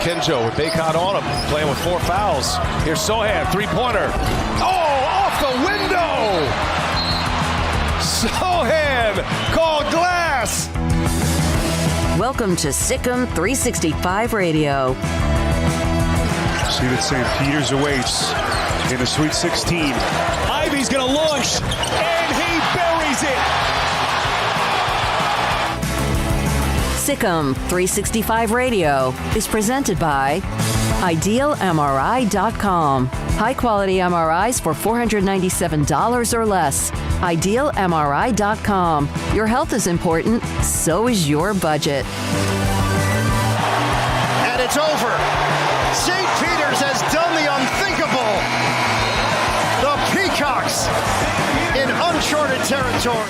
Kenjo with Baycott on him, playing with 4 fouls. Here's Sohan, three-pointer. Oh, off the window! Sohan called glass. Welcome to Sikkim 365 Radio. See that St. Peter's awaits in the Sweet 16. Ivy's going to launch, and he buries it. Sikkim 365 Radio is presented by IdealMRI.com. High-quality MRIs for $497 or less. IdealMRI.com. Your health is important, so is your budget. And it's over. St. Peter's has done the unthinkable. The Peacocks in uncharted territory.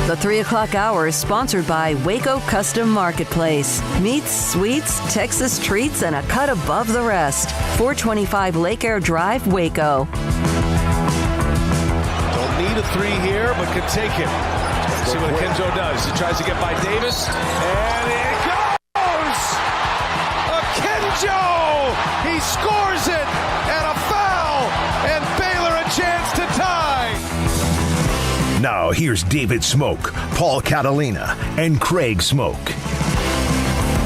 The 3 o'clock hour is sponsored by Waco Custom Marketplace. Meats, sweets, Texas treats, and a cut above the rest. 425 Lake Air Drive, Waco. Don't need a 3 here, but can take it. See what Kenjo does. He tries to get by Davis, and it goes! A Kenjo! He scores it, and a foul, and Baylor a chance to tie. Now here's David Smoak, Paul Catalina, and Craig Smoak.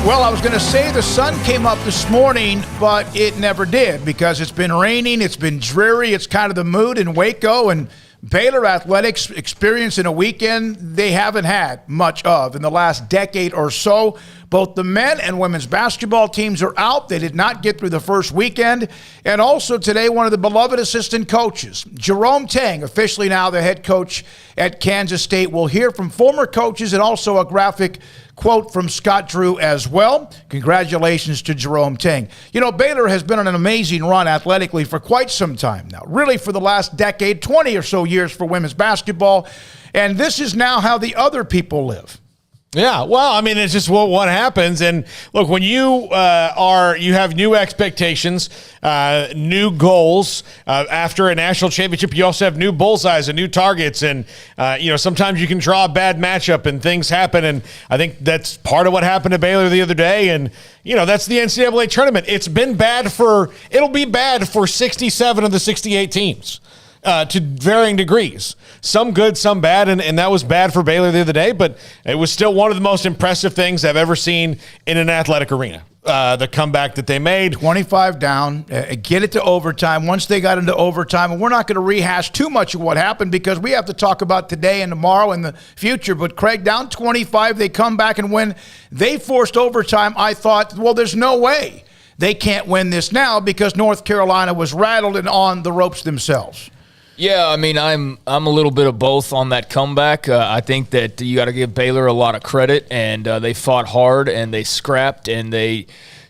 Well, I was going to say the sun came up this morning, but it never did because it's been raining, it's been dreary, it's kind of the mood in Waco, and Baylor athletics experiencing a weekend they haven't had much of in the last decade or so. Both the men and women's basketball teams are out. They did not get through the first weekend. And also today, one of the beloved assistant coaches, Jerome Tang, officially now the head coach at Kansas State. We'll hear from former coaches and also a graphic quote from Scott Drew as well. Congratulations to Jerome Tang. You know, Baylor has been on an amazing run athletically for quite some time now, really for the last decade, 20 or so years for women's basketball. And this is now how the other people live. Yeah, well, I mean, it's just what happens. And look, when you have new expectations, new goals after a national championship, you also have new bullseyes and new targets. And, sometimes you can draw a bad matchup and things happen. And I think that's part of what happened to Baylor the other day. And, that's the NCAA tournament. It'll be bad for 67 of the 68 teams. to varying degrees. Some good, some bad, and that was bad for Baylor the other day, but it was still one of the most impressive things I've ever seen in an athletic arena. The comeback that they made. 25 down, get it to overtime. Once they got into overtime, and we're not going to rehash too much of what happened because we have to talk about today and tomorrow and the future. But Craig, down 25, they come back and win. They forced overtime. I thought, well, there's no way they can't win this now because North Carolina was rattled and on the ropes themselves. Yeah, I mean, I'm a little bit of both on that comeback. I think that you got to give Baylor a lot of credit, and they fought hard, and they scrapped, and they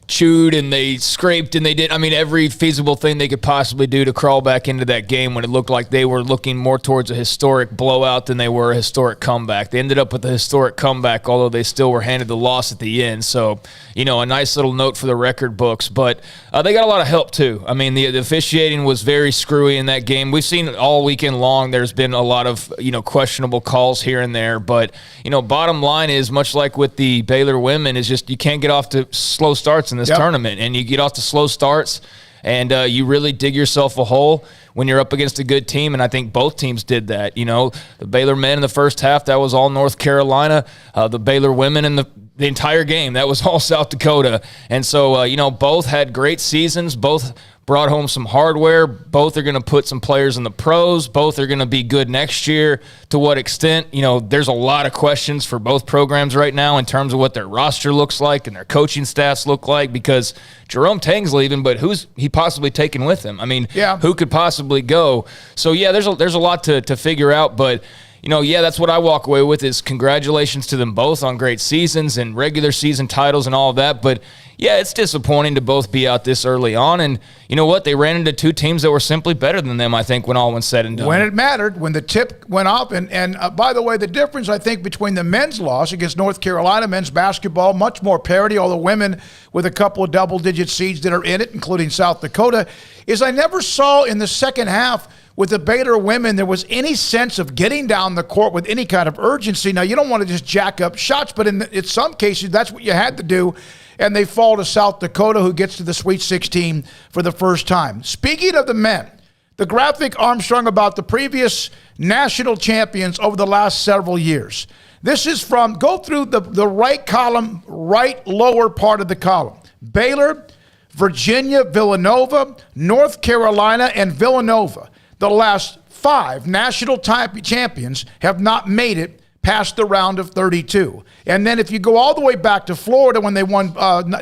chewed, and they scraped, and they did, I mean, every feasible thing they could possibly do to crawl back into that game when it looked like they were looking more towards a historic blowout than they were a historic comeback. They ended up with a historic comeback, although they still were handed the loss at the end. So, you know, a nice little note for the record books. But they got a lot of help, too. I mean, the officiating was very screwy in that game. We've seen all weekend long there's been a lot of, you know, questionable calls here and there. But, you know, bottom line is, much like with the Baylor women, is just you can't get off to slow starts in this tournament. And you get off to slow starts, and you really dig yourself a hole when you're up against a good team, and I think both teams did that. You know, the Baylor men in the first half, that was all North Carolina. The Baylor women in the entire game, that was all South Dakota. And so, you know, both had great seasons. Both brought home some hardware. Both are going to put some players in the pros. Both are going to be good next year. To what extent? You know, there's a lot of questions for both programs right now in terms of what their roster looks like and their coaching staffs look like, because Jerome Tang's leaving, but who's he possibly taking with him? I mean, who could possibly go? So, yeah, there's a lot to figure out, but you know, yeah, that's what I walk away with is congratulations to them both on great seasons and regular season titles and all of that. But, yeah, it's disappointing to both be out this early on. And you know what? They ran into two teams that were simply better than them, I think, when all went said and done. When it mattered, when the tip went off. And by the way, the difference, I think, between the men's loss against North Carolina, men's basketball, much more parity, all the women with a couple of double-digit seeds that are in it, including South Dakota, is I never saw in the second half with the Baylor women, there was any sense of getting down the court with any kind of urgency. Now, you don't want to just jack up shots, but in some cases, that's what you had to do. And they fall to South Dakota, who gets to the Sweet 16 for the first time. Speaking of the men, the graphic, Armstrong, about the previous national champions over the last several years. This is from, go through the right column, right lower part of the column. Baylor, Virginia, Villanova, North Carolina, and Villanova. The last 5 national champions have not made it past the round of 32. And then if you go all the way back to Florida when they won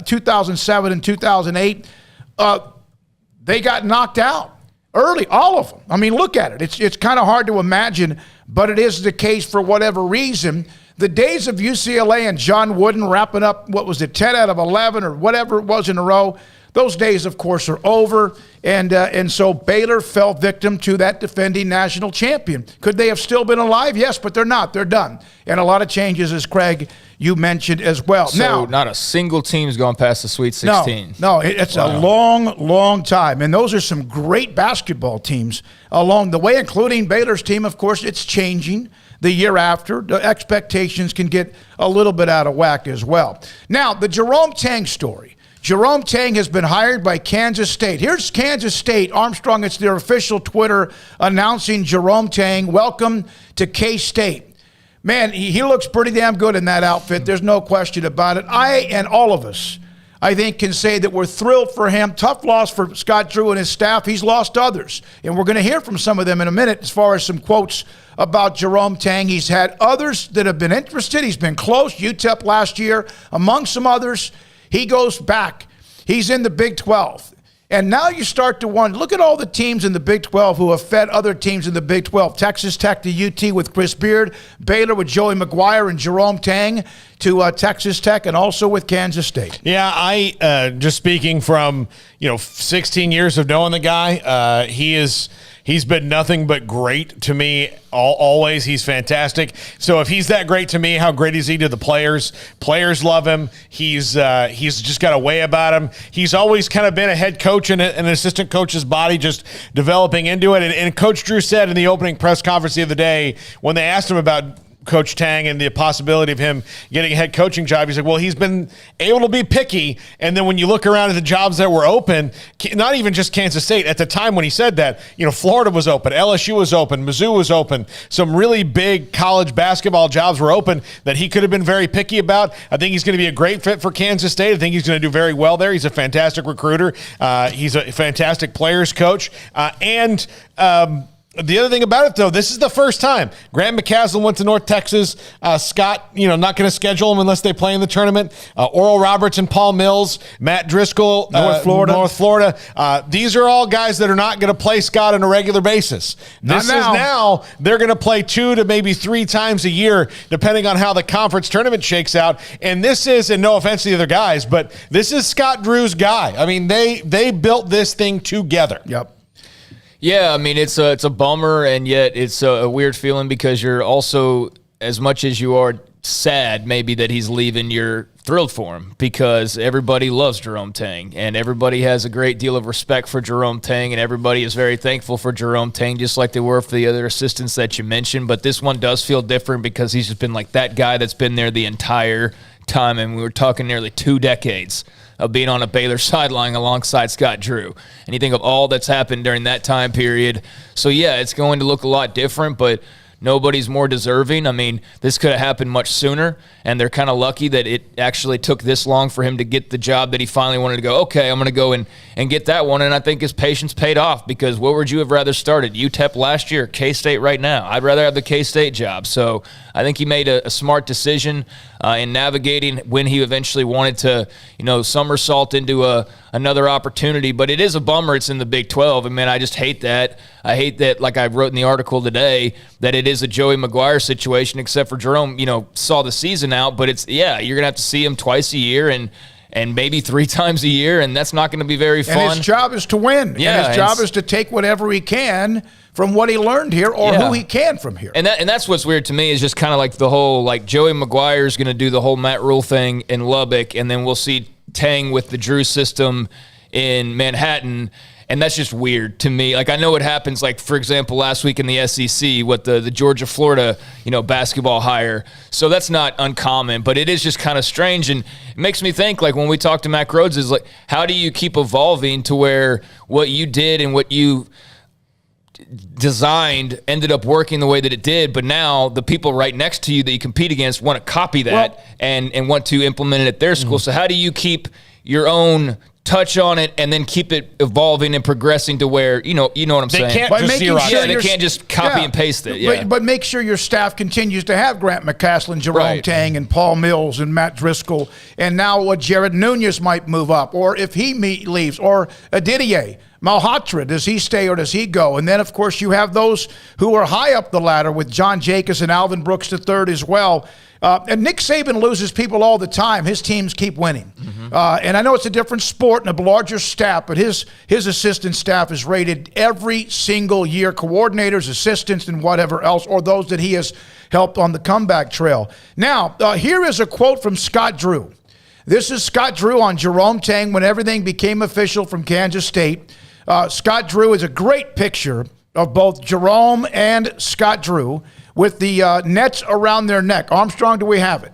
2007 and 2008, they got knocked out early, all of them. I mean, look at it. It's kind of hard to imagine, but it is the case for whatever reason. The days of UCLA and John Wooden wrapping up, 10 out of 11 or whatever it was in a row, those days, of course, are over, and so Baylor fell victim to that defending national champion. Could they have still been alive? Yes, but they're not. They're done. And a lot of changes, as Craig, you mentioned as well. So now, not a single team's gone past the Sweet 16. No, it's a long, long time. And those are some great basketball teams along the way, including Baylor's team. Of course, it's changing the year after. The expectations can get a little bit out of whack as well. Now, the Jerome Tang story. Jerome Tang has been hired by Kansas State. Here's Kansas State. Armstrong, it's their official Twitter announcing Jerome Tang, welcome to K-State. Man, he looks pretty damn good in that outfit. There's no question about it. I and all of us, I think, can say that we're thrilled for him. Tough loss for Scott Drew and his staff. He's lost others. And we're going to hear from some of them in a minute as far as some quotes about Jerome Tang. He's had others that have been interested. He's been close. UTEP last year, among some others. He goes back. He's in the Big 12. And now you start to wonder, look at all the teams in the Big 12 who have fed other teams in the Big 12. Texas Tech to UT with Chris Beard, Baylor with Joey McGuire and Jerome Tang to Texas Tech, and also with Kansas State. Yeah, I just speaking from 16 years of knowing the guy, he's been nothing but great to me. Always, he's fantastic. So if he's that great to me, how great is he to the players? Players love him. He's just got a way about him. He's always kind of been a head coach and an assistant coach's body, just developing into it. And Coach Drew said in the opening press conference the other day when they asked him about Coach Tang and the possibility of him getting a head coaching job. He's like, well, he's been able to be picky. And then when you look around at the jobs that were open, not even just Kansas State, at the time when he said that, Florida was open, LSU was open, Mizzou was open. Some really big college basketball jobs were open that he could have been very picky about. I think he's going to be a great fit for Kansas State. I think he's going to do very well there. He's a fantastic recruiter. He's a fantastic players coach. The other thing about it, though, this is the first time. Grant McCasland went to North Texas. Scott, not going to schedule him unless they play in the tournament. Oral Roberts and Paul Mills. Matt Driscoll, North Florida. These are all guys that are not going to play Scott on a regular basis. Now they're going to play 2 to maybe 3 times a year, depending on how the conference tournament shakes out. And this is, and no offense to the other guys, but this is Scott Drew's guy. I mean, they built this thing together. Yep. Yeah, I mean, it's a bummer, and yet it's a weird feeling because you're also, as much as you are sad maybe that he's leaving, you're thrilled for him because everybody loves Jerome Tang, and everybody has a great deal of respect for Jerome Tang, and everybody is very thankful for Jerome Tang, just like they were for the other assistants that you mentioned. But this one does feel different because he's just been like that guy that's been there the entire time, and we were talking nearly 2 decades of being on a Baylor sideline alongside Scott Drew. And you think of all that's happened during that time period. So, yeah, it's going to look a lot different, but nobody's more deserving. I mean, this could have happened much sooner, and they're kind of lucky that it actually took this long for him to get the job that he finally wanted to go, okay, I'm going to go and get that one. And I think his patience paid off because what would you have rather started? UTEP last year, K-State right now? I'd rather have the K-State job. So I think he made a smart decision in navigating when he eventually wanted to, somersault into another opportunity. But it is a bummer it's in the Big 12. I mean, I just hate that. I hate that, like I wrote in the article today, that it is a Joey McGuire situation, except for Jerome, saw the season out. But you're going to have to see him twice a year and maybe 3 times a year, and that's not going to be very fun. And his job is to win. Yeah, and his job is to take whatever he can from what he learned here or who he can from here. And that's what's weird to me is just kind of like the whole, like Joey McGuire is going to do the whole Matt Rule thing in Lubbock, and then we'll see Tang with the Drew system in Manhattan. And that's just weird to me. Like, I know it happens, like, for example, last week in the SEC with the Georgia-Florida, basketball hire. So that's not uncommon, but it is just kind of strange. And it makes me think, like, when we talk to Mac Rhodes, is like, how do you keep evolving to where what you did and what you designed ended up working the way that it did, but now the people right next to you that you compete against want to copy that and want to implement it at their school. So how do you keep your own touch on it and then keep it evolving and progressing to where you know what I'm saying? They Can't just copy and paste it. Yeah. But make sure your staff continues to have Grant McCasland, Jerome Tang, and Paul Mills and Matt Driscoll, and now what Jared Nunez might move up, or if he leaves, or Didier Malhotra, does he stay or does he go? And then, of course, you have those who are high up the ladder with John Jacobs and Alvin Brooks III as well. And Nick Saban loses people all the time. His teams keep winning. And I know it's a different sport and a larger staff, but his assistant staff is rated every single year, coordinators, assistants, and whatever else, or those that he has helped on the comeback trail. Now, here is a quote from Scott Drew. This is Scott Drew on Jerome Tang when everything became official from Kansas State. Scott Drew is a great picture of both Jerome and Scott Drew with the nets around their neck. Armstrong, do we have it?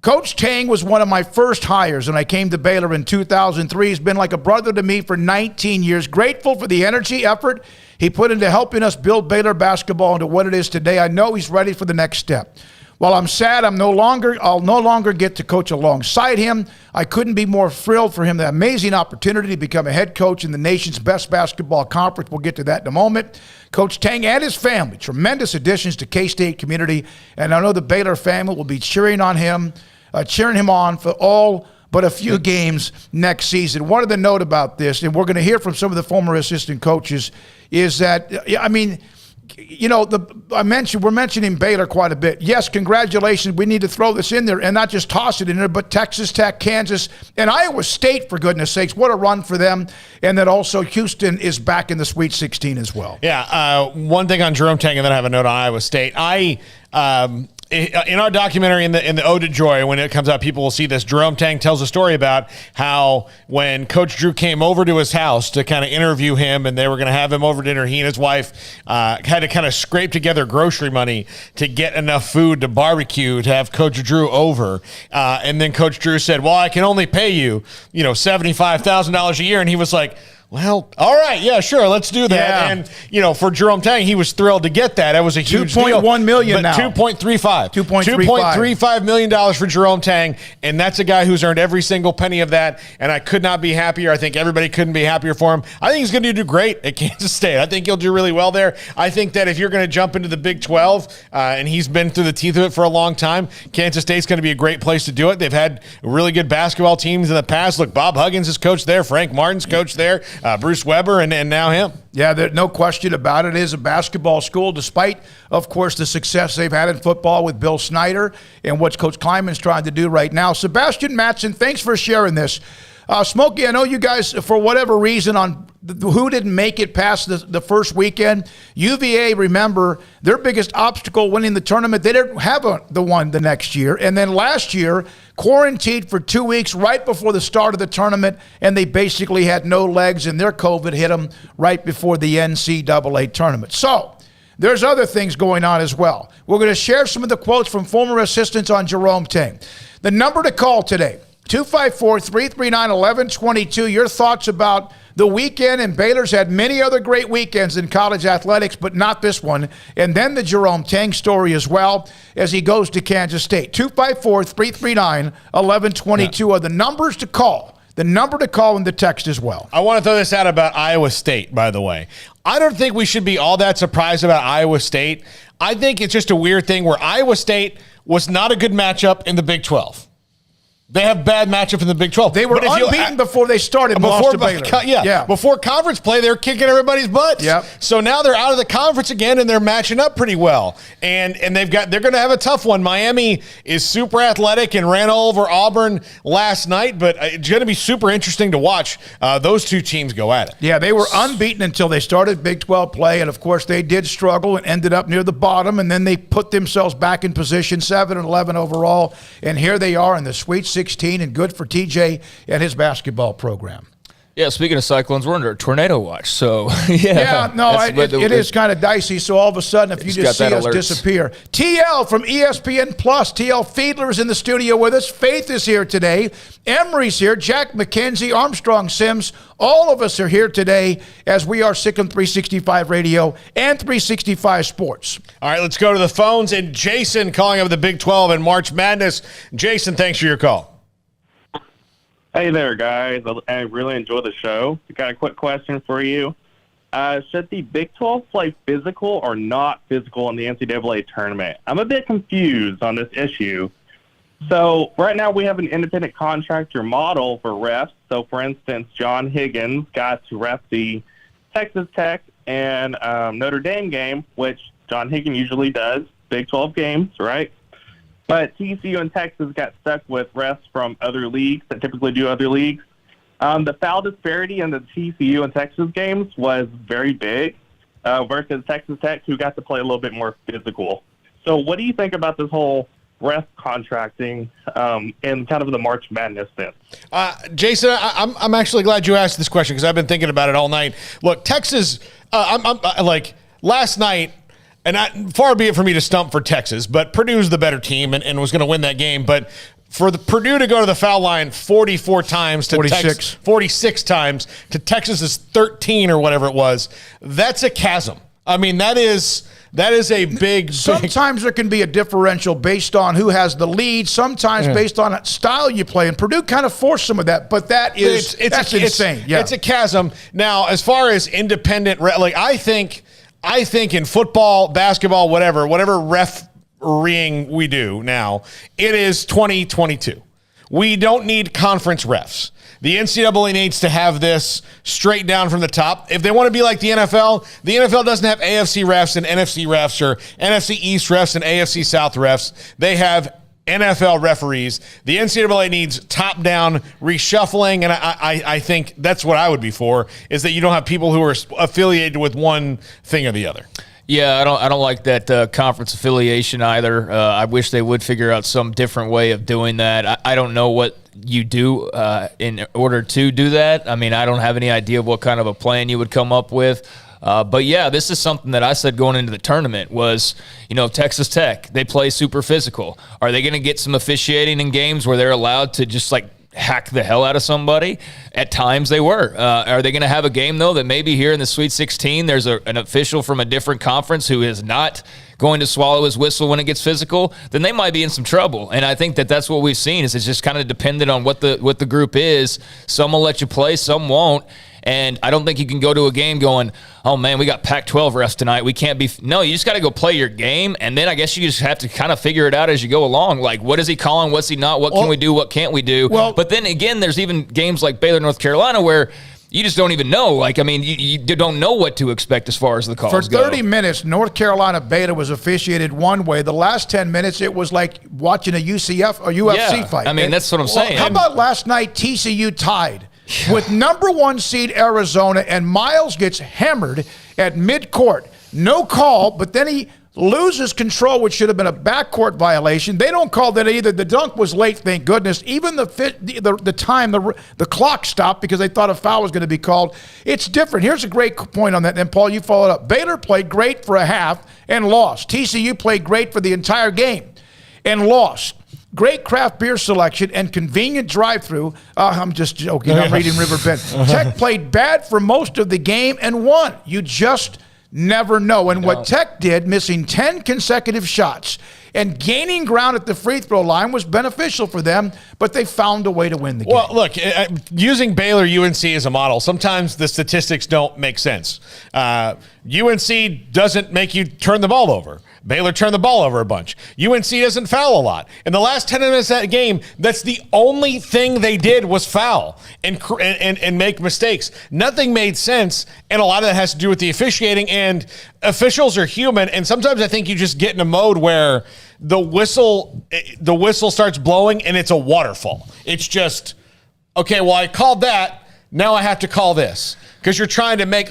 Coach Tang was one of my first hires when I came to Baylor in 2003. He's been like a brother to me for 19 years. Grateful for the energy, effort he put into helping us build Baylor basketball into what it is today. I know he's ready for the next step. While I'm sad I'll no longer get to coach alongside him, I couldn't be more thrilled for him. The amazing opportunity to become a head coach in the nation's best basketball conference. We'll get to that in a moment. Coach Tang and his family, tremendous additions to K-State community, and I know the Baylor family will be cheering on him, cheering him on for all but a few games next season. One other note about this, and we're going to hear from some of the former assistant coaches, is that, we're mentioning Baylor quite a bit. Yes, congratulations. We need to throw this in there and not just toss it in there, but Texas Tech, Kansas, and Iowa State, for goodness sakes. What a run for them. And then also Houston is back in the Sweet 16 as well. Yeah, one thing on Jerome Tang, and then I have a note on Iowa State. in our documentary, in the Ode to Joy, when it comes out, people will see this. Jerome Tang tells a story about how when Coach Drew came over to his house to kind of interview him, and they were going to have him over dinner, he and his wife had to kind of scrape together grocery money to get enough food to barbecue to have Coach Drew over. And then Coach Drew said, well, I can only pay you, $75,000 a year. And he was like, well, all right, yeah, sure, let's do that. Yeah. And, for Jerome Tang, he was thrilled to get that. It was a huge deal. $2.1 million now. $2.35 million for Jerome Tang, and that's a guy who's earned every single penny of that, and I could not be happier. I think everybody couldn't be happier for him. I think he's going to do great at Kansas State. I think he'll do really well there. I think that if you're going to jump into the Big 12, and he's been through the teeth of it for a long time, Kansas State's going to be a great place to do it. They've had really good basketball teams in the past. Look, Bob Huggins is coach there. Frank Martin's coach there. Bruce Weber, and now him. Yeah, there's no question about it. It is a basketball school, despite, of course, the success they've had in football with Bill Snyder and what Coach Kleiman's trying to do right now. Sebastian Matson, thanks for sharing this. Smokey, I know you guys, for whatever reason, on who didn't make it past the first weekend. UVA, remember, their biggest obstacle winning the tournament, they didn't have the one the next year. And then last year, quarantined for 2 weeks right before the start of the tournament, and they basically had no legs, and their COVID hit them right before the NCAA tournament. So there's other things going on as well. We're going to share some of the quotes from former assistants on Jerome Tang. The number to call today, 254-339-1122. Your thoughts about the weekend, and Baylor's had many other great weekends in college athletics, but not this one. And then the Jerome Tang story as well as he goes to Kansas State. 254-339-1122 are the numbers to call. The number to call in the text as well. I want to throw this out about Iowa State, by the way. I don't think we should be all that surprised about Iowa State. I think it's just a weird thing where Iowa State was not a good matchup in the Big 12. They have bad matchup in the Big 12. They were unbeaten before they started. Before conference play, they were kicking everybody's butts. Yep. So now they're out of the conference again, and they're matching up pretty well. And they're going to have a tough one. Miami is super athletic and ran all over Auburn last night, but it's going to be super interesting to watch those two teams go at it. Yeah, they were unbeaten until they started Big 12 play, and of course they did struggle and ended up near the bottom, and then they put themselves back in position, 7-11 overall, and here they are in the Sweet 16, and good for TJ and his basketball program. Yeah, speaking of cyclones, we're under a tornado watch, so it is kind of dicey. So all of a sudden, if you just see us disappear. TL from ESPN Plus, TL Fiedler is in the studio with us. Faith is here today. Emery's here. Jack McKenzie, Armstrong Sims. All of us are here today as we are Sick on 365 Radio and 365 Sports. All right, let's go to the phones. And Jason calling up the Big 12 and March Madness. Jason, thanks for your call. Hey there, guys. I really enjoy the show. I got a quick question for you. Should the Big 12 play physical or not physical in the NCAA tournament? I'm a bit confused on this issue. So right now we have an independent contractor model for refs. So, for instance, John Higgins got to ref the Texas Tech and Notre Dame game, which John Higgins usually does, Big 12 games, right? But TCU and Texas got stuck with refs from other leagues that typically do other leagues. The foul disparity in the TCU and Texas games was very big versus Texas Tech, who got to play a little bit more physical. So what do you think about this whole ref contracting in kind of the March Madness sense? Jason, I'm actually glad you asked this question because I've been thinking about it all night. Look, Texas, I'm like last night, and far be it for me to stump for Texas, but Purdue's the better team and was going to win that game. But for the Purdue to go to the foul line 44 times to 46 times to Texas's 13 or whatever it was, that's a chasm. I mean, that is a big. Sometimes there can be a differential based on who has the lead. Sometimes based on style you play, and Purdue kind of forced some of that. But that's insane. It's a chasm. Now, as far as independent, I think in football, basketball, whatever refereeing we do now, it is 2022. We don't need conference refs. The NCAA needs to have this straight down from the top. If they want to be like the NFL doesn't have AFC refs and NFC refs or NFC East refs and AFC South refs. They have NFL referees. The NCAA needs top-down reshuffling, and I think that's what I would be for, is that you don't have people who are affiliated with one thing or the other. Yeah, I don't like that conference affiliation either. I wish they would figure out some different way of doing that. I don't know what you do in order to do that. I mean, I don't have any idea of what kind of a plan you would come up with. But yeah, this is something that I said going into the tournament was, Texas Tech, they play super physical. Are they going to get some officiating in games where they're allowed to just hack the hell out of somebody? At times they were. Are they going to have a game, though, that maybe here in the Sweet 16 there's an official from a different conference who is not going to swallow his whistle when it gets physical? Then they might be in some trouble. And I think that that's what we've seen is it's just kind of dependent on what the group is. Some will let you play, some won't. And I don't think you can go to a game going, oh, man, we got Pac-12 refs tonight. We can't be – no, you just got to go play your game, and then I guess you just have to kind of figure it out as you go along. Like, what is he calling? What's he not? What can we do? What can't we do? Well, but then, again, there's even games like Baylor, North Carolina, where you just don't even know. Like, I mean, you don't know what to expect as far as the calls go. For 30 minutes, North Carolina Baylor was officiated one way. The last 10 minutes, it was like watching a UCF or UFC fight. I mean, that's what I'm saying. How about last night, TCU tied with number 1 seed Arizona, and Miles gets hammered at midcourt. No call, but then he loses control, which should have been a backcourt violation. They don't call that either. The dunk was late, thank goodness. Even the time, the clock stopped because they thought a foul was going to be called. It's different. Here's a great point on that, and Paul, you followed up. Baylor played great for a half and lost. TCU played great for the entire game and lost. Great craft beer selection and convenient drive-through. I'm just joking. I'm reading River Bend. Tech played bad for most of the game and won. You just never know. And what Tech did, missing 10 consecutive shots and gaining ground at the free throw line, was beneficial for them, but they found a way to win the game. Well, look, using Baylor UNC as a model, sometimes the statistics don't make sense. UNC doesn't make you turn the ball over. Baylor turned the ball over a bunch. UNC doesn't foul a lot. In the last 10 minutes of that game, that's the only thing they did was foul and make mistakes. Nothing made sense, and a lot of that has to do with the officiating, and officials are human, and sometimes I think you just get in a mode where the whistle starts blowing and it's a waterfall. It's just, okay, well, I called that. Now I have to call this. Because you're trying to make,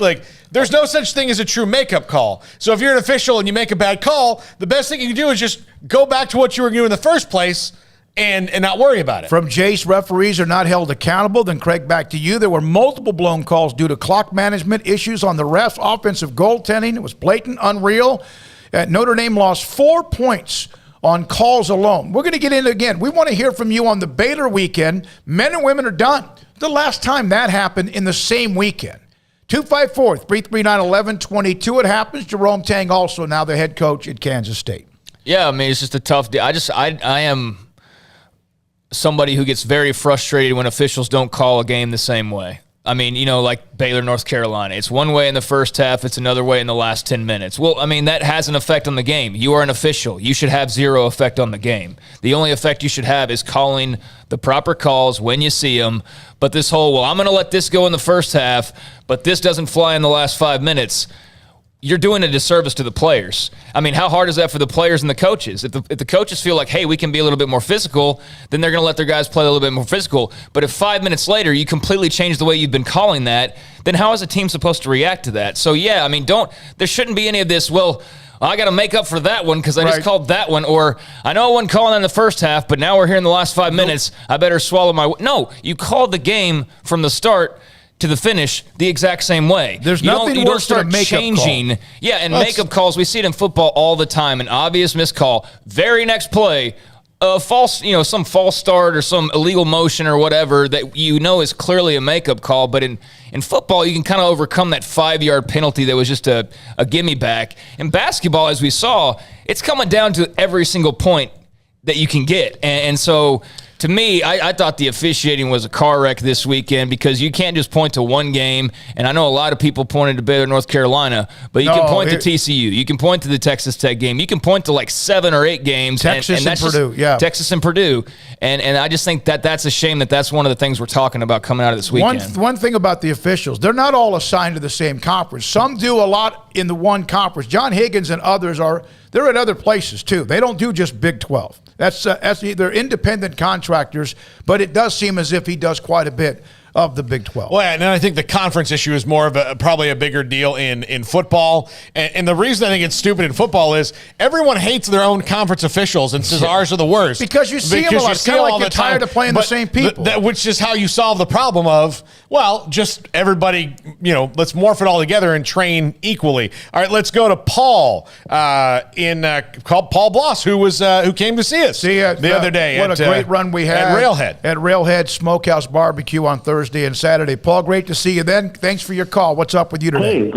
there's no such thing as a true makeup call. So if you're an official and you make a bad call, the best thing you can do is just go back to what you were doing in the first place and not worry about it. From Jace, referees are not held accountable. Then, Craig, back to you. There were multiple blown calls due to clock management issues on the refs. Offensive goaltending, it was blatant, unreal. Notre Dame lost 4 points on calls alone. We're going to get into again. We want to hear from you on the Baylor weekend. Men and women are done. The last time that happened in the same weekend. 254-339-1122. It happens. Jerome Tang also now the head coach at Kansas State. Yeah, I mean, it's just a tough deal. I am somebody who gets very frustrated when officials don't call a game the same way. I mean, like Baylor, North Carolina. It's one way in the first half. It's another way in the last 10 minutes. Well, I mean, that has an effect on the game. You are an official. You should have zero effect on the game. The only effect you should have is calling the proper calls when you see them. But this whole, I'm going to let this go in the first half, but this doesn't fly in the last 5 minutes. You're doing a disservice to the players. I mean, how hard is that for the players and the coaches? If the coaches feel like, hey, we can be a little bit more physical, then they're going to let their guys play a little bit more physical. But if 5 minutes later you completely change the way you've been calling that, then how is a team supposed to react to that? So, yeah, I mean, there shouldn't be any of this, well, I got to make up for that one because I just called that one. Or I know I wasn't calling in the first half, but now we're here in the last 5 minutes. I better swallow my – no, you called the game from the start – to the finish the exact same way. There's nothing worse than a makeup changing. Call. Yeah, and makeup calls, we see it in football all the time. An obvious missed call. Very next play, false, some false start or some illegal motion or whatever that is clearly a makeup call. But in football, you can kind of overcome that 5-yard penalty that was just a gimme back. In basketball, as we saw, it's coming down to every single point that you can get. And so to me, I thought the officiating was a car wreck this weekend because you can't just point to one game. And I know a lot of people pointed to Baylor, North Carolina, but you can point to TCU. You can point to the Texas Tech game. You can point to 7 or 8 games. Texas and Purdue, Texas and Purdue. And I just think that's a shame that's one of the things we're talking about coming out of this weekend. One thing about the officials, they're not all assigned to the same conference. Some do a lot in the one conference. John Higgins and others they're at other places too. They don't do just Big 12. They're independent contractors, but it does seem as if he does quite a bit of the Big 12. Well, and I think the conference issue is more of probably a bigger deal in football. And the reason I think it's stupid in football is everyone hates their own conference officials and says ours are the worst. Because you see them a lot. It's kind of like you're tired of playing the same people. Which is how you solve the problem of, well, just everybody, let's morph it all together and train equally. All right, let's go to Paul called Paul Bloss, who came to see us the other day. What a great run we had at Railhead Smokehouse Barbecue on Thursday and Saturday. Paul, great to see you then. Thanks for your call. What's up with you today? Hey,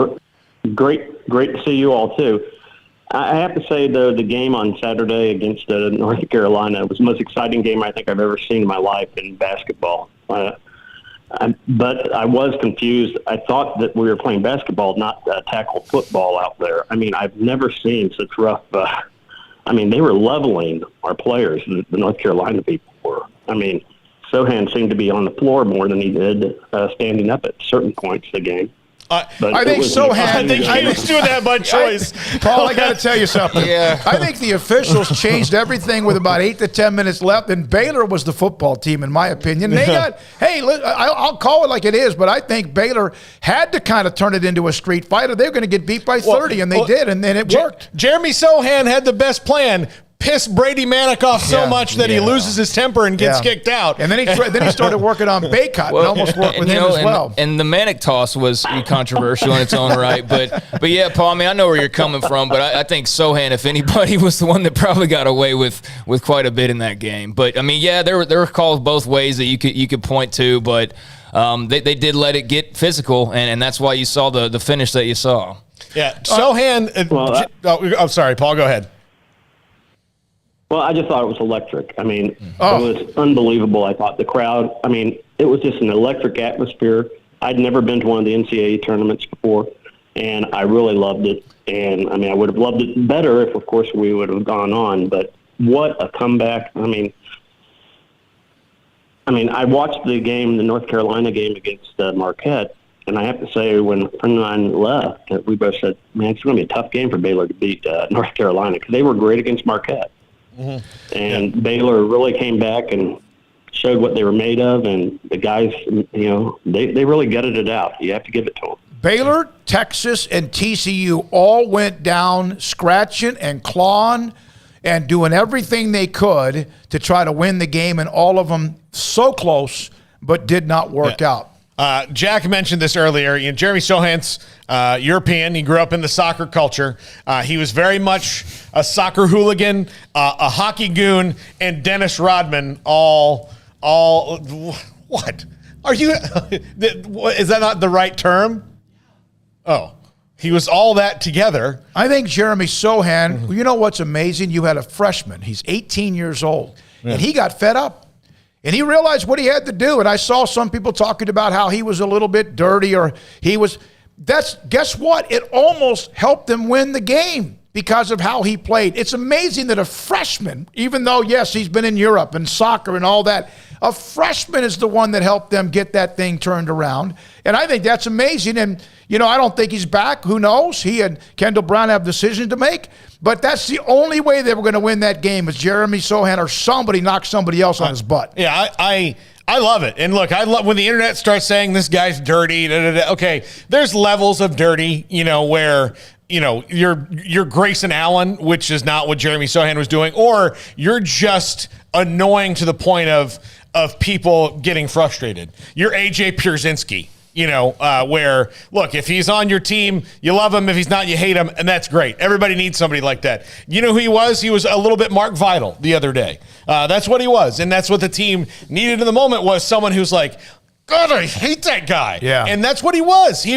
great to see you all too. I have to say, though, the game on Saturday against North Carolina was the most exciting game I think I've ever seen in my life in basketball. But I was confused. I thought that we were playing basketball, not tackle football out there. I mean, I've never seen such rough they were leveling our players, the North Carolina people were. I mean, Sohan seemed to be on the floor more than he did standing up at certain points of the game. I think Sohan. I think he was doing that by choice. Paul, I got to tell you something. Yeah. I think the officials changed everything with about 8 to 10 minutes left, and Baylor was the football team, in my opinion. They I'll call it like it is, but I think Baylor had to kind of turn it into a street fighter. They were going to get beat by 30, and they did, and then it worked. Jeremy Sohan had the best plan. Piss Brady Manick off so much that he loses his temper and gets kicked out. And then he started working on Baycott and almost worked with him as well. And the Manick toss was controversial in its own right. But yeah, Paul, I know where you're coming from, but I think Sohan, if anybody, was the one that probably got away with quite a bit in that game. But, there were calls both ways that you could point to, but they did let it get physical, and that's why you saw the finish that you saw. Yeah, Sohan I'm sorry, Paul, go ahead. Well, I just thought it was electric. I mean, It was unbelievable. I thought the crowd, it was just an electric atmosphere. I'd never been to one of the NCAA tournaments before, and I really loved it. And, I would have loved it better if, of course, we would have gone on. But what a comeback. I watched the North Carolina game against Marquette, and I have to say, when a friend of mine left, we both said, man, it's going to be a tough game for Baylor to beat North Carolina, because they were great against Marquette. Mm-hmm. And Baylor really came back and showed what they were made of, and the guys, they really gutted it out. You have to give it to them. Baylor, Texas, and TCU all went down scratching and clawing and doing everything they could to try to win the game, and all of them so close but did not work out. Jack mentioned this earlier. Jeremy Sohan's European. He grew up in the soccer culture. He was very much a soccer hooligan, a hockey goon, and Dennis Rodman. All. What are you? Is that not the right term? Oh, he was all that together. I think Jeremy Sohan. You know what's amazing? You had a freshman. He's 18 years old, and he got fed up. And he realized what he had to do. And I saw some people talking about how he was a little bit dirty, or guess what? It almost helped him win the game because of how he played. It's amazing that a freshman, even though, yes, he's been in Europe and soccer and all that, a freshman is the one that helped them get that thing turned around. And I think that's amazing. And, I don't think he's back. Who knows? He and Kendall Brown have decisions to make. But that's the only way they were going to win that game, is Jeremy Sohan or somebody knock somebody else on his butt. Yeah, I love it. And look, I love when the internet starts saying this guy's dirty. Okay, there's levels of dirty, where you're Grayson Allen, which is not what Jeremy Sohan was doing, or you're just annoying to the point of people getting frustrated. You're AJ Pierzynski. Where, look, if he's on your team, you love him. If he's not, you hate him, and that's great. Everybody needs somebody like that. You know who he was? He was a little bit Mark Vidal the other day. That's what he was, and that's what the team needed in the moment, was someone who's like, God, I hate that guy. Yeah. And that's what he was. He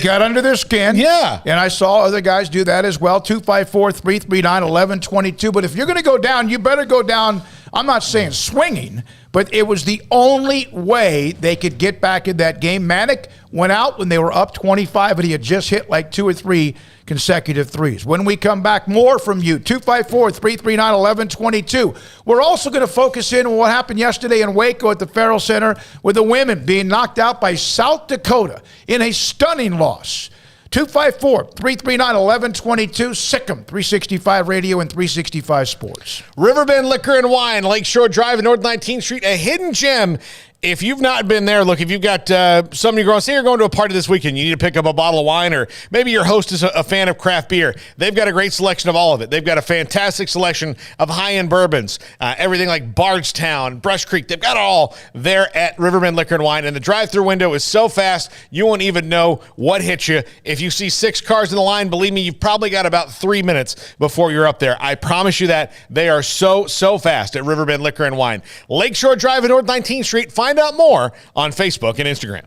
got under their skin. Yeah. And I saw other guys do that as well. 254-339-1122. But if you're going to go down, you better go down, I'm not saying swinging, but it was the only way they could get back in that game. Manick went out when they were up 25, and he had just hit like 2 or 3 consecutive threes. When we come back, more from you. 254-339-1122. We're also going to focus in on what happened yesterday in Waco at the Farrell Center with the women being knocked out by South Dakota in a stunning loss. 254-339-1122. Sick 'em. 365 Radio and 365 Sports. Riverbend Liquor and Wine, Lakeshore Drive, North 19th Street, a hidden gem if you've not been there, look, if you've got some of your girls, say you're going to a party this weekend, you need to pick up a bottle of wine, or maybe your host is a fan of craft beer. They've got a great selection of all of it. They've got a fantastic selection of high-end bourbons, everything like Bardstown, Brush Creek. They've got it all there at Riverbend Liquor and Wine, and the drive-through window is so fast, you won't even know what hit you. If you see 6 cars in the line, believe me, you've probably got about 3 minutes before you're up there. I promise you that. They are so fast at Riverbend Liquor and Wine. Lakeshore Drive at North 19th Street. Find out more on Facebook and Instagram.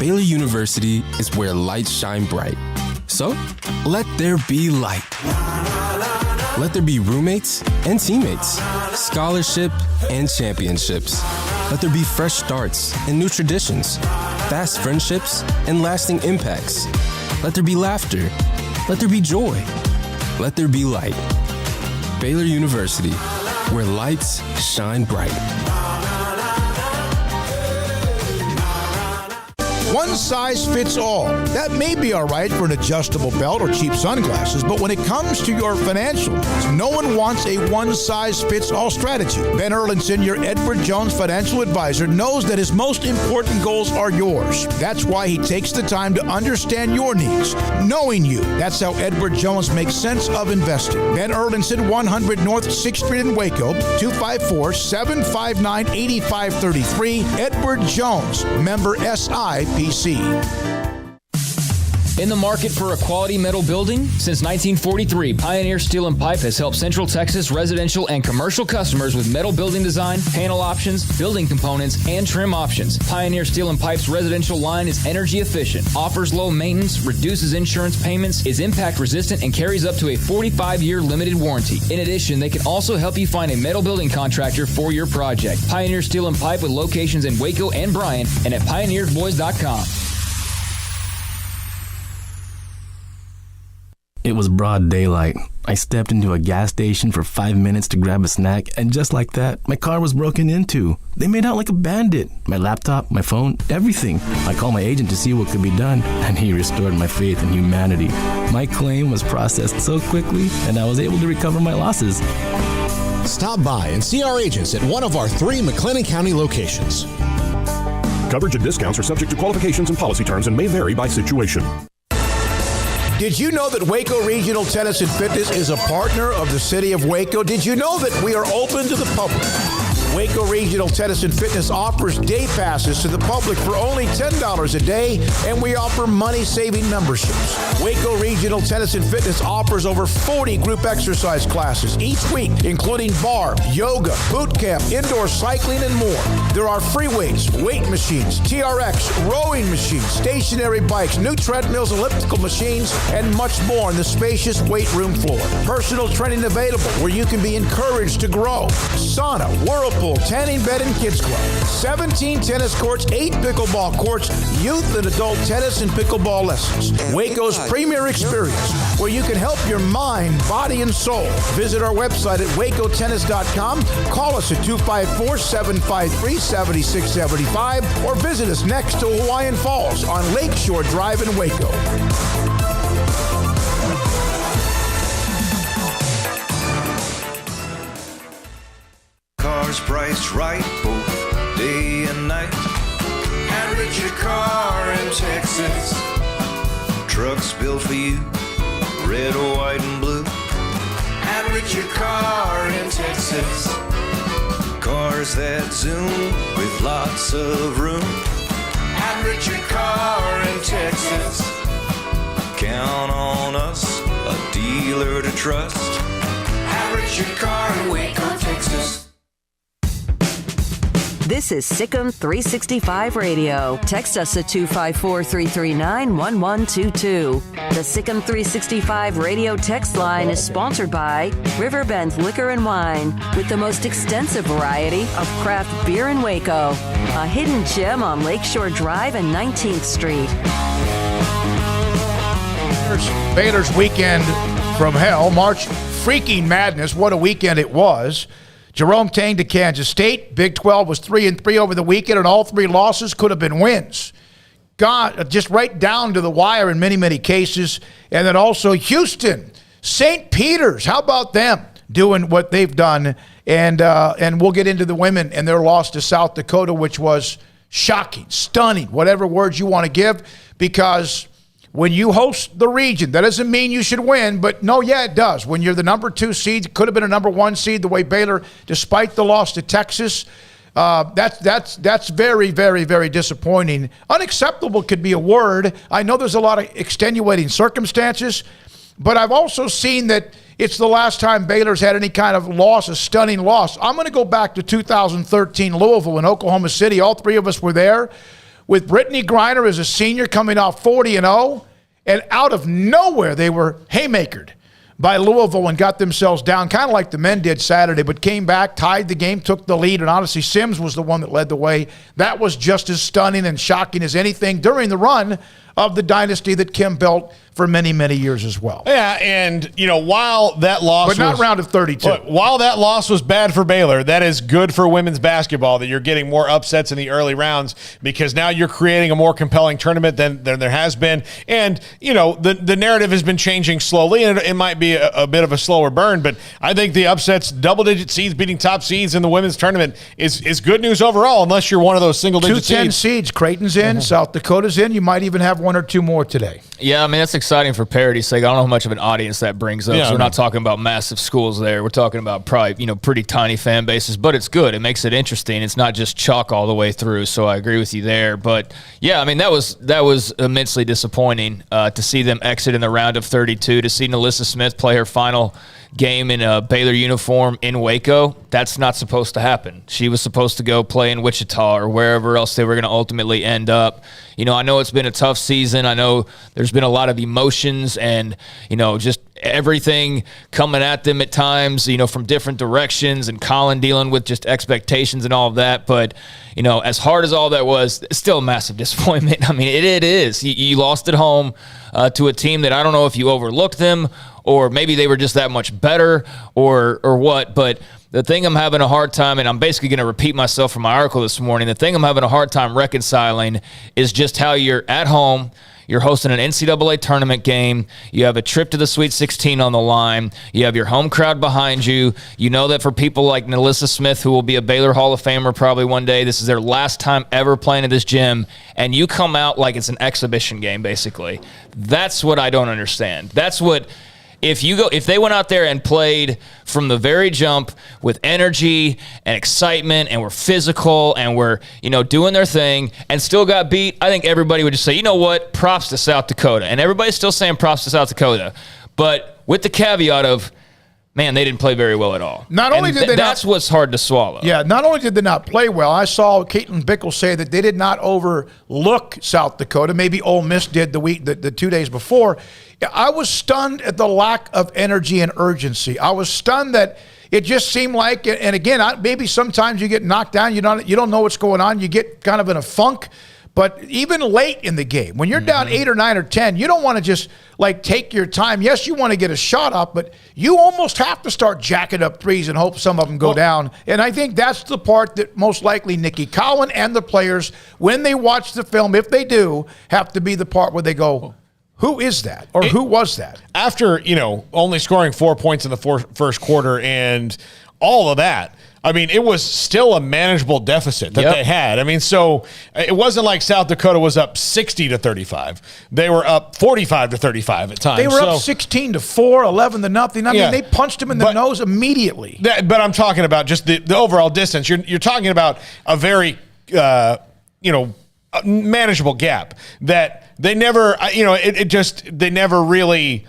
Baylor University is where lights shine bright. So, let there be light. Let there be roommates and teammates, scholarship and championships. Let there be fresh starts and new traditions, fast friendships and lasting impacts. Let there be laughter. Let there be joy. Let there be light. Baylor University, where lights shine bright. One size fits all. That may be all right for an adjustable belt or cheap sunglasses, but when it comes to your financial needs, no one wants a one-size-fits-all strategy. Ben Erlinson, your Edward Jones financial advisor, knows that his most important goals are yours. That's why he takes the time to understand your needs, knowing you. That's how Edward Jones makes sense of investing. Ben Erlinson, 100 North 6th Street in Waco, 254-759-8533. Edward Jones, member SIPC. In the market for a quality metal building? Since 1943, Pioneer Steel & Pipe has helped Central Texas residential and commercial customers with metal building design, panel options, building components, and trim options. Pioneer Steel & Pipe's residential line is energy efficient, offers low maintenance, reduces insurance payments, is impact resistant, and carries up to a 45-year limited warranty. In addition, they can also help you find a metal building contractor for your project. Pioneer Steel & Pipe with locations in Waco and Bryan and at pioneersboys.com. It was broad daylight. I stepped into a gas station for 5 minutes to grab a snack, and just like that, my car was broken into. They made out like a bandit. My laptop, my phone, everything. I called my agent to see what could be done, and he restored my faith in humanity. My claim was processed so quickly, and I was able to recover my losses. Stop by and see our agents at one of our 3 McLennan County locations. Coverage and discounts are subject to qualifications and policy terms and may vary by situation. Did you know that Waco Regional Tennis and Fitness is a partner of the City of Waco? Did you know that we are open to the public? Waco Regional Tennis and Fitness offers day passes to the public for only $10 a day, and we offer money-saving memberships. Waco Regional Tennis and Fitness offers over 40 group exercise classes each week, including bar, yoga, boot camp, indoor cycling, and more. There are free weights, weight machines, TRX, rowing machines, stationary bikes, new treadmills, elliptical machines, and much more on the spacious weight room floor. Personal training available where you can be encouraged to grow. Sauna, whirlpool, tanning bed and kids club, 17 tennis courts, 8 pickleball courts, youth and adult tennis and pickleball lessons. Waco's premier experience where you can help your mind, body, and soul. Visit our website at wacotennis.com. Call us at 254-753-7675 or visit us next to Hawaiian Falls on Lakeshore Drive in Waco. Cars priced right both day and night at Richard Car in Texas. Trucks built for you, red, white, and blue at Richard Car in Texas. Cars that zoom with lots of room at Richard Car in Texas. Count on us, a dealer to trust at Richard Car in Waco, Texas. This is Sikkim 365 Radio. Text us at 254-339-1122. The Sikkim 365 Radio text line is sponsored by Riverbend Liquor and Wine, with the most extensive variety of craft beer in Waco. A hidden gem on Lakeshore Drive and 19th Street. Baylor's weekend from hell. March freaking madness. What a weekend it was. Jerome Tang to Kansas State. Big 12 was 3-3 over the weekend, and all 3 losses could have been wins. God, just right down to the wire in many, many cases. And then also Houston, St. Peter's. How about them doing what they've done And we'll get into the women and their loss to South Dakota, which was shocking, stunning, whatever words you want to give, because when you host the region, that doesn't mean you should win, but no, yeah, it does. When you're the number 2 seed, could have been a number 1 seed, the way Baylor, despite the loss to Texas, that's very, very, very disappointing. Unacceptable could be a word. I know there's a lot of extenuating circumstances, but I've also seen that it's the last time Baylor's had any kind of loss, a stunning loss. I'm going to go back to 2013 Louisville in Oklahoma City. All 3 of us were there, with Brittany Griner as a senior coming off 40-0, and out of nowhere they were haymakered by Louisville and got themselves down, kind of like the men did Saturday, but came back, tied the game, took the lead, and honestly, Sims was the one that led the way. That was just as stunning and shocking as anything during the run of the dynasty that Kim built for many, many years as well. Yeah, and, while that loss but not round of 32. While that loss was bad for Baylor, that is good for women's basketball, that you're getting more upsets in the early rounds, because now you're creating a more compelling tournament than there has been. And, the narrative has been changing slowly, and it might be a bit of a slower burn, but I think the upsets, double-digit seeds beating top seeds in the women's tournament is good news overall, unless you're one of those single-digit seeds. 2 10 seeds. Creighton's in, South Dakota's in. You might even have 1 or 2 more today. Yeah, I mean, that's exciting for parity's sake. I don't know how much of an audience that brings up. So we're not talking about massive schools there. We're talking about probably, pretty tiny fan bases, but it's good. It makes it interesting. It's not just chalk all the way through, so I agree with you there. But, yeah, I mean, that was immensely disappointing to see them exit in the round of 32, to see Nalissa Smith play her final game in a Baylor uniform in Waco. That's not supposed to happen. She was supposed to go play in Wichita or wherever else they were going to ultimately end up. I know it's been a tough season. I know there's been a lot of emotions and, just everything coming at them at times, from different directions, and Colin dealing with just expectations and all of that. But, as hard as all that was, it's still a massive disappointment. I mean, it is. You lost at home to a team that I don't know if you overlooked them, or maybe they were just that much better or what. But the thing I'm having a hard time, and I'm basically going to repeat myself from my article this morning, the thing I'm having a hard time reconciling is just how you're at home, you're hosting an NCAA tournament game, you have a trip to the Sweet 16 on the line, you have your home crowd behind you, you know that for people like Nalissa Smith, who will be a Baylor Hall of Famer probably one day, this is their last time ever playing at this gym, and you come out like it's an exhibition game, basically. That's what I don't understand. That's what... If they went out there and played from the very jump with energy and excitement and were physical and were, doing their thing and still got beat, I think everybody would just say, you know what, props to South Dakota. And everybody's still saying props to South Dakota. But with the caveat of, man, they didn't play very well at all. That's what's hard to swallow. Yeah, not only did they not play well, I saw Caitlin Bickle say that they did not overlook South Dakota. Maybe Ole Miss did the 2 days before. I was stunned at the lack of energy and urgency. I was stunned that it just seemed like, and again, maybe sometimes you get knocked down, you don't know what's going on, you get kind of in a funk. But even late in the game, when you're down 8 or 9 or 10, you don't want to just take your time. Yes, you want to get a shot up, but you almost have to start jacking up threes and hope some of them go down. And I think that's the part that most likely Nikki Collin and the players, when they watch the film, if they do, have to be the part where they go, who is that? Or who was that? After, only scoring 4 points in the first quarter and all of that, I mean, it was still a manageable deficit that they had. I mean, so it wasn't like South Dakota was up 60-35. They were up 45-35 at times. They were up 16-4, 11-0. I mean, they punched him in the nose immediately. But I'm talking about just the overall distance. You're talking about a very, manageable gap that they never, they never really.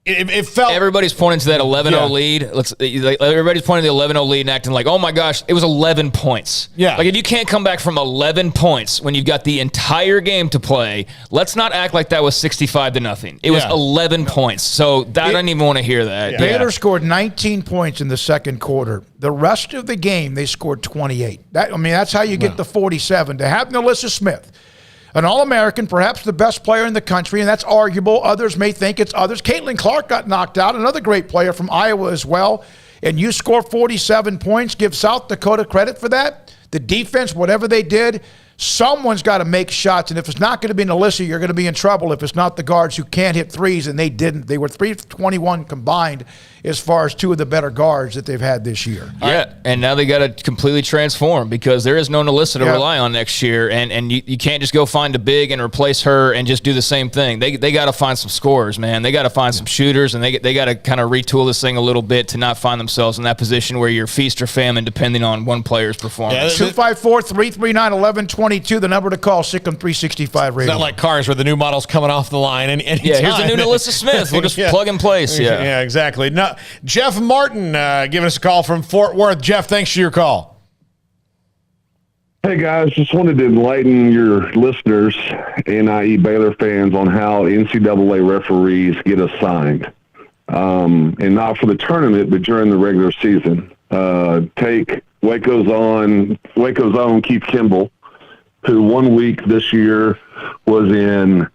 It felt everybody's pointing to that 11-0 lead. Everybody's pointing to the 11-0 lead and acting like, oh my gosh, it was 11 points. Yeah, like if you can't come back from 11 points when you've got the entire game to play, let's not act like that was 65-0. It was 11 points. So I don't even want to hear that. Baylor scored 19 points in the second quarter. The rest of the game, they scored 28. That's how you get the 47. To have Nalissa Smith, an All-American, perhaps the best player in the country, and that's arguable. Others may think it's others. Caitlin Clark got knocked out, another great player from Iowa as well. And you score 47 points. Give South Dakota credit for that. The defense, whatever they did, someone's got to make shots. And if it's not going to be Nalissa, you're going to be in trouble if it's not the guards who can't hit threes, and they didn't. They were 3-21 combined as far as two of the better guards that they've had this year. Yeah, and now they got to completely transform because there is no Nalissa to rely on next year, and you can't just go find a big and replace her and just do the same thing. They got to find some scorers, man. They got to find some shooters, and they got to kind of retool this thing a little bit to not find themselves in that position where you're feast or famine depending on one player's performance. 254-339-1122, the number to call, Sikkim 365 Radio. It's not like cars where the new model's coming off the line. Yeah, here's the new Nalissa Smith. We'll just plug and place. Yeah, exactly. No, Jeff Martin giving us a call from Fort Worth. Jeff, thanks for your call. Hey, guys, just wanted to enlighten your listeners, i.e. Baylor fans, on how NCAA referees get assigned. And not for the tournament, but during the regular season. Take Waco's own Keith Kimball, who 1 week this year was in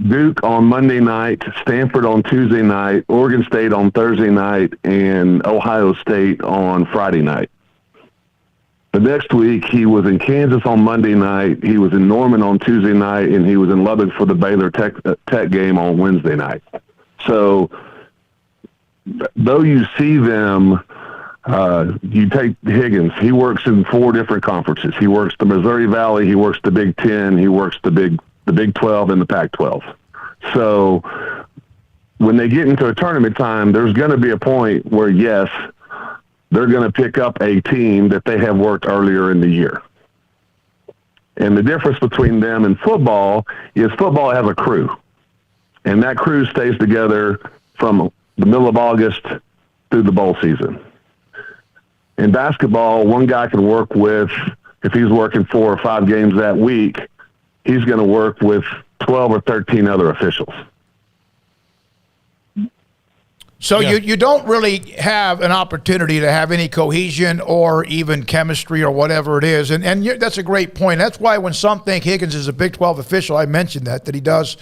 Duke on Monday night, Stanford on Tuesday night, Oregon State on Thursday night, and Ohio State on Friday night. The next week, he was in Kansas on Monday night, he was in Norman on Tuesday night, and he was in Lubbock for the Baylor Tech game on Wednesday night. So, though you see them, you take Higgins, he works in 4 different conferences. He works the Missouri Valley, he works the Big Ten, he works the Big 12 and the Pac-12. So when they get into a tournament time, there's going to be a point where, yes, they're going to pick up a team that they have worked earlier in the year. And the difference between them and football is football has a crew. And that crew stays together from the middle of August through the bowl season. In basketball, one guy can work with, if he's working 4 or 5 games that week, he's going to work with 12 or 13 other officials. So you don't really have an opportunity to have any cohesion or even chemistry or whatever it is. And that's a great point. That's why when some think Higgins is a Big 12 official, I mentioned that he does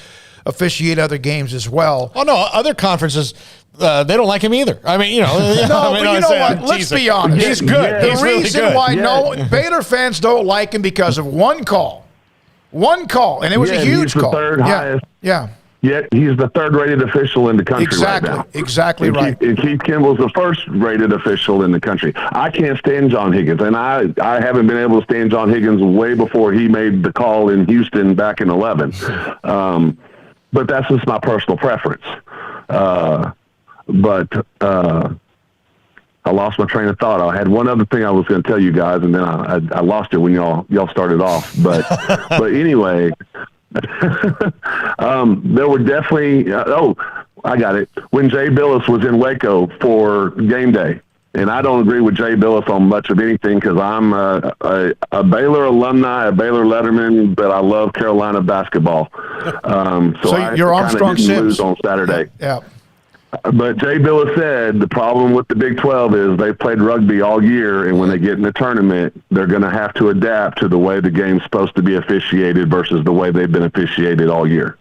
officiate other games as well. Oh, no, other conferences, they don't like him either. I mean, No, but you know what? Let's be honest. He's good. The reason why Baylor fans don't like him because of one call. One call, and it was a huge call. Third highest. Yeah. Yet he's the third-rated official in the country right now. Exactly right. And Keith Kimball's the first-rated official in the country. I can't stand John Higgins, and I haven't been able to stand John Higgins way before he made the call in Houston back in 2011. But that's just my personal preference. I lost my train of thought. I had one other thing I was going to tell you guys, and then I lost it when y'all started off. But anyway, there were definitely. I got it. When Jay Billis was in Waco for game day, and I don't agree with Jay Billis on much of anything because I'm a Baylor alumni, a Baylor Letterman, but I love Carolina basketball. So you're Armstrong Sims lose on Saturday. Yeah. But Jay Billis said the problem with the Big 12 is they've played rugby all year, and when they get in the tournament, they're going to have to adapt to the way the game's supposed to be officiated versus the way they've been officiated all year.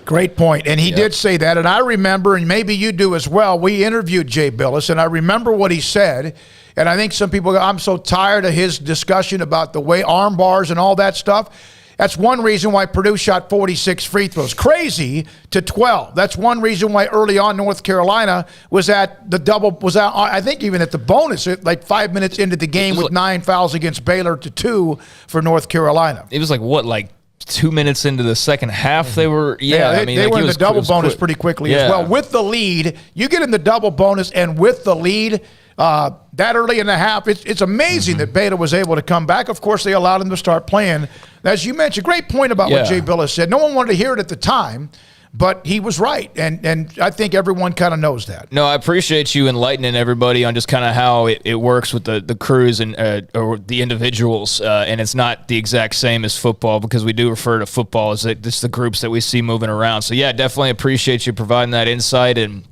Great point. And he did say that, and I remember, and maybe you do as well, we interviewed Jay Billis, and I remember what he said, and I think some people go, I'm so tired of his discussion about the way arm bars and all that stuff. That's one reason why Purdue shot 46 free throws. Crazy to 12. That's one reason why early on North Carolina was at the double, I think even at the bonus, like 5 minutes into the game with 9 fouls against Baylor to 2 for North Carolina. It was like 2 minutes into the second half they were, they were in the double bonus pretty quickly as well. With the lead, you get in the double bonus, and with the lead, that early in the half, it's amazing that Baylor was able to come back. Of course, they allowed him to start playing. As you mentioned, great point about what Jay Billis said. No one wanted to hear it at the time, but he was right, and I think everyone kind of knows that. No, I appreciate you enlightening everybody on just kind of how it works with the crews and or the individuals, and it's not the exact same as football because we do refer to football as just the groups that we see moving around. So, yeah, definitely appreciate you providing that insight, and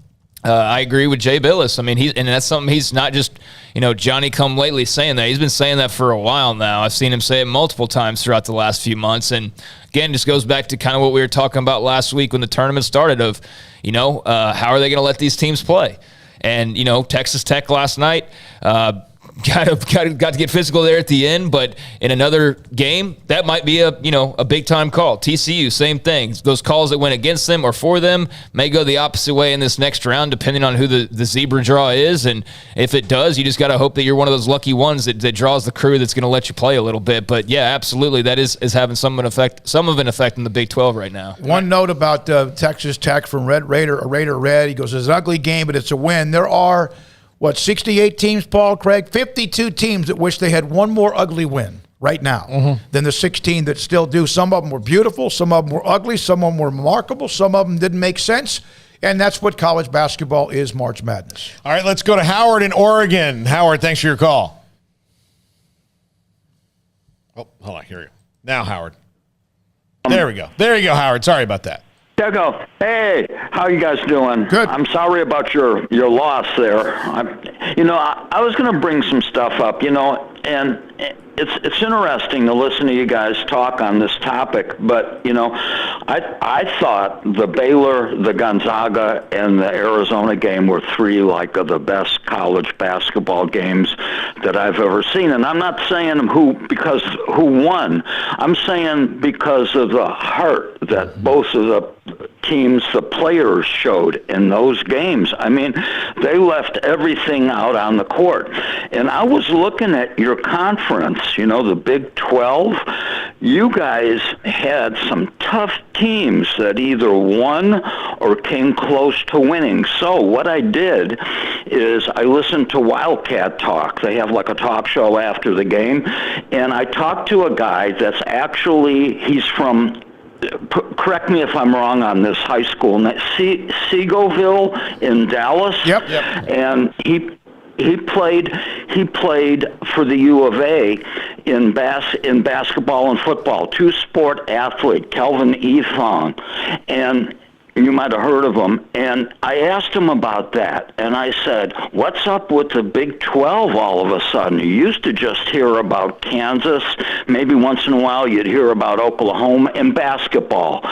I agree with Jay Billis. I mean, and that's something he's not just, Johnny come lately saying that. He's been saying that for a while now. I've seen him say it multiple times throughout the last few months. And again, just goes back to kind of what we were talking about last week when the tournament started of, how are they going to let these teams play? And, Texas Tech last night, got to get physical there at the end, but in another game, that might be a big time call. TCU, same thing. Those calls that went against them or for them may go the opposite way in this next round, depending on who the zebra draw is. And if it does, you just got to hope that you're one of those lucky ones that draws the crew that's going to let you play a little bit. But yeah, absolutely, that is having some of an effect in the Big 12 right now. One note about Texas Tech from Raider Red. He goes, it's an ugly game, but it's a win. There are 68 teams, Paul, Craig? 52 teams that wish they had one more ugly win right now than the 16 that still do. Some of them were beautiful. Some of them were ugly. Some of them were remarkable. Some of them didn't make sense. And that's what college basketball is, March Madness. All right, let's go to Howard in Oregon. Howard, thanks for your call. Oh, hold on. Here we go. Now, Howard. There we go. There you go, Howard. Sorry about that. There you go. Hey, how you guys doing? Good. I'm sorry about your loss there. I was going to bring some stuff up, and it's interesting to listen to you guys talk on this topic, but, I thought the Baylor, the Gonzaga, and the Arizona game were three, of the best college basketball games that I've ever seen. And I'm not saying who won. I'm saying because of the heart that both of the teams, the players showed in those games. I mean, they left everything out on the court. And I was looking at your conference, the Big 12. You guys had some tough teams that either won or came close to winning. So what I did is I listened to Wildcat Talk. They have a talk show after the game. And I talked to a guy that's he's from, correct me if I'm wrong on this, high school, Seagoville in Dallas. Yep. And he played for the U of A in basketball and football. Two-sport athlete, Kelvin Ethong, and you might have heard of him. And I asked him about that, and I said, "What's up with the Big 12 all of a sudden? You used to just hear about Kansas. Maybe once in a while you'd hear about Oklahoma in basketball,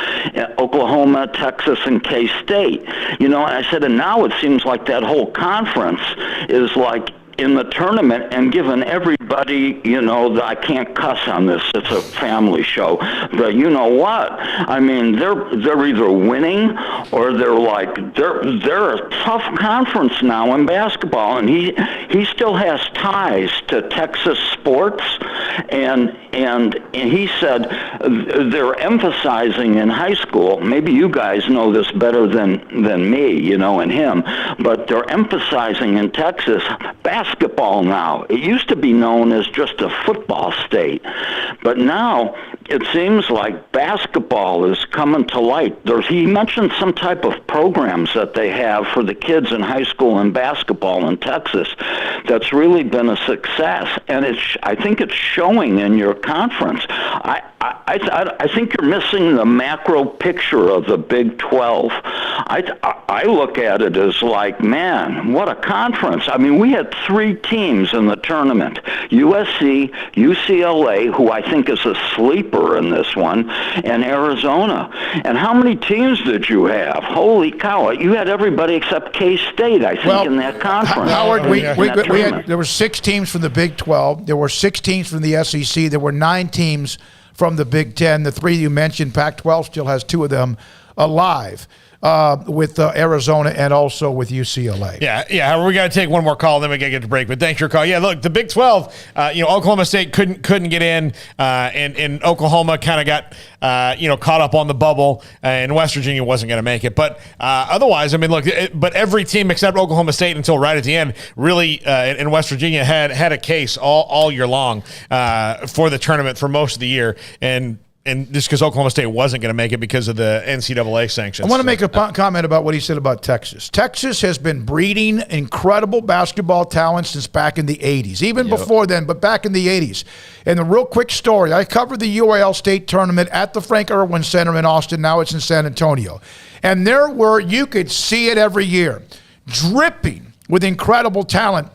Oklahoma, Texas, and K-State. And I said, and now it seems like that whole conference is in the tournament and giving everybody, I can't cuss on this, it's a family show, but you know what? I mean, they're either winning or they're a tough conference now in basketball, and he still has ties to Texas sports, and he said they're emphasizing in high school, maybe you guys know this better than me, and him, but they're emphasizing in Texas basketball now. It used to be known as just a football state, but now it seems like basketball is coming to light. He mentioned some type of programs that they have for the kids in high school and basketball in Texas that's really been a success, and I think it's showing in your conference. I think you're missing the macro picture of the Big 12. I look at it as man, what a conference. I mean, we had three teams in the tournament, USC, UCLA, who I think is a sleeper in this one, and Arizona. And how many teams did you have? Holy cow, you had everybody except K-State, I think, in that conference. Howard, there were 6 teams from the Big 12. There were 6 teams from the SEC. There were 9 teams from the Big 10. The 3 you mentioned, Pac-12 still has 2 of them alive. With Arizona and also with UCLA. Yeah. We got to take one more call, then we got to get to break. But thanks for your call. Yeah, look, the Big 12. Oklahoma State couldn't get in, and Oklahoma kind of got caught up on the bubble, and West Virginia wasn't going to make it. But otherwise, I mean, look, but every team except Oklahoma State until right at the end, really, in West Virginia had a case all year long for the tournament for most of the year, and just because Oklahoma State wasn't going to make it because of the NCAA sanctions. I want to make a comment about what he said about Texas. Texas has been breeding incredible basketball talent since back in the 80s, even before then, but back in the 80s. And the real quick story, I covered the UAL State tournament at the Frank Irwin Center in Austin. Now it's in San Antonio. And you could see it every year, dripping with incredible talent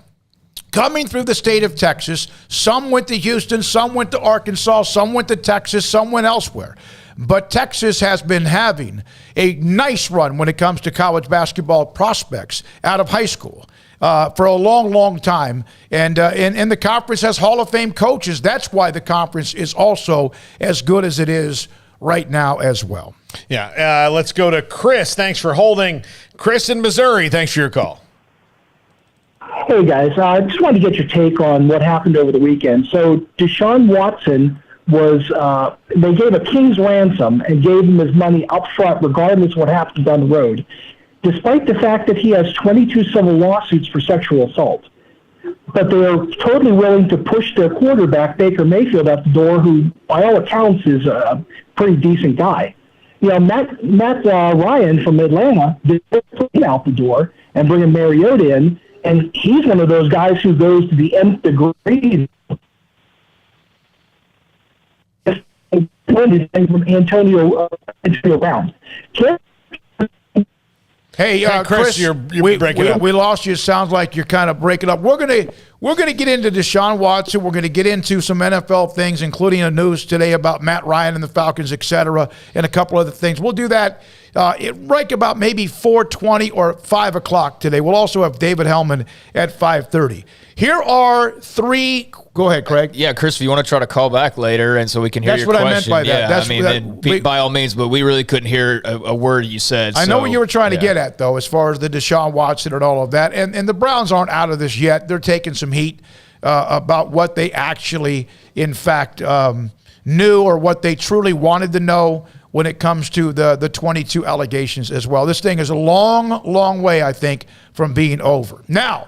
coming through the state of Texas. Some went to Houston, some went to Arkansas, some went to Texas, some went elsewhere. But Texas has been having a nice run when it comes to college basketball prospects out of high school for a long, long time. And the conference has Hall of Fame coaches. That's why the conference is also as good as it is right now as well. Yeah, let's go to Chris. Thanks for holding. Chris in Missouri, thanks for your call. Hey, guys. I just wanted to get your take on what happened over the weekend. So Deshaun Watson they gave a king's ransom and gave him his money up front regardless of what happens down the road, despite the fact that he has 22 civil lawsuits for sexual assault. But they are totally willing to push their quarterback, Baker Mayfield, out the door, who, by all accounts, is a pretty decent guy. Matt Ryan from Atlanta did put him out the door and bring in Mariota in, and he's one of those guys who goes to the nth degree. From Antonio Brown. Hey, Chris, you're breaking up. We lost you. It sounds like you're kind of breaking up. We're gonna get into Deshaun Watson. We're gonna get into some NFL things, including a news today about Matt Ryan and the Falcons, et cetera, and a couple other things. We'll do that right about maybe 4:20 or 5 o'clock today. We'll also have David Hellman at 5:30. Here are three. Go ahead, Craig. Yeah, Chris, if you want to try to call back later and so we can hear your question. That's what I meant by that. Yeah, by all means, but we really couldn't hear a word you said. I know what you were trying to get at, though, as far as the Deshaun Watson and all of that. And the Browns aren't out of this yet. They're taking some heat about what they actually, in fact, knew or what they truly wanted to know when it comes to the 22 allegations as well. This thing is a long, long way, I think, from being over. Now,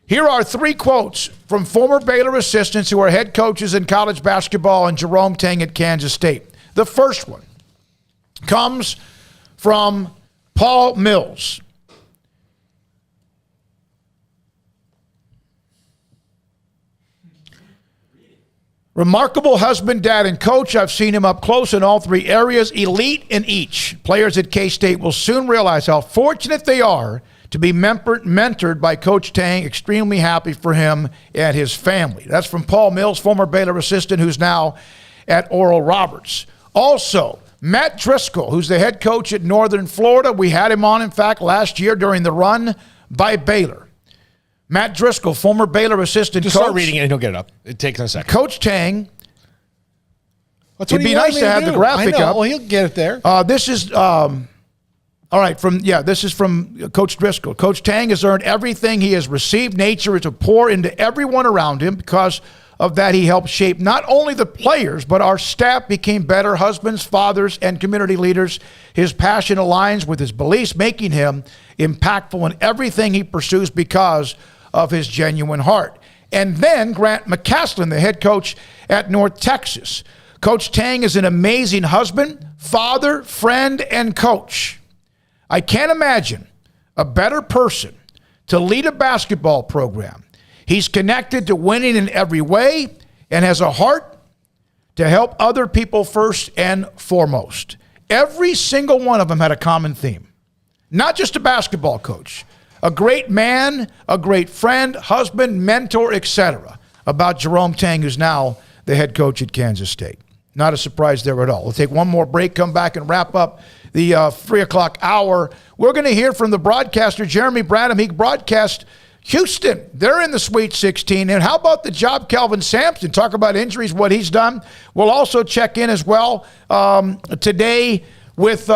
here are three quotes from former Baylor assistants who are head coaches in college basketball and Jerome Tang at Kansas State. The first one comes from Paul Mills. Remarkable husband, dad, and coach. I've seen him up close in all three areas, elite in each. Players at K-State will soon realize how fortunate they are to be mentored by Coach Tang. Extremely happy for him and his family. That's from Paul Mills, former Baylor assistant who's now at Oral Roberts. Also, Matt Driscoll, who's the head coach at Northern Florida. We had him on, in fact, last year during the run by Baylor. Matt Driscoll, former Baylor assistant coach. Just start reading it and he'll get it up. It takes a second. Coach Tang. It'd be nice to have the graphic up. Well, he'll get it there. This is this is from Coach Driscoll. Coach Tang has earned everything he has received. Nature is to pour into everyone around him. Because of that, he helped shape not only the players, but our staff became better husbands, fathers, and community leaders. His passion aligns with his beliefs, making him impactful in everything he pursues because of his genuine heart. And then Grant McCaslin, the head coach at North Texas. Coach Tang is an amazing husband, father, friend, and coach. I can't imagine a better person to lead a basketball program. He's connected to winning in every way and has a heart to help other people first and foremost. Every single one of them had a common theme. Not just a basketball coach, a great man, a great friend, husband, mentor, etc. About Jerome Tang, who's now the head coach at Kansas State. Not a surprise there at all. We'll take one more break, come back and wrap up the 3 o'clock hour. We're going to hear from the broadcaster, Jeremy Branham. He broadcast Houston. They're in the Sweet 16. And how about the job, Kelvin Sampson? Talk about injuries, what he's done. We'll also check in as well today with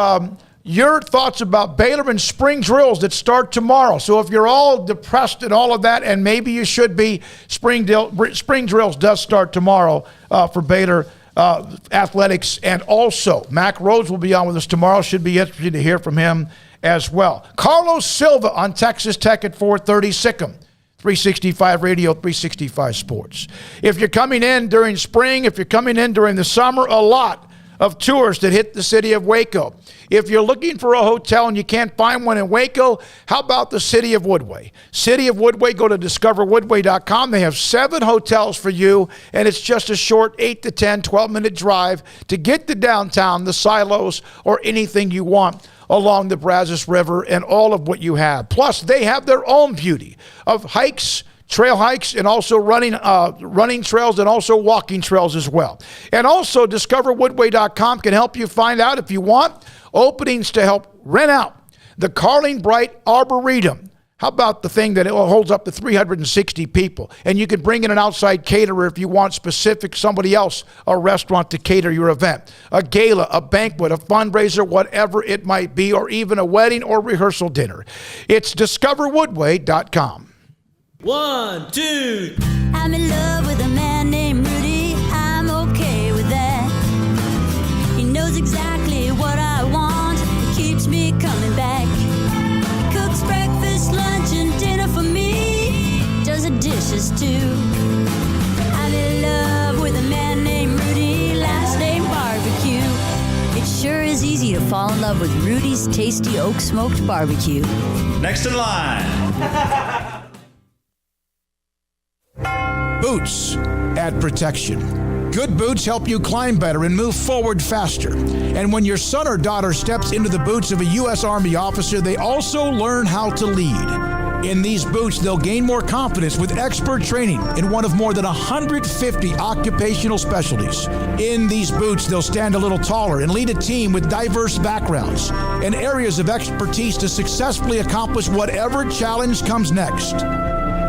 your thoughts about Baylor and spring drills that start tomorrow. So if you're all depressed and all of that, and maybe you should be, spring drills does start tomorrow for Baylor athletics. And also, Mac Rhodes will be on with us tomorrow. Should be interesting to hear from him as well. Carlos Silva on Texas Tech at 4:30. Sikkim, 365 Radio, 365 Sports. If you're coming in during spring, if you're coming in during the summer, a lot of tours that hit the city of Waco. If you're looking for a hotel and you can't find one in Waco, how about the City of Woodway? City of Woodway, go to discoverwoodway.com. They have 7 hotels for you, and it's just a short 8 to 10, 12-minute drive to get to downtown, the silos, or anything you want along the Brazos River and all of what you have. Plus, they have their own beauty of hikes, trail hikes and also running trails and also walking trails as well. And also discoverwoodway.com can help you find out, if you want, openings to help rent out the Carling Bright Arboretum. How about the thing that holds up to 360 people? And you can bring in an outside caterer if you want somebody else, a restaurant to cater your event. A gala, a banquet, a fundraiser, whatever it might be, or even a wedding or rehearsal dinner. It's discoverwoodway.com. 1, 2. I'm in love with a man named Rudy. I'm okay with that. He knows exactly what I want. He keeps me coming back. He cooks breakfast, lunch, and dinner for me. Does the dishes too. I'm in love with a man named Rudy. Last name Barbecue. It sure is easy to fall in love with Rudy's tasty oak smoked barbecue. Next in line. Boots add protection. Good boots help you climb better and move forward faster. And when your son or daughter steps into the boots of a U.S. Army officer, they also learn how to lead. In these boots, they'll gain more confidence with expert training in one of more than 150 occupational specialties. In these boots, they'll stand a little taller and lead a team with diverse backgrounds and areas of expertise to successfully accomplish whatever challenge comes next.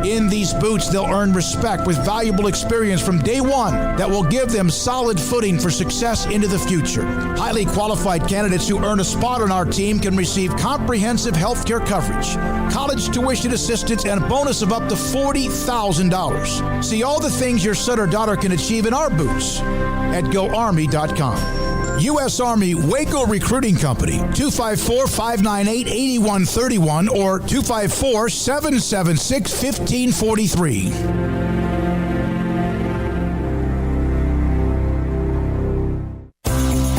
In these boots, they'll earn respect with valuable experience from day one that will give them solid footing for success into the future. Highly qualified candidates who earn a spot on our team can receive comprehensive health care coverage, college tuition assistance, and a bonus of up to $40,000. See all the things your son or daughter can achieve in our boots at GoArmy.com. U.S. Army Waco Recruiting Company, 254-598-8131 or 254-776-1543.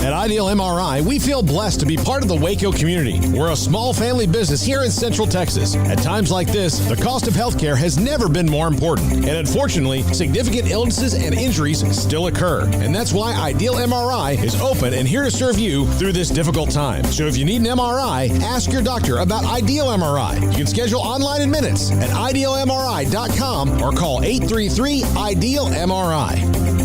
At Ideal MRI, we feel blessed to be part of the Waco community. We're a small family business here in Central Texas. At times like this, the cost of healthcare has never been more important. And unfortunately, significant illnesses and injuries still occur. And that's why Ideal MRI is open and here to serve you through this difficult time. So if you need an MRI, ask your doctor about Ideal MRI. You can schedule online in minutes at idealmri.com or call 833-IDEAL-MRI.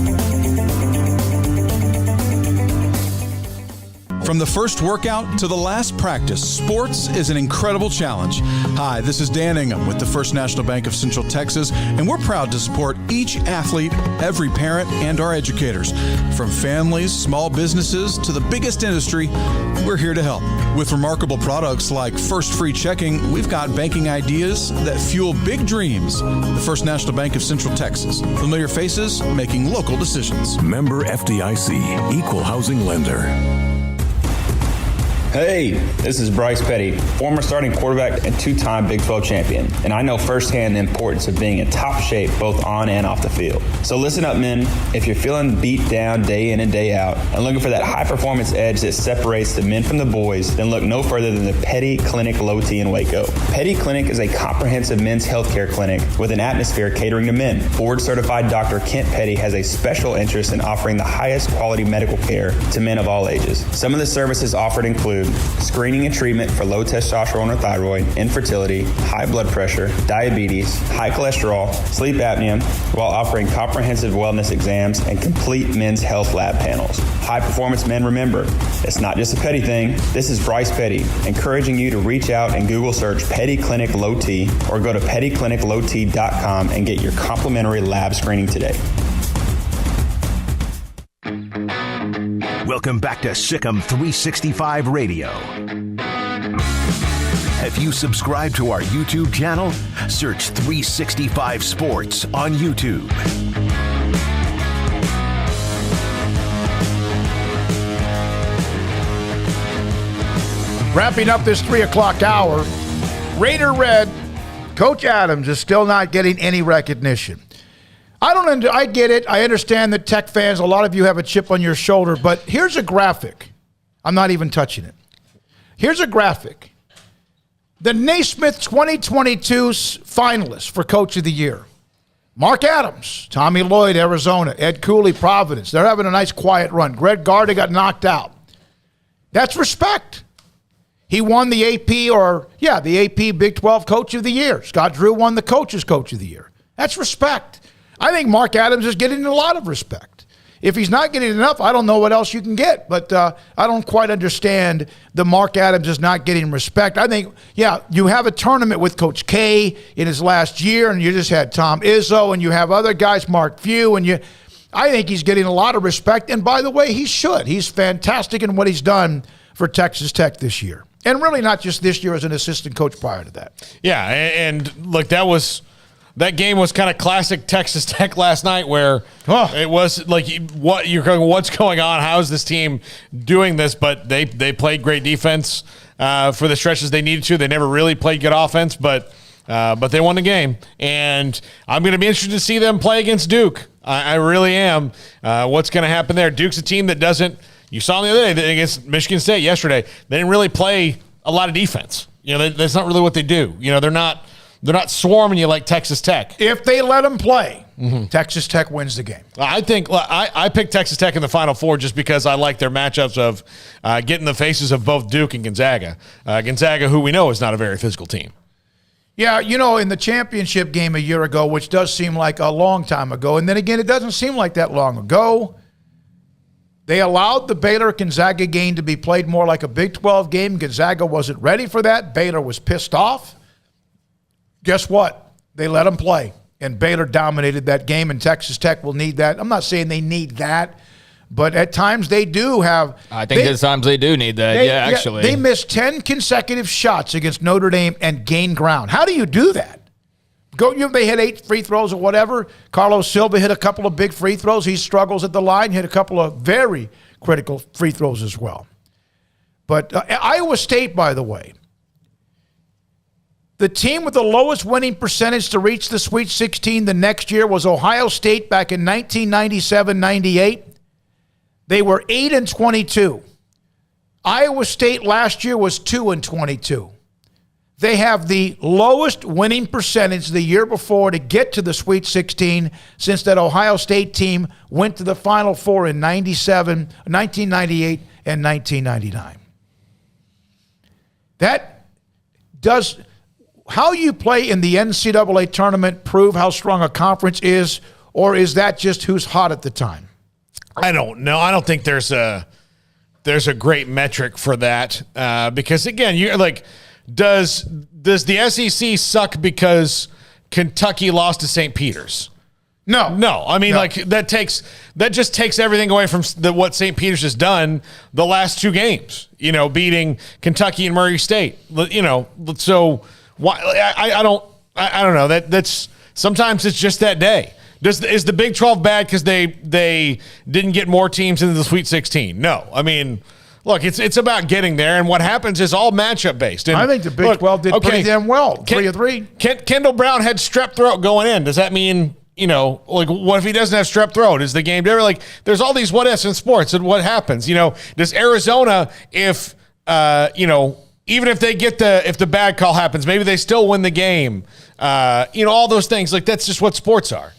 From the first workout to the last practice, sports is an incredible challenge. Hi, this is Dan Ingham with the First National Bank of Central Texas, and we're proud to support each athlete, every parent, and our educators. From families, small businesses, to the biggest industry, we're here to help. With remarkable products like First Free Checking, we've got banking ideas that fuel big dreams. The First National Bank of Central Texas. Familiar faces making local decisions. Member FDIC, Equal Housing Lender. Hey, this is Bryce Petty, former starting quarterback and two-time Big 12 champion, and I know firsthand the importance of being in top shape both on and off the field. So listen up, men. If you're feeling beat down day in and day out and looking for that high-performance edge that separates the men from the boys, then look no further than the Petty Clinic Low T in Waco. Petty Clinic is a comprehensive men's healthcare clinic with an atmosphere catering to men. Board-certified Dr. Kent Petty has a special interest in offering the highest quality medical care to men of all ages. Some of the services offered include screening and treatment for low testosterone or thyroid, infertility, high blood pressure, diabetes, high cholesterol, sleep apnea, while offering comprehensive wellness exams and complete men's health lab panels. High performance men, remember, it's not just a Petty thing. This is Bryce Petty, encouraging you to reach out and Google search Petty Clinic Low T or go to pettycliniclowt.com and get your complimentary lab screening today. Welcome back to Sikkim 365 Radio. Have you subscribed to our YouTube channel? Search 365 Sports on YouTube. Wrapping up this 3 o'clock hour, Raider Red, Coach Adams is still not getting any recognition. I get it. I understand that Tech fans, a lot of you have a chip on your shoulder, but here's a graphic. I'm not even touching it. Here's a graphic. The Naismith 2022 finalists for Coach of the Year. Mark Adams, Tommy Lloyd, Arizona, Ed Cooley, Providence. They're having a nice quiet run. Greg Gardner got knocked out. That's respect. He won the AP Big 12 Coach of the Year. Scott Drew won the Coach's Coach of the Year. That's respect. I think Mark Adams is getting a lot of respect. If he's not getting enough, I don't know what else you can get. But I don't quite understand the Mark Adams is not getting respect. I think, you have a tournament with Coach K in his last year, and you just had Tom Izzo, and you have other guys, Mark Few, and I think he's getting a lot of respect. And by the way, he should. He's fantastic in what he's done for Texas Tech this year. And really not just this year as an assistant coach prior to that. Yeah, and look, that game was kind of classic Texas Tech last night, where it was like, what's going on? How is this team doing this? But they played great defense for the stretches they needed to. They never really played good offense, but they won the game. And I'm going to be interested to see them play against Duke. I really am. What's going to happen there? Duke's a team that doesn't. You saw the other day against Michigan State yesterday. They didn't really play a lot of defense. That's not really what they do. They're not swarming you like Texas Tech. If they let them play, Texas Tech wins the game. I think I picked Texas Tech in the Final Four just because I like their matchups of getting the faces of both Duke and Gonzaga. Gonzaga, who we know is not a very physical team. Yeah, in the championship game a year ago, which does seem like a long time ago, and then again, it doesn't seem like that long ago, they allowed the Baylor-Gonzaga game to be played more like a Big 12 game. Gonzaga wasn't ready for that. Baylor was pissed off. Guess what? They let them play, and Baylor dominated that game, and Texas Tech will need that. I'm not saying they need that, but at times they do have. I think at times they do need that, actually. They missed 10 consecutive shots against Notre Dame and gained ground. How do you do that? They hit 8 free throws or whatever. Carlos Silva hit a couple of big free throws. He struggles at the line, hit a couple of very critical free throws as well. But Iowa State, by the way, the team with the lowest winning percentage to reach the Sweet 16 the next year was Ohio State back in 1997-98. They were 8-22. Iowa State last year was 2-22. They have the lowest winning percentage the year before to get to the Sweet 16 since that Ohio State team went to the Final Four in 1998 and 1999. That does how you play in the NCAA tournament prove how strong a conference is, or is that just who's hot at the time? I don't know. I don't think there's a great metric for that because again, you're like, does the SEC suck because Kentucky lost to St. Peter's? No. I mean, like that just takes everything away from what St. Peter's has done the last 2 games. Beating Kentucky and Murray State. So why? I don't know. That's sometimes it's just that day. Is the Big 12 bad because they didn't get more teams into the Sweet 16? No. I mean, look, it's about getting there, and what happens is all matchup based. And I think the Big 12 did pretty damn well. 3-3. Kendall Brown had strep throat going in. Does that mean, what if he doesn't have strep throat? Is the game different? Like, there's all these what ifs in sports, and what happens? Does Arizona, if even if they get if the bad call happens, maybe they still win the game. All those things. Like, that's just what sports are.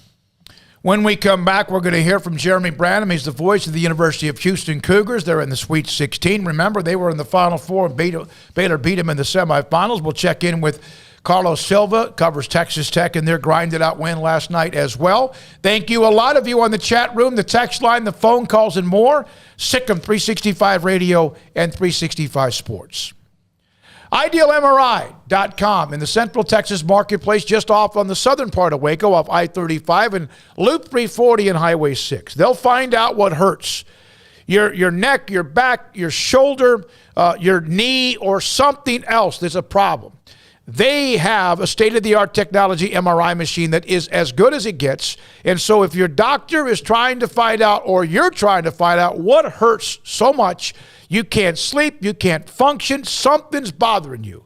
When we come back, we're going to hear from Jeremy Branham. He's the voice of the University of Houston Cougars. They're in the Sweet 16. Remember, they were in the Final Four, and Baylor beat them in the semifinals. We'll check in with Carlos Silva, covers Texas Tech, and their grinded-out win last night as well. Thank you, a lot of you on the chat room, the text line, the phone calls, and more. Sikkim 365 Radio and 365 Sports. IdealMRI.com in the Central Texas Marketplace, just off on the southern part of Waco, off I-35 and Loop 340 and Highway 6. They'll find out what hurts. Your neck, your back, your shoulder, your knee, or something else that's a problem. They have a state-of-the-art technology MRI machine that is as good as it gets. And so if your doctor is trying to find out, or you're trying to find out what hurts so much, you can't sleep, you can't function, something's bothering you,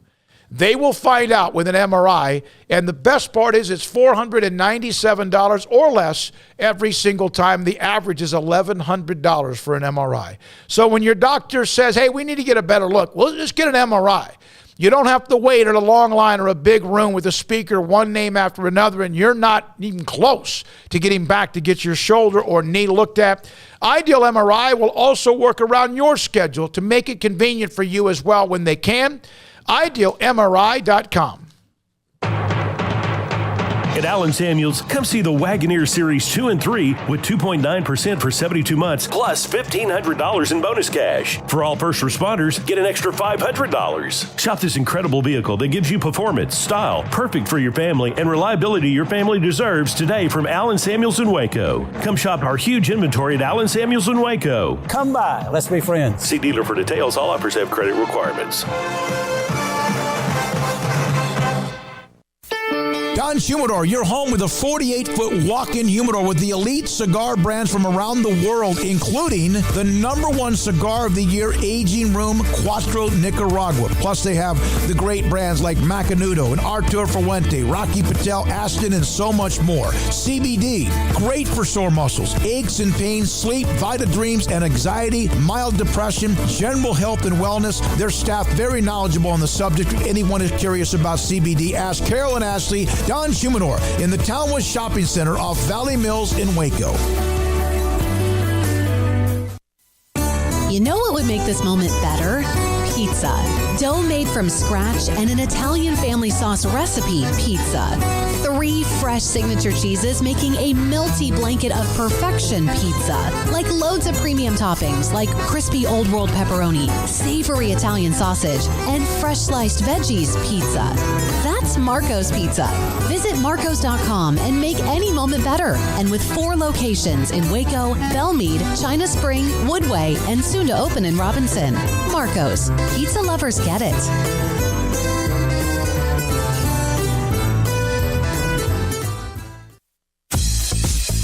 they will find out with an MRI. And the best part is it's $497 or less every single time. The average is $1,100 for an MRI. So when your doctor says, hey, we need to get a better look, well, just get an MRI. You don't have to wait in a long line or a big room with a speaker, one name after another, and you're not even close to getting back to get your shoulder or knee looked at. Ideal MRI will also work around your schedule to make it convenient for you as well when they can. IdealMRI.com. At Allen Samuels, come see the Wagoneer Series 2 and 3 with 2.9% for 72 months, plus $1,500 in bonus cash. For all first responders, get an extra $500. Shop this incredible vehicle that gives you performance, style, perfect for your family, and reliability your family deserves today from Allen Samuels in Waco. Come shop our huge inventory at Allen Samuels in Waco. Come by. Let's be friends. See dealer for details. All offers have credit requirements. Don Humidor, your home with a 48-foot walk-in humidor with the elite cigar brands from around the world, including the #1 cigar of the year, Aging Room Cuatro Nicaragua. Plus, they have the great brands like Macanudo and Artur Fuente, Rocky Patel, Aston, and so much more. CBD, great for sore muscles, aches and pains, sleep, Vita Dreams, and anxiety, mild depression, general health and wellness. Their staff very knowledgeable on the subject. If anyone is curious about CBD, ask Carol and Ashley. Don Humidor in the Townwood Shopping Center off Valley Mills in Waco. You know what would make this moment better? Pizza. Dough made from scratch and an Italian family sauce recipe pizza. 3 fresh signature cheeses making a melty blanket of perfection pizza. Like loads of premium toppings like crispy Old World pepperoni, savory Italian sausage, and fresh sliced veggies pizza. That's Marco's Pizza. Visit marcos.com and make any moment better. And with 4 locations in Waco, Belmead, China Spring, Woodway, and soon to open in Robinson. Marco's. Pizza lovers get it.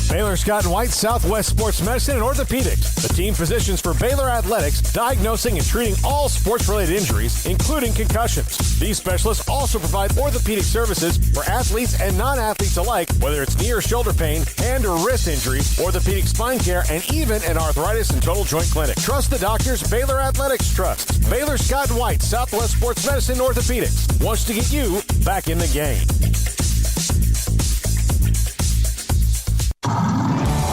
Baylor Scott and White, Southwest Sports Medicine and Orthopedics, the team physicians for Baylor Athletics, diagnosing and treating all sports-related injuries, including concussions. These specialists also provide orthopedic services for athletes and non-athletes alike, whether it's knee or shoulder pain, hand or wrist injury, orthopedic spine care, and even an arthritis and total joint clinic. Trust the doctors Baylor Athletics trust. Baylor Scott and White, Southwest Sports Medicine and Orthopedics wants to get you back in the game.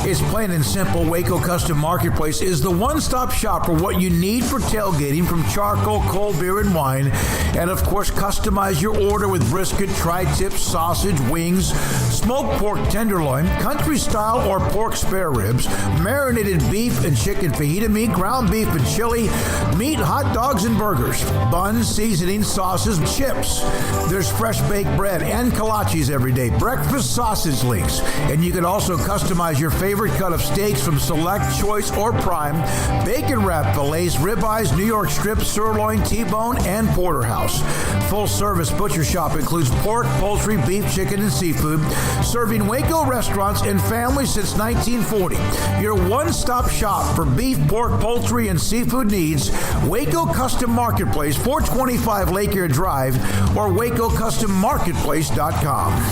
It's plain and simple. Waco Custom Marketplace is the one-stop shop for what you need for tailgating, from charcoal, cold beer, and wine. And, of course, customize your order with brisket, tri-tip, sausage, wings, smoked pork tenderloin, country-style or pork spare ribs, marinated beef and chicken fajita meat, ground beef and chili, meat, hot dogs, and burgers, buns, seasoning, sauces, chips. There's fresh baked bread and kolaches every day, breakfast sausage links. And you can also customize your favorite cut of steaks from Select, Choice, or Prime, bacon wrap fillets, ribeyes, New York strip, sirloin, T-bone, and porterhouse. Full service butcher shop includes pork, poultry, beef, chicken, and seafood, serving Waco restaurants and families since 1940. Your one-stop shop for beef, pork, poultry, and seafood needs. Waco Custom Marketplace, 425 Lake Air Drive, or WacoCustomMarketplace.com.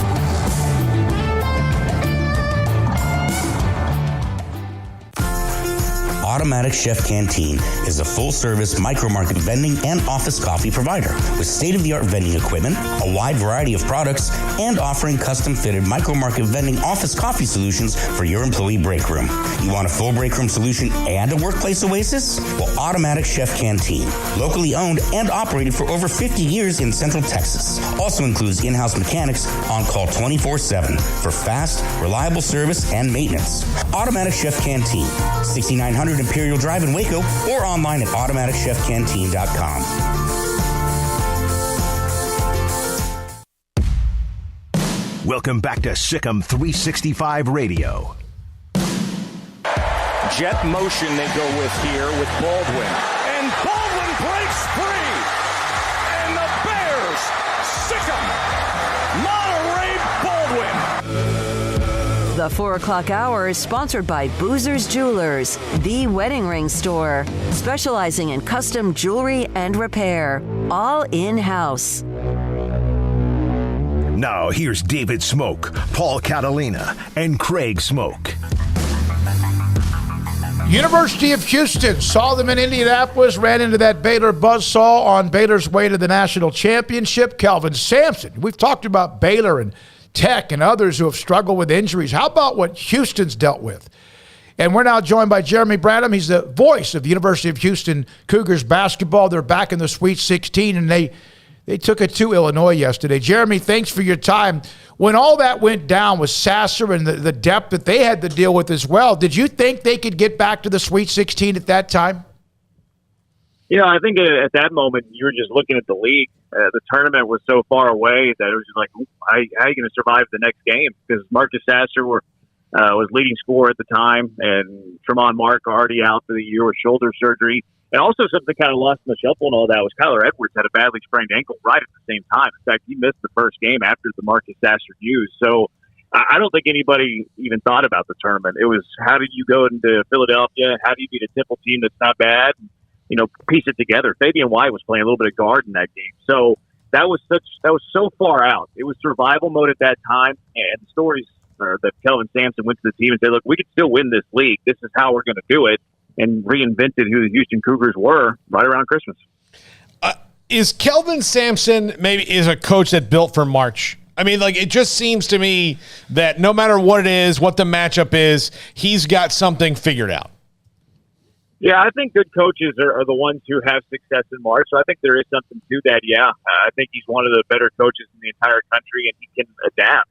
Automatic Chef Canteen is a full-service micro-market vending and office coffee provider with state-of-the-art vending equipment, a wide variety of products, and offering custom-fitted micro-market vending office coffee solutions for your employee break room. You want a full break room solution and a workplace oasis? Well, Automatic Chef Canteen, locally owned and operated for over 50 years in Central Texas, also includes in-house mechanics on call 24/7 for fast, reliable service and maintenance. Automatic Chef Canteen, 6900 Imperial Drive in Waco, or online at automaticchefcanteen.com. Welcome back to Sikkim 365 Radio. Jet motion they go with here with Baldwin. And Baldwin breaks free. And the Bears sick 'em. Monterey Baldwin. The 4 o'clock hour is sponsored by Boozer's Jewelers, the wedding ring store, specializing in custom jewelry and repair, all in-house. Now here's David Smoak, Paul Catalina, and Craig Smoak. University of Houston saw them in Indianapolis, ran into that Baylor buzzsaw on Baylor's way to the national championship. Kelvin Sampson. We've talked about Baylor and Tech and others who have struggled with injuries. How about what Houston's dealt with? And we're now joined by Jeremy Branham. He's the voice of the University of Houston Cougars basketball. They're back in the Sweet 16, and they They took it to Illinois yesterday. Jeremy, thanks for your time. When all that went down with Sasser and the depth that they had to deal with as well, did you think they could get back to the Sweet 16 at that time? I think at that moment you were just looking at the league. The tournament was so far away that it was just like, how are you going to survive the next game? Because Marcus Sasser was leading scorer at the time, and Tremont Mark already out for the year with shoulder surgery. And also something kind of lost in the shuffle and all that was Kyler Edwards had a badly sprained ankle right at the same time. In fact, he missed the first game after the Marcus Sasser news. So I don't think anybody even thought about the tournament. It was, how did you go into Philadelphia? How do you beat a Temple team that's not bad? Piece it together. Fabian White was playing a little bit of guard in that game. So that was so far out. It was survival mode at that time. And the stories that Kelvin Sampson went to the team and said, look, we could still win this league. This is how we're going to do it. And reinvented who the Houston Cougars were right around Christmas. Is Kelvin Sampson is a coach that built for March? I mean, it just seems to me that no matter what it is, what the matchup is, he's got something figured out. Yeah, I think good coaches are the ones who have success in March. So I think there is something to that. Yeah, I think he's one of the better coaches in the entire country, and he can adapt.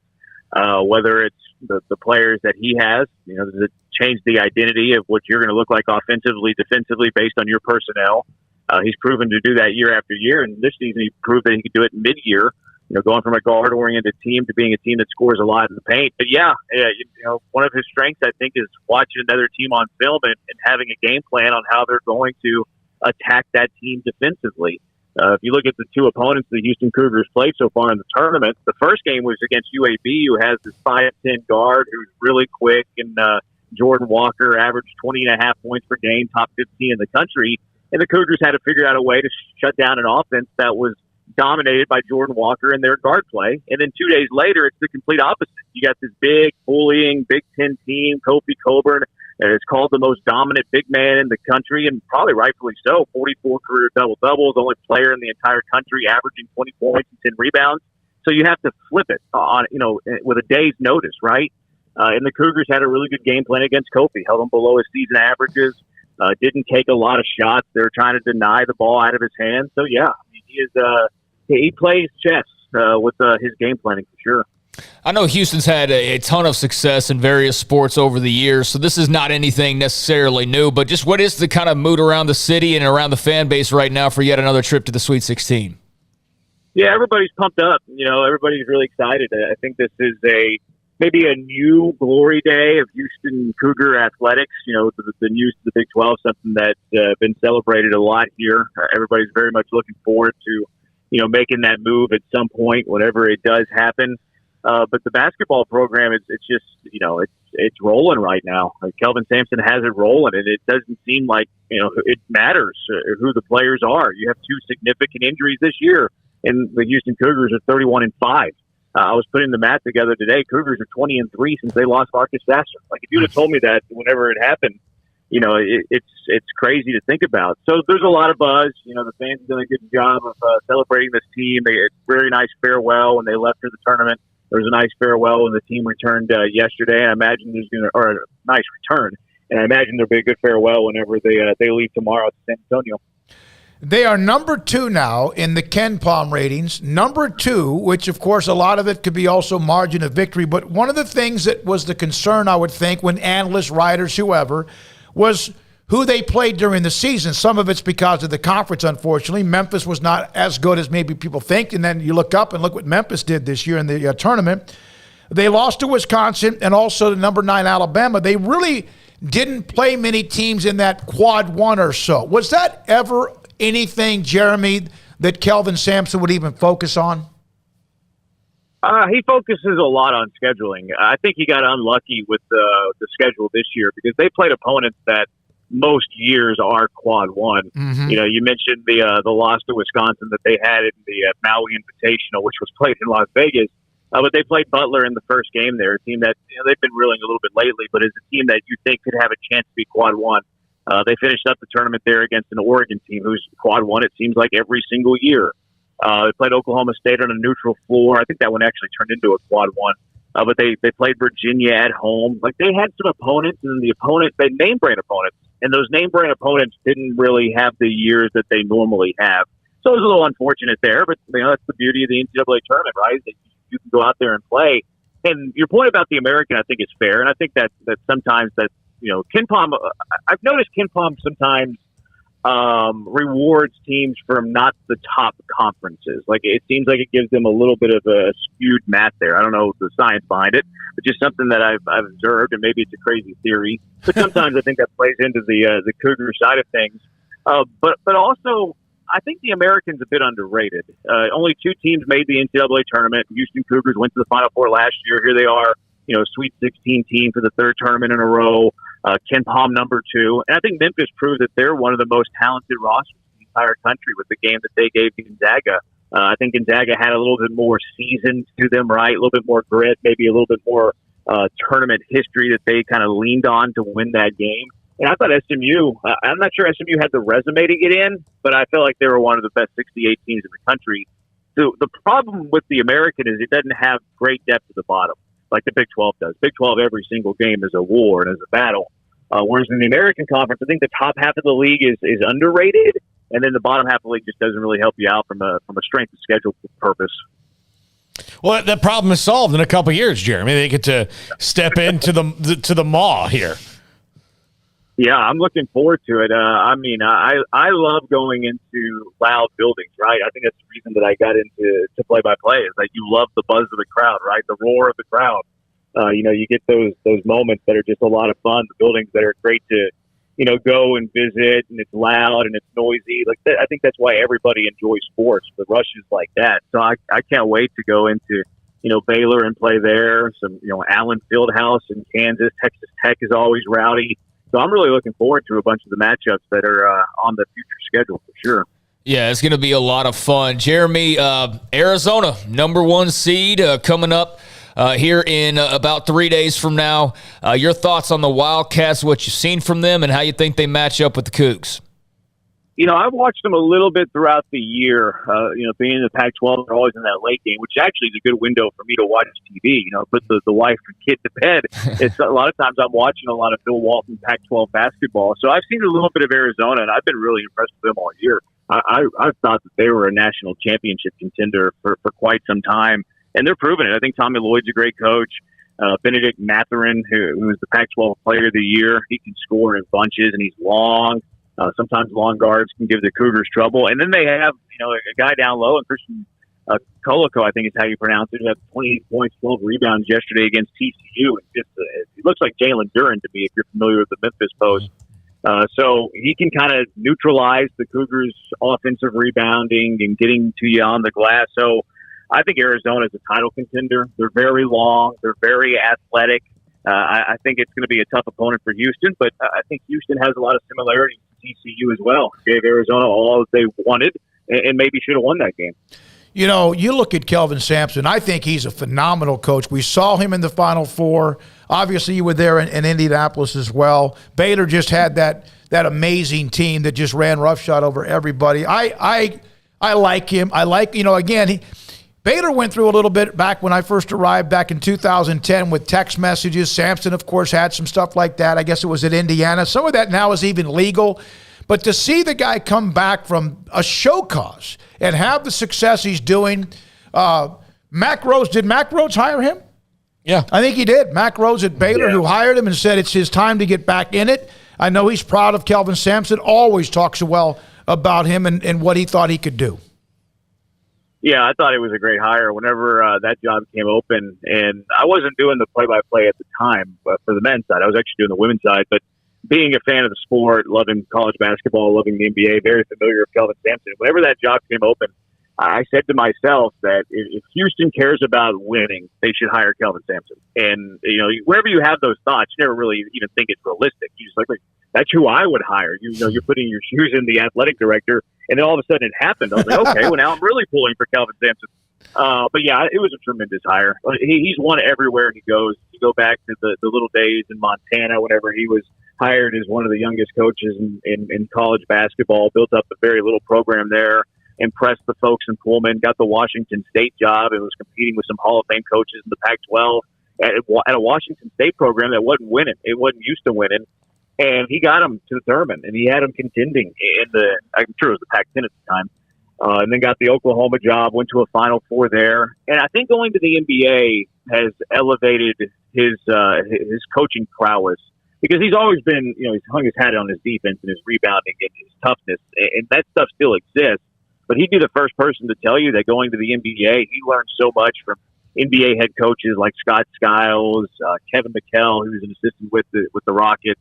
Whether it's the players that he has, does it change the identity of what you're going to look like offensively, defensively, based on your personnel? He's proven to do that year after year, and this season he proved that he could do it mid-year. Going from a guard-oriented team to being a team that scores a lot in the paint. But one of his strengths, I think, is watching another team on film and having a game plan on how they're going to attack that team defensively. If you look at the two opponents the Houston Cougars played so far in the tournament, the first game was against UAB, who has this 5'10" guard who's really quick, and Jordan Walker averaged 20.5 points per game, top 15 in the country. And the Cougars had to figure out a way to shut down an offense that was dominated by Jordan Walker and their guard play. And then 2 days later, it's the complete opposite. You got this big, bullying Big Ten team, Kofi Coburn, and it's called the most dominant big man in the country, and probably rightfully so. 44 career double-doubles, only player in the entire country averaging 20 points and 10 rebounds. So you have to flip it on, with a day's notice, right? And the Cougars had a really good game plan against Kofi, held him below his season averages, didn't take a lot of shots. They were trying to deny the ball out of his hands. So, yeah, he plays chess with his game planning for sure. I know Houston's had a ton of success in various sports over the years, so this is not anything necessarily new, but just what is the kind of mood around the city and around the fan base right now for yet another trip to the Sweet 16? Yeah, everybody's pumped up. Everybody's really excited. I think this is maybe a new glory day of Houston Cougar athletics. The news to the Big 12, something that's been celebrated a lot here. Everybody's very much looking forward to, making that move at some point, whenever it does happen. But the basketball program, it's just, it's rolling right now. Kelvin Sampson has it rolling, and it doesn't seem like, it matters who the players are. You have two significant injuries this year, and the Houston Cougars are 31-5. I was putting the math together today. Cougars are 20-3 since they lost Marcus Sasser. Like, if you'd have told me that whenever it happened, it's crazy to think about. So there's a lot of buzz. The fans have done a good job of celebrating this team. They had a very nice farewell when they left for the tournament. There was a nice farewell when the team returned yesterday. I imagine a nice return, and I imagine there'll be a good farewell whenever they leave tomorrow to San Antonio. They are number 2 now in the Ken Palm ratings. Number 2, which of course a lot of it could be also margin of victory. But one of the things that was the concern, I would think, when analysts, writers, whoever, was who they played during the season. Some of it's because of the conference, unfortunately. Memphis was not as good as maybe people think. And then you look up and look what Memphis did this year in the tournament. They lost to Wisconsin and also to number 9 Alabama. They really didn't play many teams in that quad 1 or so. Was that ever anything, Jeremy, that Kelvin Sampson would even focus on? He focuses a lot on scheduling. I think he got unlucky with the schedule this year because they played opponents that most years are quad 1. Mm-hmm. You mentioned the loss to Wisconsin that they had in the Maui Invitational, which was played in Las Vegas. But they played Butler in the first game there, a team that they've been reeling a little bit lately, but is a team that you think could have a chance to be quad 1. They finished up the tournament there against an Oregon team who's quad 1, it seems like, every single year. They played Oklahoma State on a neutral floor. I think that one actually turned into a quad 1. But they played Virginia at home. Like, they had some opponents, and they name brand opponents. And those name brand opponents didn't really have the years that they normally have. So it was a little unfortunate there, but that's the beauty of the NCAA tournament, right? That you can go out there and play. And your point about the American, I think, is fair. And I think that sometimes that KenPom. I've noticed KenPom sometimes rewards teams from not the top conferences. Like it seems like it gives them a little bit of a skewed math there. I don't know the science behind it, but just something that I've observed, and maybe it's a crazy theory. But sometimes I think that plays into the Cougar side of things. But also, I think the American's a bit underrated. Only 2 teams made the NCAA tournament. Houston Cougars went to the Final Four last year. Here they are, Sweet 16 team for the 3rd tournament in a row. KenPom number 2. And I think Memphis proved that they're one of the most talented rosters in the entire country with the game that they gave Gonzaga. I think Gonzaga had a little bit more season to them, right? A little bit more grit, maybe a little bit more tournament history that they kind of leaned on to win that game. And I thought SMU, I'm not sure SMU had the resume to get in, but I felt like they were one of the best 68 teams in the country. So the problem with the American is it doesn't have great depth at the bottom like the Big 12 does. Big 12, every single game is a war and is a battle. Whereas in the American Conference, I think the top half of the league is underrated, and then the bottom half of the league just doesn't really help you out from a strength of schedule purpose. Well, that problem is solved in a couple of years, Jeremy. They get to step into the maw here. Yeah, I'm looking forward to it. I love going into loud buildings, right? I think that's the reason that I got into play-by-play is that you love the buzz of the crowd, right? The roar of the crowd. You get those moments that are just a lot of fun. The buildings that are great to, go and visit, and it's loud and it's noisy. Like that, I think that's why everybody enjoys sports. The rush is like that. So I can't wait to go into, Baylor and play there. Some, Allen Fieldhouse in Kansas. Texas Tech is always rowdy. So I'm really looking forward to a bunch of the matchups that are on the future schedule for sure. Yeah, it's going to be a lot of fun. Jeremy, Arizona, number 1 seed coming up here in about 3 days from now. Your thoughts on the Wildcats, what you've seen from them, and how you think they match up with the Cougs? I've watched them a little bit throughout the year. Being in the Pac-12, they're always in that late game, which actually is a good window for me to watch TV. Put the wife and kid to bed. It's a lot of times I'm watching a lot of Bill Walton Pac-12 basketball. So I've seen a little bit of Arizona, and I've been really impressed with them all year. I thought that they were a national championship contender for quite some time, and they're proving it. I think Tommy Lloyd's a great coach. Benedict Mathurin, who was the Pac-12 Player of the Year, he can score in bunches, and he's long. Sometimes long guards can give the Cougars trouble. And then they have, a guy down low, and Christian Koloko, I think is how you pronounce it, who had 28 points, 12 rebounds yesterday against TCU. It looks like Jalen Duren to me, if you're familiar with the Memphis Post. So he can kind of neutralize the Cougars' offensive rebounding and getting to you on the glass. So I think Arizona is a title contender. They're very long. They're very athletic. I think it's going to be a tough opponent for Houston, but I think Houston has a lot of similarities to TCU as well. Gave Arizona all that they wanted and maybe should have won that game. You look at Kelvin Sampson. I think he's a phenomenal coach. We saw him in the Final Four. Obviously, you were there in Indianapolis as well. Baylor just had that amazing team that just ran roughshod over everybody. I like him. I like, again, Baylor went through a little bit back when I first arrived back in 2010 with text messages. Sampson, of course, had some stuff like that. I guess it was at Indiana. Some of that now is even legal. But to see the guy come back from a show cause and have the success he's doing, Mack Rhoades, did Mack Rhoades hire him? Yeah. I think he did. Mack Rhoades at Baylor, who hired him and said it's his time to get back in it. I know he's proud of Kelvin Sampson, always talks well about him and what he thought he could do. Yeah, I thought it was a great hire whenever that job came open. And I wasn't doing the play-by-play at the time for the men's side. I was actually doing the women's side. But being a fan of the sport, loving college basketball, loving the NBA, very familiar with Kelvin Sampson, whenever that job came open, I said to myself that if Houston cares about winning, they should hire Kelvin Sampson. And, wherever you have those thoughts, you never really even think it's realistic. You just like, that's who I would hire. You're putting your shoes in the athletic director, and then all of a sudden it happened. I was like, okay, well, now I'm really pulling for Kelvin Sampson. But yeah, it was a tremendous hire. He's won everywhere he goes. You go back to the little days in Montana, whenever he was hired as one of the youngest coaches in college basketball, built up a very little program there, impressed the folks in Pullman, got the Washington State job, and was competing with some Hall of Fame coaches in the Pac-12 at a Washington State program that wasn't winning. It wasn't used to winning. And he got him to the tournament, and he had him contending I'm sure it was the Pac-10 at the time. and then got the Oklahoma job, went to a Final Four there. And I think going to the NBA has elevated his coaching prowess, because he's always been, he's hung his hat on his defense and his rebounding and his toughness, and that stuff still exists. But he'd be the first person to tell you that going to the NBA, he learned so much from NBA head coaches like Scott Skiles, Kevin McHale, who's an assistant with the Rockets,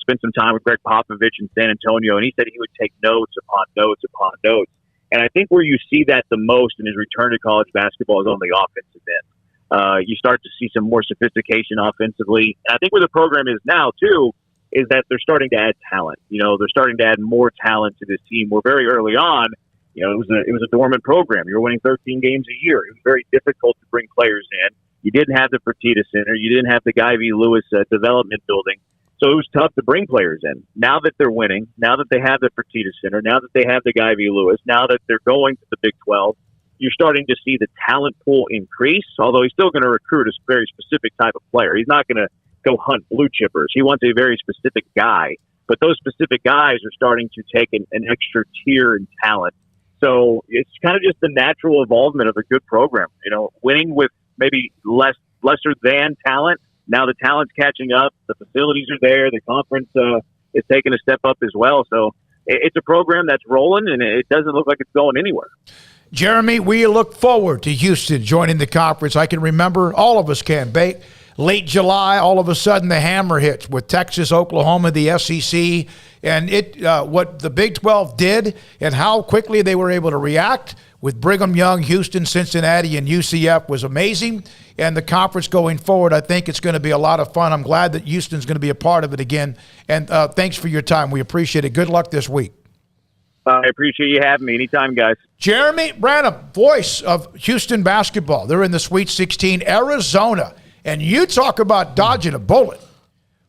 spent some time with Greg Popovich in San Antonio, and he said he would take notes upon notes upon notes. And I think where you see that the most in his return to college basketball is on the offensive end. You start to see some more sophistication offensively. And I think where the program is now, too, is that they're starting to add talent. They're starting to add more talent to this team. Where very early on, it was a dormant program. You were winning 13 games a year. It was very difficult to bring players in. You didn't have the Fertitta Center. You didn't have the Guy V. Lewis development building. So it was tough to bring players in. Now that they're winning, now that they have the Fertitta Center, now that they have the Guy V. Lewis, now that they're going to the Big 12, you're starting to see the talent pool increase, although he's still going to recruit a very specific type of player. He's not going to go hunt blue chippers. He wants a very specific guy. But those specific guys are starting to take an extra tier in talent. So it's kind of just the natural evolvement of a good program. Winning with maybe lesser than talent. Now the talent's catching up. The facilities are there. The conference is taking a step up as well. So it's a program that's rolling, and it doesn't look like it's going anywhere. Jeremy, we look forward to Houston joining the conference. I can remember, all of us can, late July, all of a sudden the hammer hits with Texas, Oklahoma, the SEC, and what the Big 12 did and how quickly they were able to react with Brigham Young, Houston, Cincinnati, and UCF was amazing. And the conference going forward, I think it's going to be a lot of fun. I'm glad that Houston's going to be a part of it again. And thanks for your time. We appreciate it. Good luck this week. I appreciate you having me. Anytime, guys. Jeremy Branham, voice of Houston basketball. They're in the Sweet 16, Arizona. And you talk about dodging a bullet.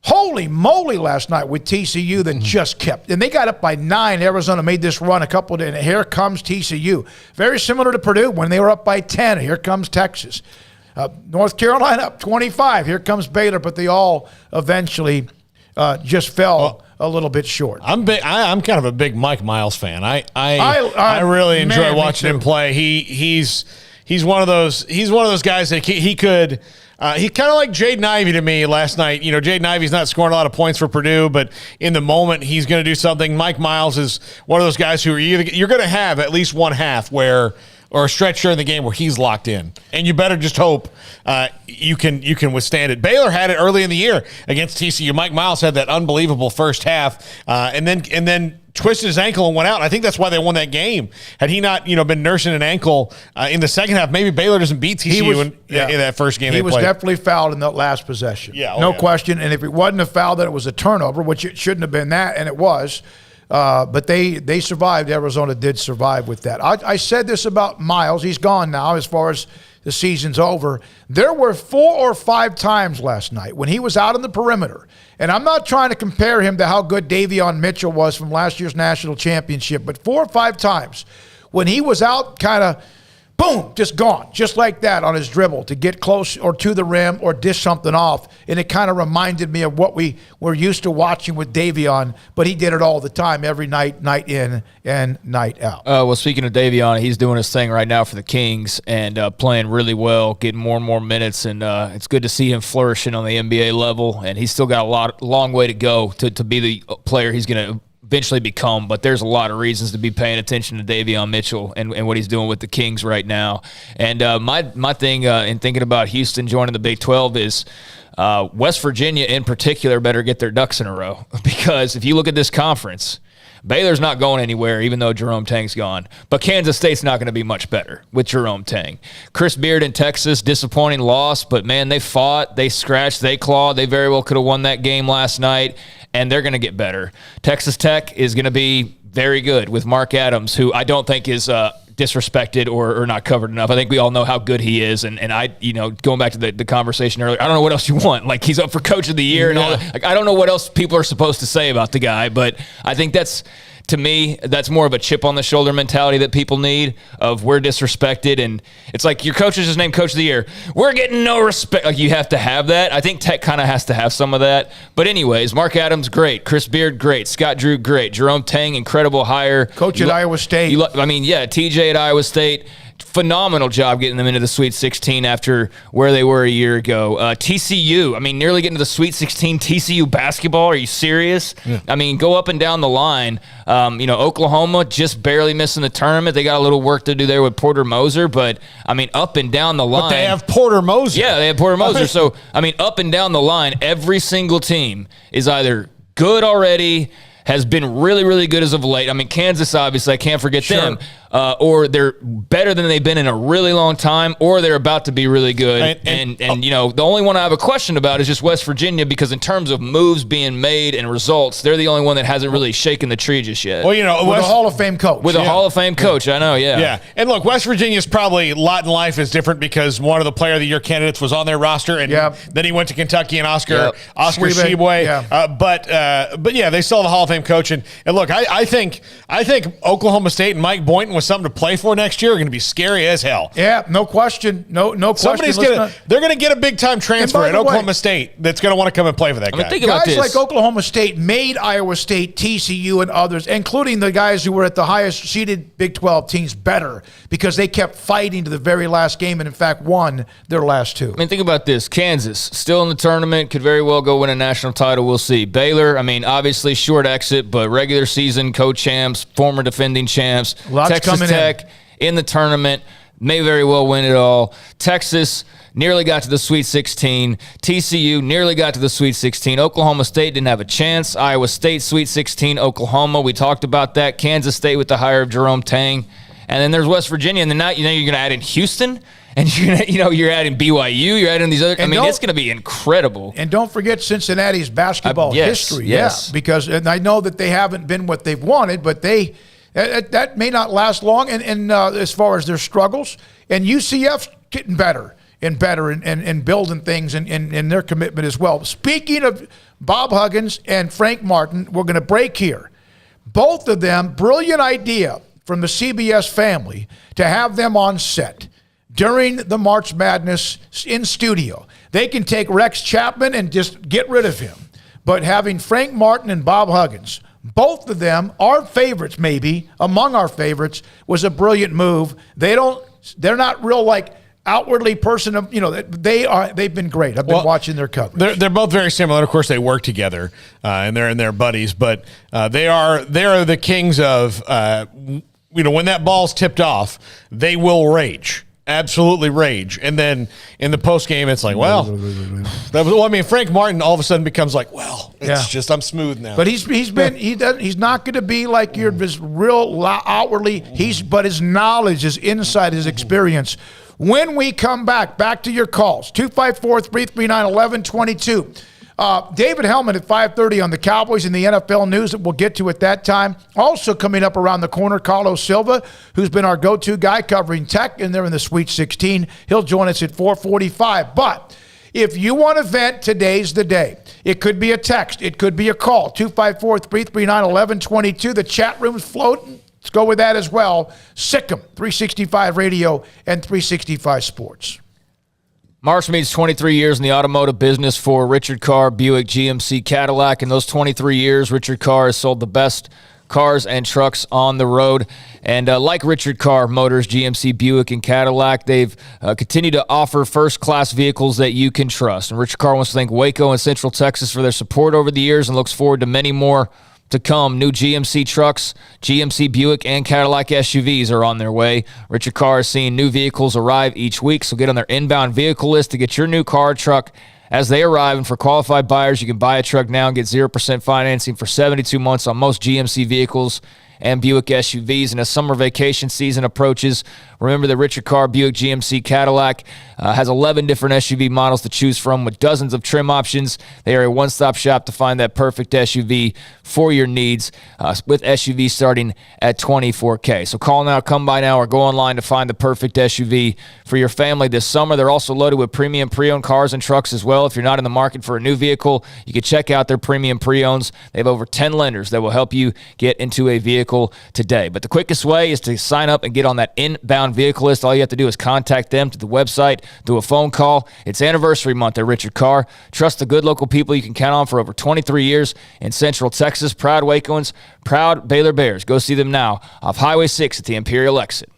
Holy moly last night with TCU that just kept. And they got up by 9. Arizona made this run a couple of days. And here comes TCU. Very similar to Purdue when they were up by 10. Here comes Texas. North Carolina up 25. Here comes Baylor. But they all eventually just fell a little bit short. I'm kind of a big Mike Miles fan. I really enjoy watching him play. He's one of those guys that he could. He kind of like Jaden Ivey to me last night. Jaden Ivey's not scoring a lot of points for Purdue, but in the moment he's going to do something. Mike Miles is one of those guys who you're going to have at least one half or a stretch during the game where he's locked in, and you better just hope you can withstand it. Baylor had it early in the year against TCU. Mike Miles had that unbelievable first half, and then twisted his ankle and went out. I think that's why they won that game. Had he not, been nursing an ankle in the second half, maybe Baylor doesn't beat TCU in that first game. He was definitely fouled in that last possession. No question. And if it wasn't a foul, then it was a turnover, which it shouldn't have been that, and it was. But they survived. Arizona did survive with that. I said this about Miles. He's gone now as far as the season's over. There were 4 or 5 times last night when he was out on the perimeter. And I'm not trying to compare him to how good Davion Mitchell was from last year's national championship, but 4 or 5 times when he was out kind of, boom, just gone, just like that on his dribble to get close or to the rim or dish something off. And it kind of reminded me of what we were used to watching with Davion, but he did it all the time, every night, night in and night out. Well, speaking of Davion, he's doing his thing right now for the Kings and playing really well, getting more and more minutes, and it's good to see him flourishing on the NBA level. And he's still got a long way to go to be the player he's going to eventually become, but there's a lot of reasons to be paying attention to Davion Mitchell and what he's doing with the Kings right now. And my thing in thinking about Houston joining the Big 12 is West Virginia in particular better get their ducks in a row, because if you look at this conference, Baylor's not going anywhere, even though Jerome Tang's gone. But Kansas State's not going to be much better with Jerome Tang. Chris Beard in Texas, disappointing loss, but, man, they fought, they scratched, they clawed. They very well could have won that game last night, and they're going to get better. Texas Tech is going to be very good with Mark Adams, who I don't think is disrespected or not covered enough. I think we all know how good he is, and I, going back to the conversation earlier, I don't know what else you want. Like, he's up for Coach of the Year and all that. Like, I don't know what else people are supposed to say about the guy, but I think that's to me, that's more of a chip on the shoulder mentality that people need of we're disrespected. And it's like your coach is just named Coach of the Year. We're getting no respect. Like, you have to have that. I think Tech kind of has to have some of that. But anyways, Mark Adams, great. Chris Beard, great. Scott Drew, great. Jerome Tang, incredible hire. Coach at Iowa State. TJ at Iowa State. Phenomenal job getting them into the Sweet 16 after where they were a year ago. TCU, nearly getting to the Sweet 16. TCU basketball, are you serious? Yeah. Go up and down the line. Oklahoma just barely missing the tournament. They got a little work to do there with Porter Moser, but up and down the line. But they have Porter Moser. Yeah, they have Porter Moser. So, up and down the line, every single team is either good already, has been really, really good as of late. Kansas, obviously, I can't forget them. Or they're better than they've been in a really long time, or they're about to be really good. And the only one I have a question about is just West Virginia, because in terms of moves being made and results, they're the only one that hasn't really shaken the tree just yet. Well, with a Hall of Fame coach. With a Hall of Fame coach, I know, yeah. Yeah, and look, West Virginia's probably lot in life is different because one of the Player of the Year candidates was on their roster, and then he went to Kentucky and Oscar Tshiebwe. Yeah. But yeah, they still have a Hall of Fame coach. And look, I think Oklahoma State and Mike Boynton with something to play for next year are going to be scary as hell. Yeah, no question. No question. They're going to get a big time transfer at Oklahoma State that's going to want to come and play for that guy. Think about guys this. like Oklahoma State made Iowa State, TCU, and others, including the guys who were at the highest seeded Big 12 teams, better because they kept fighting to the very last game and, in fact, won their last two. Think about this. Kansas, still in the tournament, could very well go win a national title. We'll see. Baylor, obviously short exit, but regular season co-champs, former defending champs. Texas Tech in the tournament, may very well win it all. Texas nearly got to the Sweet 16. TCU nearly got to the Sweet 16. Oklahoma State didn't have a chance. Iowa State, Sweet 16. Oklahoma, we talked about that. Kansas State with the hire of Jerome Tang. And then there's West Virginia. And then now, you're going to add in Houston. And you're adding BYU. You're adding these other. It's going to be incredible. And don't forget Cincinnati's basketball history. Yes. Yeah, because I know that they haven't been what they've wanted, but that may not last long. And as far as their struggles, and UCF's getting better and building things and their commitment as well. Speaking of Bob Huggins and Frank Martin, we're going to break here. Both of them, brilliant idea from the CBS family to have them on set during the March Madness in studio. They can take Rex Chapman and just get rid of him. But having Frank Martin and Bob Huggins, both of them, our favorites maybe, among our favorites, was a brilliant move. They're not real outwardly personal, they've been great. I've been watching their coverage. They're both very similar. Of course, they work together and they're buddies, but they are the kings of when that ball's tipped off, they will rage. Absolutely rage. And then in the post game, it's like, Frank Martin all of a sudden becomes like, just I'm smooth now. But he's not going to be like you're just real outwardly. But his knowledge, his insight, his experience. When we come back to your calls, 254-339-1122. David Hellman at 5:30 on the Cowboys and the NFL news that we'll get to at that time. Also coming up around the corner, Carlos Silva, who's been our go-to guy covering Tech, and they're in the Sweet 16. He'll join us at 4:45. But if you want to vent, today's the day. It could be a text. It could be a call, 254-339-1122. The chat room's floating. Let's go with that as well. Sikkim, 365 Radio and 365 Sports. March means 23 years in the automotive business for Richard Carr, Buick, GMC, Cadillac. In those 23 years, Richard Carr has sold the best cars and trucks on the road. And like Richard Carr Motors, GMC, Buick, and Cadillac, they've continued to offer first-class vehicles that you can trust. And Richard Carr wants to thank Waco and Central Texas for their support over the years and looks forward to many more to come. New GMC trucks, GMC Buick, and Cadillac SUVs are on their way. Richard Carr is seeing new vehicles arrive each week, so get on their inbound vehicle list to get your new car or truck as they arrive. And for qualified buyers, you can buy a truck now and get 0% financing for 72 months on most GMC vehicles and Buick SUVs. And as summer vacation season approaches, remember the Richard Carr Buick GMC Cadillac has 11 different SUV models to choose from with dozens of trim options. They are a one-stop shop to find that perfect SUV for your needs, with SUVs starting at $24K. So call now, come by now, or go online to find the perfect SUV for your family this summer. They're also loaded with premium pre-owned cars and trucks as well. If you're not in the market for a new vehicle, you can check out their premium pre-owns. They have over 10 lenders that will help you get into a vehicle today. But the quickest way is to sign up and get on that inbound vehicle list. All you have to do is contact them to the website, do a phone call. It's anniversary month at Richard Carr. Trust the good local people you can count on for over 23 years in Central Texas. Proud Wacoans, proud Baylor Bears. Go see them now off Highway 6 at the Imperial exit.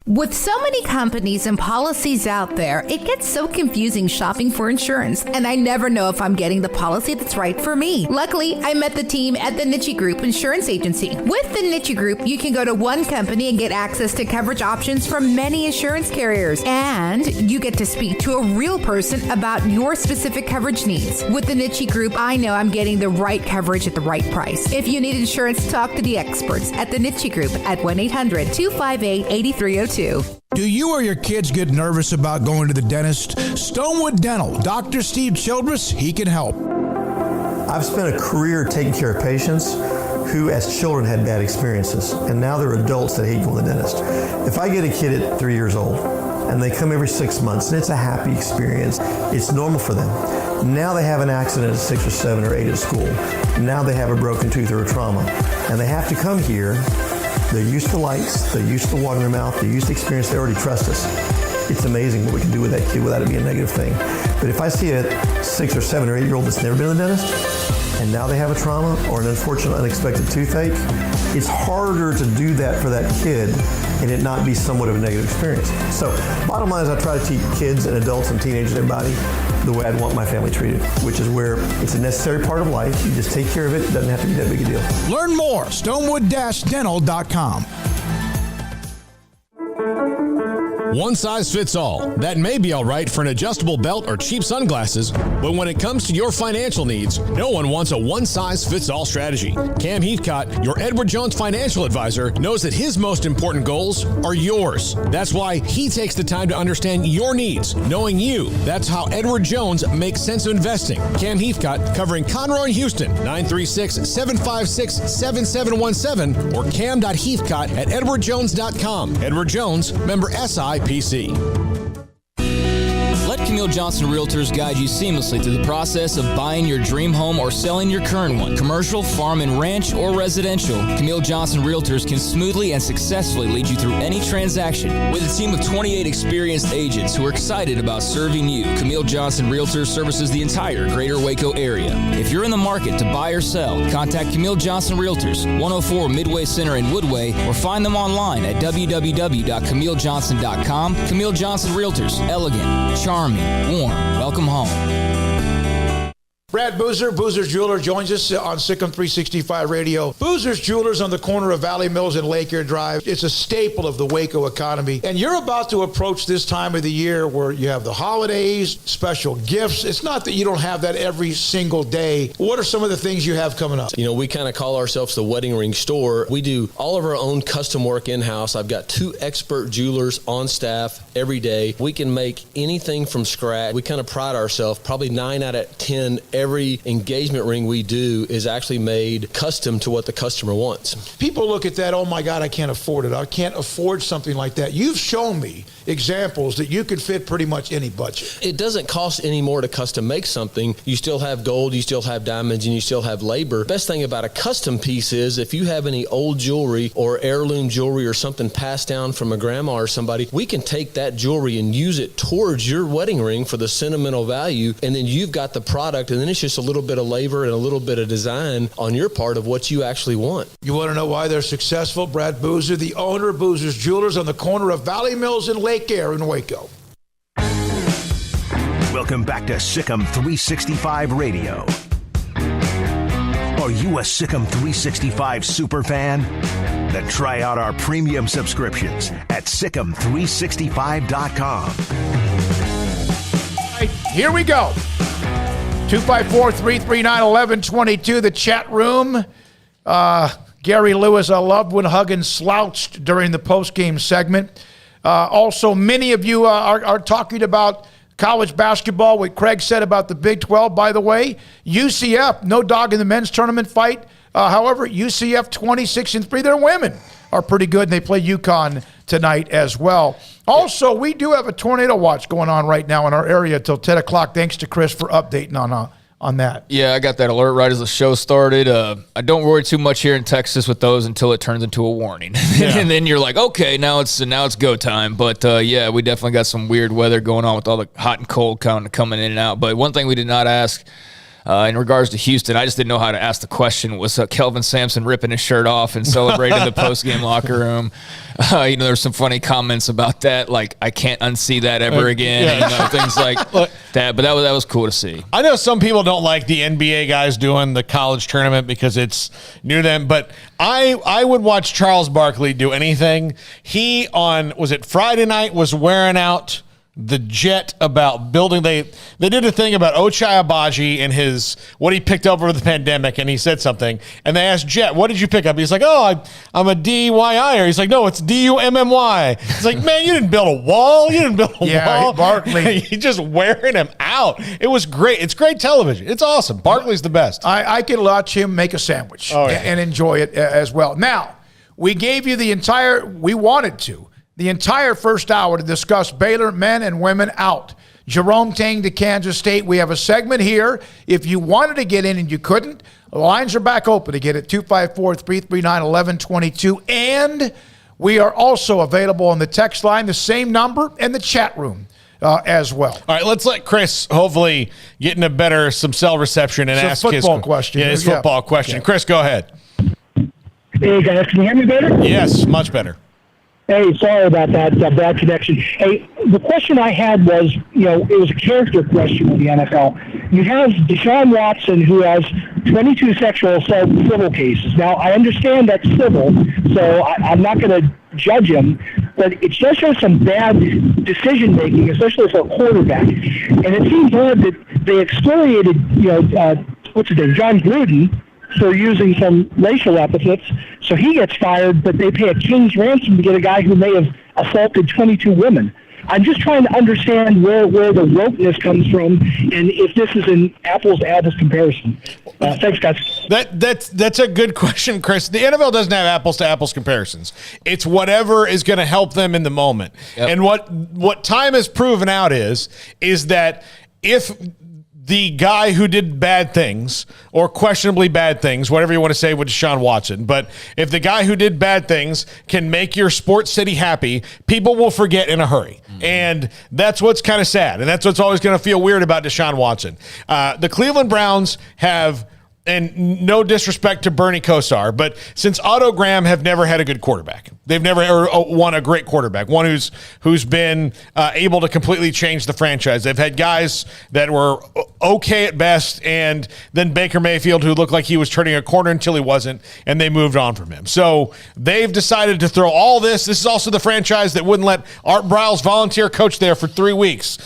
With so many companies and policies out there, it gets so confusing shopping for insurance, and I never know if I'm getting the policy that's right for me. Luckily, I met the team at the Niche Group Insurance Agency. With the Niche Group, you can go to one company and get access to coverage options from many insurance carriers, and you get to speak to a real person about your specific coverage needs. With the Niche Group, I know I'm getting the right coverage at the right price. If you need insurance, talk to the experts at the Niche Group at 1-800-258-8302. Do you or your kids get nervous about going to the dentist? Stonewood Dental, Dr. Steve Childress, he can help. I've spent a career taking care of patients who as children had bad experiences, and now they're adults that hate going to the dentist. If I get a kid at 3 years old and they come every 6 months and it's a happy experience, it's normal for them. Now they have an accident at 6 or 7 or 8 at school. Now they have a broken tooth or a trauma, and they have to come here. They're used to lights, they're used to water in their mouth, they're used to experience, they already trust us. It's amazing what we can do with that kid without it being a negative thing. But if I see a 6 or 7 or 8 year old that's never been to the dentist, and now they have a trauma or an unfortunate unexpected toothache, it's harder to do that for that kid and it not be somewhat of a negative experience. So bottom line is I try to teach kids and adults and teenagers and everybody the way I'd want my family treated, which is where it's a necessary part of life. You just take care of it. It doesn't have to be that big a deal. Learn more, stonewood-dental.com. One size fits all. That may be all right for an adjustable belt or cheap sunglasses, but when it comes to your financial needs, no one wants a one-size-fits-all strategy. Cam Heathcott, your Edward Jones financial advisor, knows that his most important goals are yours. That's why he takes the time to understand your needs, knowing you. That's how Edward Jones makes sense of investing. Cam Heathcott, covering Conroe and Houston, 936-756-7717 or cam.heathcott@edwardjones.com. Edward Jones, member SIPC. Let Camille Johnson Realtors guide you seamlessly through the process of buying your dream home or selling your current one. Commercial, farm and ranch, or residential, Camille Johnson Realtors can smoothly and successfully lead you through any transaction. With a team of 28 experienced agents who are excited about serving you, Camille Johnson Realtors services the entire greater Waco area. If you're in the market to buy or sell, contact Camille Johnson Realtors, 104 Midway Center in Woodway, or find them online at www.camillejohnson.com. Camille Johnson Realtors, elegant, charming, warm. Welcome home. Brad Boozer, Boozer's Jeweler, joins us on Sikkim 365 Radio. Boozer's Jewelers on the corner of Valley Mills and Lake Air Drive. It's a staple of the Waco economy. And you're about to approach this time of the year where you have the holidays, special gifts. It's not that you don't have that every single day. What are some of the things you have coming up? You know, we kind of call ourselves the wedding ring store. We do all of our own custom work in-house. I've got 2 expert jewelers on staff every day. We can make anything from scratch. We kind of pride ourselves, probably 9 out of 10 every engagement ring we do is actually made custom to what the customer wants. People look at that, oh my God, I can't afford it. I can't afford something like that. You've shown me examples that you could fit pretty much any budget. It doesn't cost any more to custom make something. You still have gold, you still have diamonds, and you still have labor. Best thing about a custom piece is if you have any old jewelry or heirloom jewelry or something passed down from a grandma or somebody, we can take that jewelry and use it towards your wedding ring for the sentimental value, and then you've got the product, and then it's just a little bit of labor and a little bit of design on your part of what you actually want. You want to know why they're successful? Brad Boozer, the owner of Boozer's Jewelers on the corner of Valley Mills and Lake Air in Waco. Welcome back to Sikkim 365 Radio. Are you a Sikkim 365 super fan? Then try out our premium subscriptions at Sikkim365.com. All right, here we go. 254-339-1122, the chat room. Gary Lewis, I loved when Huggins slouched during the postgame segment. Also, many of you are talking about college basketball, what Craig said about the Big 12. By the way, UCF, no dog in the men's tournament fight. However, UCF 26-3, their women are pretty good, and they play UConn tonight as well. Also, we do have a tornado watch going on right now in our area till 10 o'clock. Thanks to Chris for updating on that. Yeah, I got that alert right as the show started. I don't worry too much here in Texas with those until it turns into a warning. Yeah. And then you're like, okay, now it's go time. But, yeah, we definitely got some weird weather going on with all the hot and cold kind of coming in and out. But one thing we did not ask in regards to Houston, I just didn't know how to ask the question, was Kelvin Sampson ripping his shirt off and celebrating in the post-game locker room. There's some funny comments about that, like, I can't unsee that ever again, things like that. But that was cool to see. I know some people don't like the NBA guys doing the college tournament because it's new to them, but I would watch Charles Barkley do anything. He, was it Friday night, was wearing out the jet about building. They did a thing about Ochai Agbaji and what he picked up over the pandemic, and he said something. And they asked Jet, "What did you pick up?" He's like, "Oh, I'm a DYI." He's like, "No, it's DUMMY." It's like, man, you didn't build a wall. You didn't build a wall. Barkley. You're just wearing him out. It was great. It's great television. It's awesome. Barkley's the best. I could watch him make a sandwich and enjoy it as well. Now, we gave you the entire first hour to discuss Baylor men and women out. Jerome, Tang to Kansas State. We have a segment here. If you wanted to get in and you couldn't, the lines are back open to get it, 254-339-1122. And we are also available on the text line, the same number, and the chat room as well. All right, let's let Chris hopefully get in some cell reception and ask his football question. Yeah, his football question. Okay. Chris, go ahead. Hey, guys, can you hear me better? Yes, much better. Hey, sorry about that bad connection. Hey, the question I had was, it was a character question with the NFL. You have Deshaun Watson, who has 22 sexual assault civil cases. Now, I understand that's civil, so I'm not going to judge him, but it just shows some bad decision-making, especially for a quarterback. And it seems odd that they excoriated, John Gruden, for using some racial epithets, so he gets fired, but they pay a king's ransom to get a guy who may have assaulted 22 women. I'm just trying to understand where the wokeness comes from, and if this is an apples-to-apples comparison. Thanks, guys. That's a good question, Chris. The NFL doesn't have apples-to-apples comparisons. It's whatever is going to help them in the moment. Yep. And what time has proven out is that if the guy who did bad things or questionably bad things, whatever you want to say with Deshaun Watson, but if the guy who did bad things can make your sports city happy, people will forget in a hurry. Mm-hmm. And that's what's kind of sad. And that's what's always going to feel weird about Deshaun Watson. The Cleveland Browns have, and no disrespect to Bernie Kosar, but since Otto Graham have never had a good quarterback. They've never won a great quarterback, one who's been able to completely change the franchise. They've had guys that were okay at best, and then Baker Mayfield, who looked like he was turning a corner until he wasn't, and they moved on from him. So they've decided to throw all this. This is also the franchise that wouldn't let Art Briles volunteer coach there for 3 weeks.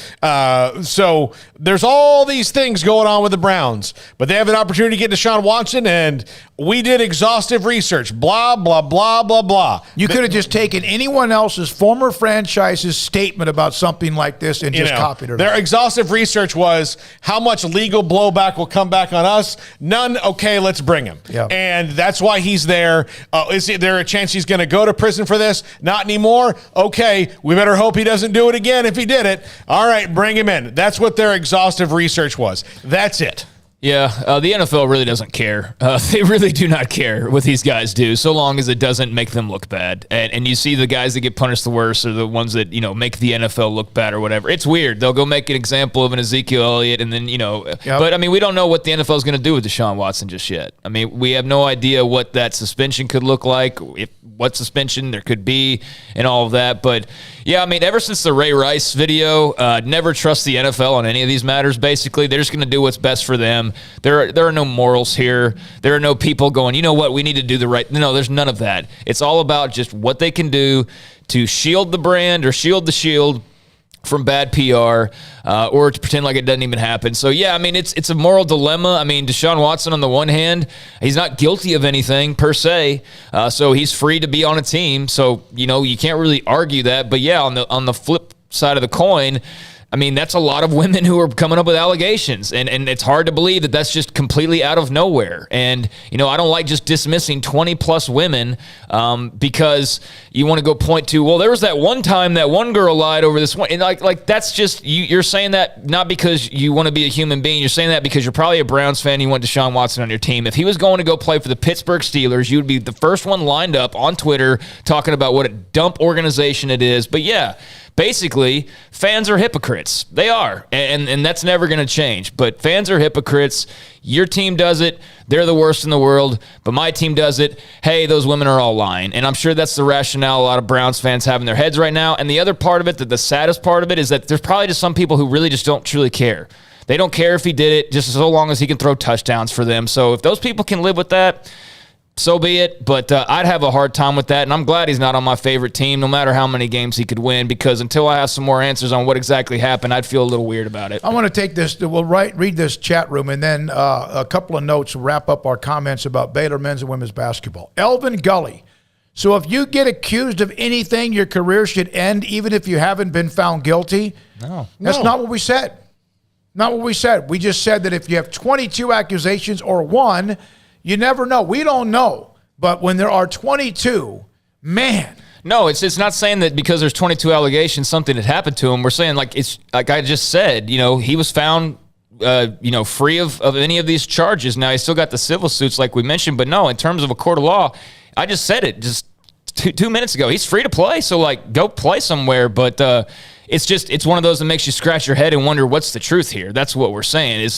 So there's all these things going on with the Browns, but they have an opportunity to get Deshaun Watson, and we did exhaustive research, blah, blah, blah, blah, blah. You could have just taken anyone else's former franchise's statement about something like this and just copied it. Their exhaustive research was how much legal blowback will come back on us. None. Okay, let's bring him. Yep. And that's why he's there. Is there a chance he's going to go to prison for this? Not anymore. Okay, we better hope he doesn't do it again if he did it. All right, bring him in. That's what their exhaustive research was. That's it. Yeah, the NFL really doesn't care. They really do not care what these guys do, so long as it doesn't make them look bad. And you see the guys that get punished the worst are the ones that, make the NFL look bad or whatever. It's weird. They'll go make an example of an Ezekiel Elliott, and then, Yep. But, we don't know what the NFL is going to do with Deshaun Watson just yet. We have no idea what that suspension could look like, what suspension there could be, and all of that. But, yeah, ever since the Ray Rice video, never trust the NFL on any of these matters, basically. They're just going to do what's best for them. There are no morals here. There are no people going, you know what, we need to do the right. No, there's none of that. It's all about just what they can do to shield the brand or shield the shield from bad PR or to pretend like it doesn't even happen. So, yeah, I mean, it's a moral dilemma. I mean, Deshaun Watson, on the one hand, he's not guilty of anything per se, so he's free to be on a team. So, you can't really argue that. But, yeah, on the flip side of the coin, I mean, that's a lot of women who are coming up with allegations, and it's hard to believe that that's just completely out of nowhere. And, I don't like just dismissing 20-plus women because you want to go point to, well, there was that one time that one girl lied over this one. And like that's just, you're saying that not because you want to be a human being. You're saying that because you're probably a Browns fan. You want Deshaun Watson on your team. If he was going to go play for the Pittsburgh Steelers, you would be the first one lined up on Twitter talking about what a dump organization it is. But, yeah, basically, fans are hypocrites. They are, and that's never going to change. But fans are hypocrites. Your team does it. They're the worst in the world. But my team does it. Hey, those women are all lying. And I'm sure that's the rationale a lot of Browns fans have in their heads right now. And the other part of it, the saddest part of it, is that there's probably just some people who really just don't truly care. They don't care if he did it, just so long as he can throw touchdowns for them. So if those people can live with that, so be it, but I'd have a hard time with that, and I'm glad he's not on my favorite team, no matter how many games he could win, because until I have some more answers on what exactly happened, I'd feel a little weird about it. I want to take this, we'll read this chat room, and then a couple of notes to wrap up our comments about Baylor men's and women's basketball. Elvin Gully. So if you get accused of anything, your career should end, even if you haven't been found guilty? No. That's not what we said. Not what we said. We just said that if you have 22 accusations or one, you never know. We don't know. But when there are 22, man. No, it's not saying that because there's 22 allegations, something had happened to him. We're saying, like I just said, he was found, free of any of these charges. Now, he still got the civil suits like we mentioned. But no, in terms of a court of law, I just said it just 2 minutes ago. He's free to play. So, go play somewhere. But it's one of those that makes you scratch your head and wonder what's the truth here. That's what we're saying.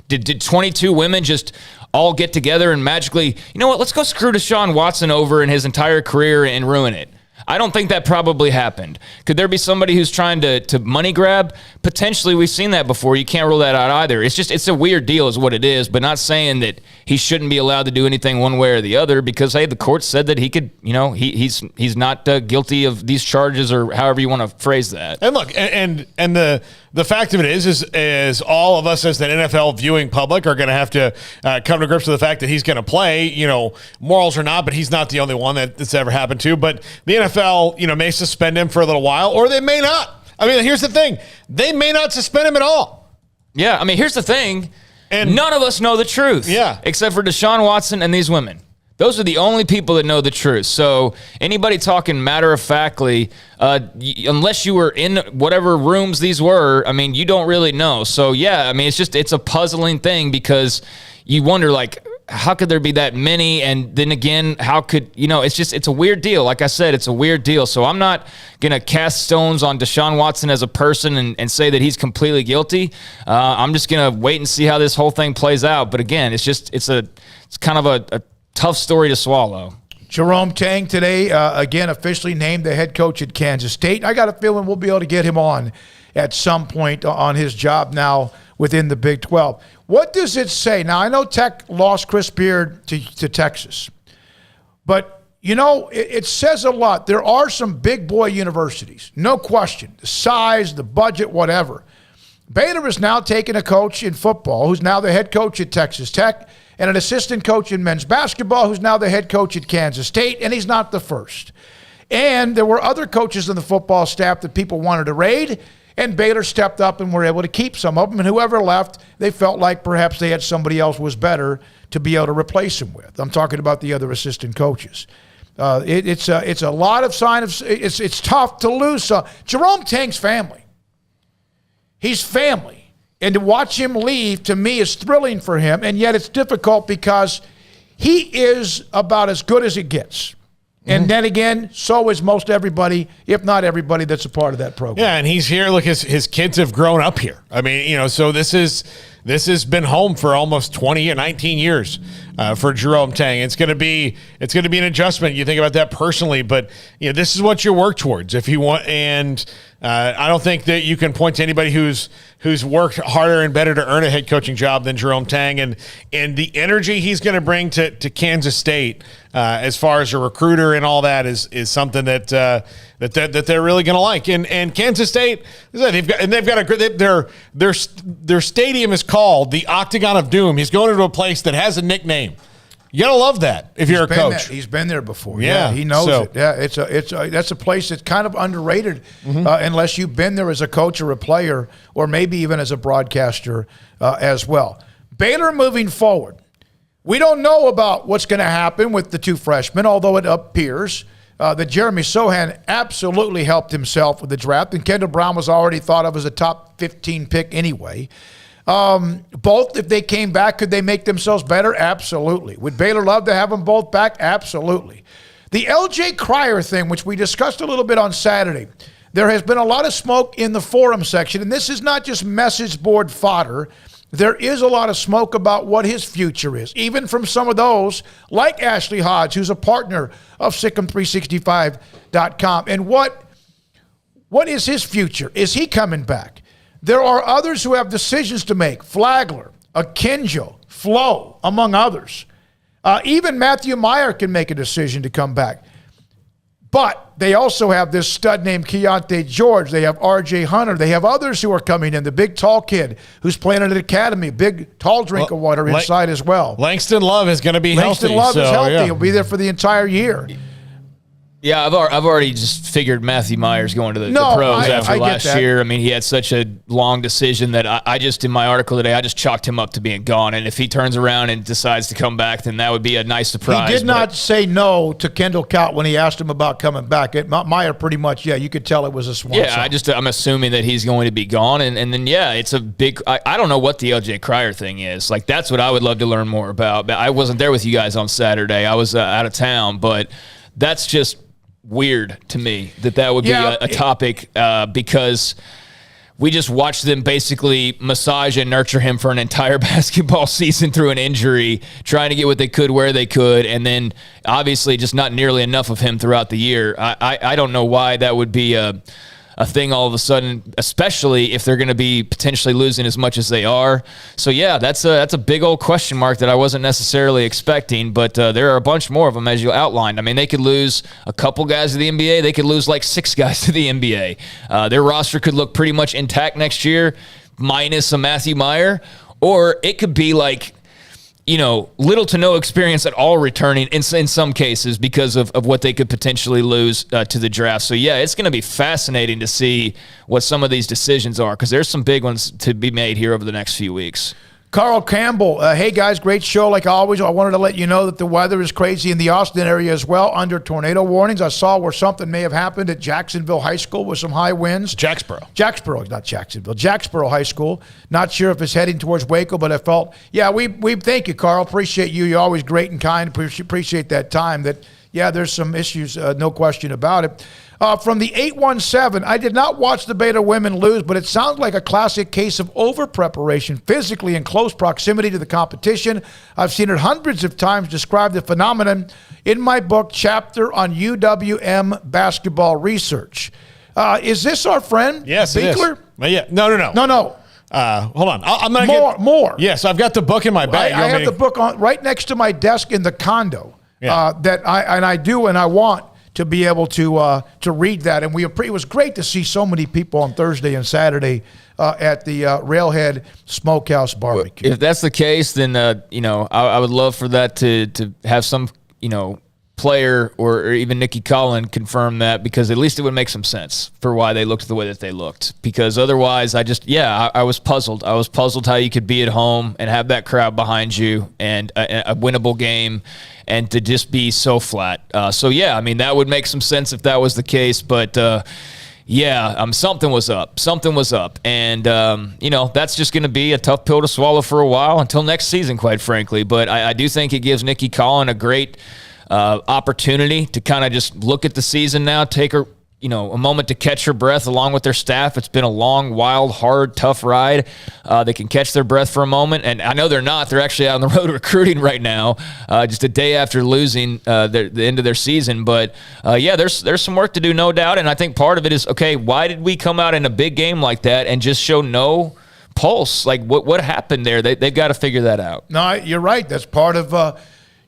Did 22 women just all get together and magically, let's go screw Deshaun Watson over in his entire career and ruin it? I don't think that probably happened. Could there be somebody who's trying to money grab? Potentially, we've seen that before. You can't rule that out either. It's a weird deal is what it is, but not saying that he shouldn't be allowed to do anything one way or the other because, hey, the court said that he could, he's not guilty of these charges or however you want to phrase that. And look, and the fact of it is all of us as the NFL viewing public are going to have to come to grips with the fact that he's going to play, morals or not, but he's not the only one that's ever happened to. But the NFL, may suspend him for a little while, or they may not. I mean, here's the thing. They may not suspend him at all. Yeah, I mean, here's the thing. And none of us know the truth. Yeah. Except for Deshaun Watson and these women. Those are the only people that know the truth. So anybody talking matter-of-factly, unless you were in whatever rooms these were, I mean, you don't really know. So, yeah, I mean, it's a puzzling thing because you wonder, how could there be that many? And then again, how could, it's a weird deal. Like I said, it's a weird deal. So I'm not going to cast stones on Deshaun Watson as a person and say that he's completely guilty. I'm just going to wait and see how this whole thing plays out. But again, it's kind of a tough story to swallow. Jerome Tang today, again, officially named the head coach at Kansas State. I got a feeling we'll be able to get him on at some point on his job now within the Big 12. What does it say? Now, I know Tech lost Chris Beard to Texas, but, it says a lot. There are some big boy universities, no question. The size, the budget, whatever. Baylor is now taking a coach in football who's now the head coach at Texas Tech and an assistant coach in men's basketball who's now the head coach at Kansas State, and he's not the first. And there were other coaches in the football staff that people wanted to raid, and Baylor stepped up and were able to keep some of them. And whoever left, they felt like perhaps they had somebody else was better to be able to replace him with. I'm talking about the other assistant coaches. It's a lot of sign of it's tough to lose. Jerome Tang's family. He's family. And to watch him leave, to me, is thrilling for him. And yet it's difficult because he is about as good as it gets. And then again, so is most everybody, if not everybody, that's a part of that program. Yeah, and he's here. Look, his kids have grown up here. I mean, so this has been home for almost 19 years for Jerome Tang. It's going to be an adjustment. You think about that personally, but this is what you work towards if you want. And I don't think that you can point to anybody who's worked harder and better to earn a head coaching job than Jerome Tang, and the energy he's going to bring to Kansas State as far as a recruiter and all that is something that they're really going to like. And Kansas State, they've got a great. Their stadium is called the Octagon of Doom. He's going to a place that has a nickname. You gotta love that if you're a coach. He's been there before. Yeah, he knows it. Yeah, that's a place that's kind of underrated unless you've been there as a coach or a player, or maybe even as a broadcaster as well. Baylor moving forward. We don't know about what's going to happen with the two freshmen, although it appears that Jeremy Sohan absolutely helped himself with the draft, and Kendall Brown was already thought of as a top 15 pick anyway. Both, if they came back, could they make themselves better? Absolutely. Would Baylor love to have them both back? Absolutely. The L.J. Cryer thing, which we discussed a little bit on Saturday, there has been a lot of smoke in the forum section, and this is not just message board fodder. There is a lot of smoke about what his future is, even from some of those like Ashley Hodge, who's a partner of Sikkim365.com. And what is his future? Is he coming back? There are others who have decisions to make. Flagler, Akinjo, Flo, among others. Even Matthew Meyer can make a decision to come back. But they also have this stud named Keontae George. They have R.J. Hunter. They have others who are coming in. The big tall kid who's playing at an academy, big tall drink of water inside as well. Langston Love is going to be healthy. Langston Love is healthy. Yeah. He'll be there for the entire year. Yeah, I've already just figured Matthew Meyer's going to the pros after last year. I mean, he had such a long decision that I just, in my article today, I just chalked him up to being gone. And if he turns around and decides to come back, then that would be a nice surprise. He did not say no to Kendall Kaut when he asked him about coming back. Meyer pretty much, you could tell it was a swan song. I'm assuming that he's going to be gone. And then, it's a big – I don't know what the L.J. Cryer thing is. Like, that's what I would love to learn more about. I wasn't there with you guys on Saturday. I was out of town. But that's just – weird to me that would be a topic because we just watched them basically massage and nurture him for an entire basketball season through an injury, trying to get what they could where they could, and then obviously just not nearly enough of him throughout the year. I don't know why that would be a thing all of a sudden, especially if they're going to be potentially losing as much as they are. So that's a big old question mark that I wasn't necessarily expecting, but there are a bunch more of them as you outlined. I mean, they could lose a couple guys to the NBA. They could lose like 6 guys to the NBA. Their roster could look pretty much intact next year, minus a Matthew Meyer, or it could be like, little to no experience at all returning in some cases because of what they could potentially lose to the draft. So, it's going to be fascinating to see what some of these decisions are because there's some big ones to be made here over the next few weeks. Carl Campbell, hey guys, great show like always. I wanted to let you know that the weather is crazy in the Austin area as well, under tornado warnings. I saw where something may have happened at Jacksonville High School with some high winds. Jacksboro, not Jacksonville. Jacksboro High School. Not sure if it's heading towards Waco, but I felt, we thank you, Carl. Appreciate you. You're always great and kind. Appreciate that time. There's some issues, no question about it. From the 817, I did not watch the Baylor women lose, but it sounds like a classic case of over-preparation, physically in close proximity to the competition. I've seen it hundreds of times describe the phenomenon in my book, Chapter on UWM Basketball Research. Is this our friend? Yes, Beekler? It is. Yeah. No. Hold on. I'm gonna more. Yes, I've got the book in my bag. I have the book right next to my desk in the condo that I want to be able to read that. And it was great to see so many people on Thursday and Saturday at the Railhead Smokehouse Barbecue. If that's the case, then I would love for that to have some player or even Nikki Collin confirm that, because at least it would make some sense for why they looked the way that they looked. Because otherwise, I was puzzled. I was puzzled how you could be at home and have that crowd behind you and a winnable game, and to just be so flat. That would make some sense if that was the case. But something was up. And, that's just going to be a tough pill to swallow for a while until next season, quite frankly. But I do think it gives Nikki Collin a great opportunity to kind of just look at the season now, take a moment to catch her breath along with their staff. It's been a long, wild, hard, tough ride. They can catch their breath for a moment. And I know they're not. They're actually out on the road recruiting right now, just a day after losing the end of their season. But, there's some work to do, no doubt. And I think part of it is, okay, why did we come out in a big game like that and just show no pulse? Like, what happened there? They've got to figure that out. No, you're right. That's part of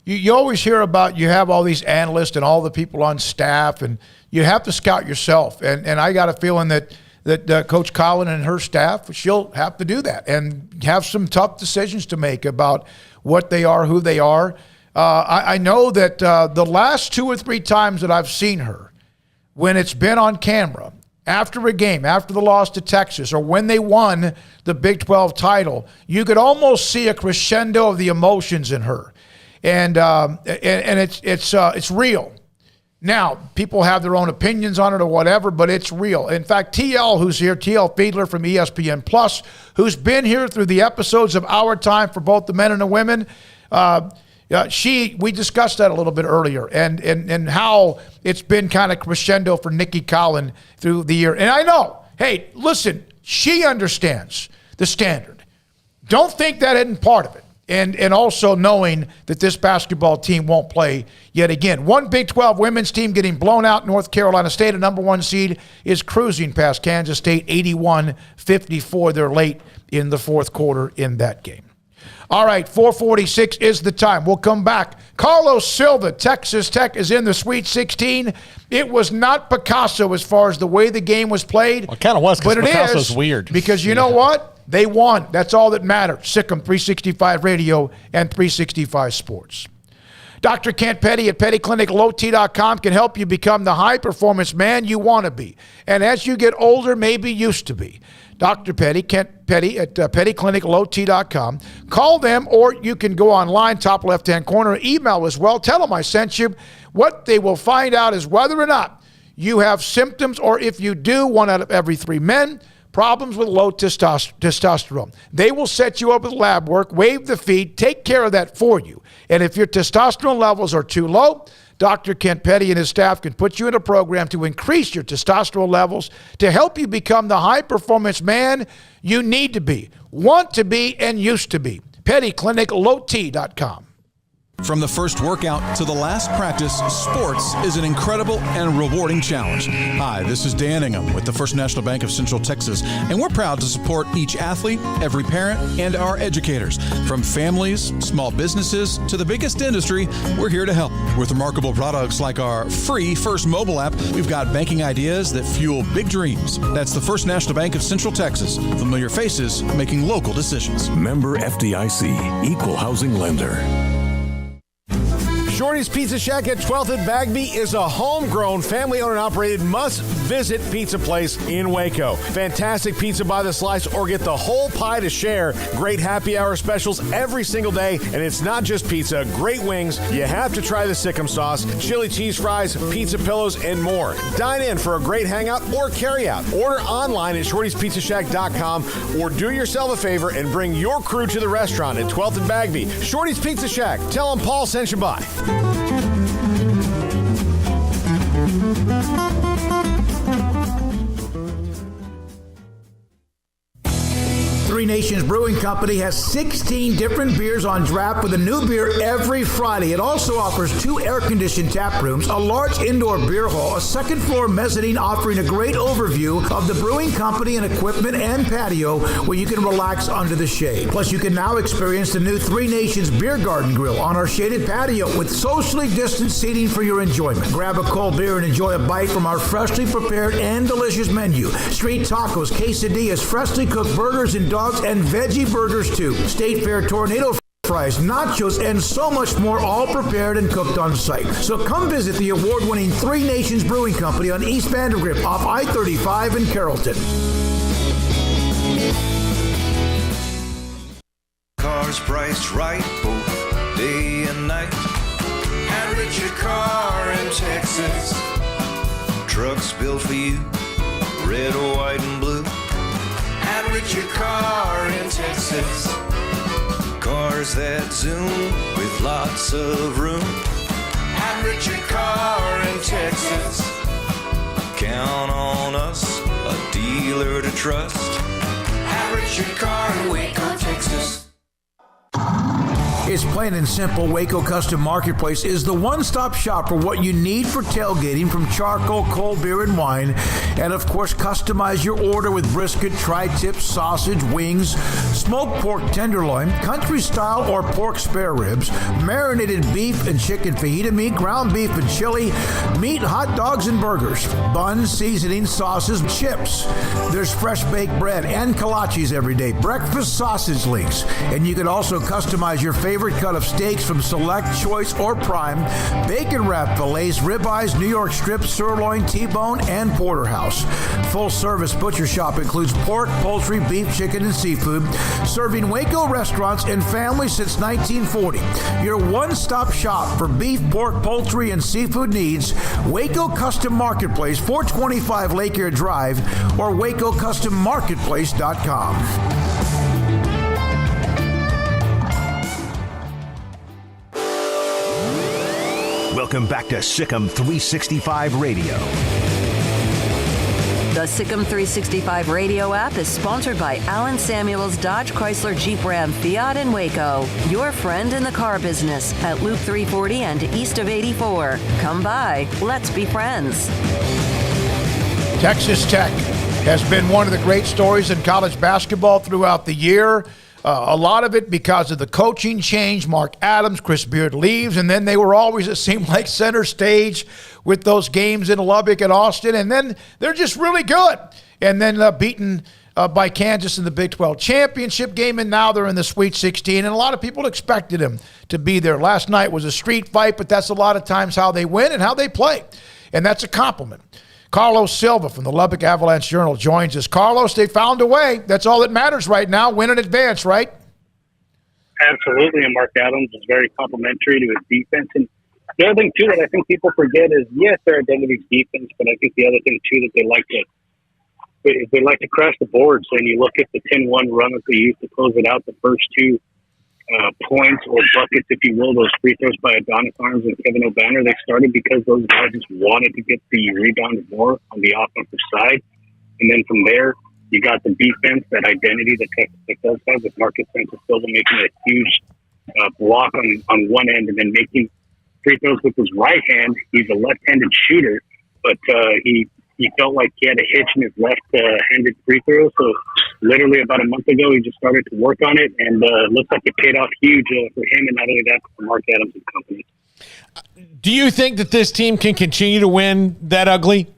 you always hear about, you have all these analysts and all the people on staff, and you have to scout yourself. And I got a feeling that Coach Colin and her staff, she'll have to do that and have some tough decisions to make about what they are, who they are. I know that the last 2 or 3 times that I've seen her, when it's been on camera, after a game, after the loss to Texas, or when they won the Big 12 title, you could almost see a crescendo of the emotions in her. And it's real. Now, people have their own opinions on it or whatever, but it's real. In fact, TL, who's here, TL Fiedler from ESPN Plus, who's been here through the episodes of Our Time for both the men and the women, we discussed that a little bit earlier, and how it's been kind of crescendo for Nikki Collin through the year. And I know, hey, listen, she understands the standard. Don't think that isn't part of it. And also knowing that this basketball team won't play yet again. One Big 12 women's team getting blown out. North Carolina State, a number 1 seed, is cruising past Kansas State 81-54. They're late in the fourth quarter in that game. All right, 4:46 is the time. We'll come back. Carlos Silva, Texas Tech, is in the Sweet 16. It was not Picasso as far as the way the game was played. Well, it kind of was, because Picasso's weird. Because you know what? They won. That's all that matters. Sikkim 365 Radio and 365 Sports. Dr. Kent Petty at PettyClinicLowT.com can help you become the high-performance man you want to be. And as you get older, maybe used to be. Dr. Petty, Kent Petty at PettyClinicLowT.com. Call them, or you can go online, top left-hand corner, email as well. Tell them I sent you. What they will find out is whether or not you have symptoms, or if you do, 1 out of every 3 men, problems with low testosterone. They will set you up with lab work, waive the fee, take care of that for you. And if your testosterone levels are too low, Dr. Kent Petty and his staff can put you in a program to increase your testosterone levels to help you become the high-performance man you need to be, want to be, and used to be. PettyClinicLowT.com. From the first workout to the last practice, sports is an incredible and rewarding challenge. Hi, this is Dan Ingham with the First National Bank of Central Texas, and we're proud to support each athlete, every parent, and our educators. From families, small businesses, to the biggest industry, we're here to help. With remarkable products like our free First mobile app, we've got banking ideas that fuel big dreams. That's the First National Bank of Central Texas. Familiar faces making local decisions. Member FDIC, Equal Housing Lender. Shorty's Pizza Shack at 12th and Bagby is a homegrown, family-owned and operated must-visit pizza place in Waco. Fantastic pizza by the slice, or get the whole pie to share. Great happy hour specials every single day, and it's not just pizza. Great wings. You have to try the Sikkim sauce, chili cheese fries, pizza pillows, and more. Dine in for a great hangout or carry-out. Order online at shortyspizzashack.com, or do yourself a favor and bring your crew to the restaurant at 12th and Bagby. Shorty's Pizza Shack. Tell them Paul sent you by. Three Nations Brewing Company has 16 different beers on draft with a new beer every Friday. It also offers 2 air-conditioned tap rooms, a large indoor beer hall, a second-floor mezzanine offering a great overview of the brewing company and equipment, and patio where you can relax under the shade. Plus, you can now experience the new Three Nations Beer Garden Grill on our shaded patio with socially distanced seating for your enjoyment. Grab a cold beer and enjoy a bite from our freshly prepared and delicious menu. Street tacos, quesadillas, freshly cooked burgers, and dogs and veggie burgers too. State Fair tornado fries, nachos, and so much more, all prepared and cooked on site. So come visit the award-winning Three Nations Brewing Company on East Vandergrift off I-35 in Carrollton. Cars priced right both day and night at Richard Car in Texas. Trucks built for you, red, white, and blue. At Richard Car in Texas. Cars that zoom with lots of room. At Richard Car in Texas. Count on us, a dealer to trust. Have Richard Car in Waco, Texas. It's plain and simple. Waco Custom Marketplace is the one-stop shop for what you need for tailgating, from charcoal, cold beer, and wine. And, of course, customize your order with brisket, tri-tip, sausage, wings, smoked pork tenderloin, country-style or pork spare ribs, marinated beef and chicken fajita meat, ground beef and chili, meat, hot dogs, and burgers, buns, seasoning, sauces, chips. There's fresh baked bread and kolaches every day, breakfast sausage links. And you can also customize your favorite cut of steaks from Select, Choice, or Prime, bacon-wrapped fillets, ribeyes, New York strips, sirloin, T-bone, and porterhouse. Full-service butcher shop includes pork, poultry, beef, chicken, and seafood, serving Waco restaurants and families since 1940. Your one-stop shop for beef, pork, poultry, and seafood needs. Waco Custom Marketplace, 425 Lake Air Drive, or WacoCustomMarketplace.com. Welcome back to Sikkim 365 Radio. The Sikkim 365 Radio app is sponsored by Allen Samuels Dodge Chrysler Jeep Ram Fiat in Waco. Your friend in the car business at Loop 340 and east of 84. Come by. Let's be friends. Texas Tech has been one of the great stories in college basketball throughout the year. A lot of it because of the coaching change. Mark Adams, Chris Beard leaves, and then they were always, it seemed like, center stage with those games in Lubbock and Austin, and then they're just really good. And then beaten by Kansas in the Big 12 championship game, and now they're in the Sweet 16, and a lot of people expected them to be there. Last night was a street fight, but that's a lot of times how they win and how they play, and that's a compliment. Carlos Silva from the Lubbock Avalanche Journal joins us. Carlos, they found a way. That's all that matters right now. Win in advance, right? Absolutely, and Mark Adams is very complimentary to his defense. And the other thing, too, that I think people forget is, yes, their identity is defense, but I think the other thing, too, that they like to crash the boards. And you look at the 10-1 run that they used to close it out, the first two points or buckets, if you will, those free throws by Adonis Arms and Kevin O'Banner, they started because those guys just wanted to get the rebound more on the offensive side. And then from there, you got the defense, that identity that Texas Tech does have, with Marcus Sanchez-Silva making a huge block on one end and then making free throws with his right hand. He's a left-handed shooter, but he felt like he had a hitch in his left-handed free throw. So literally about a month ago, he just started to work on it, and looks like it paid off huge for him, and not only that, for Mark Adams and company. Do you think that this team can continue to win that ugly?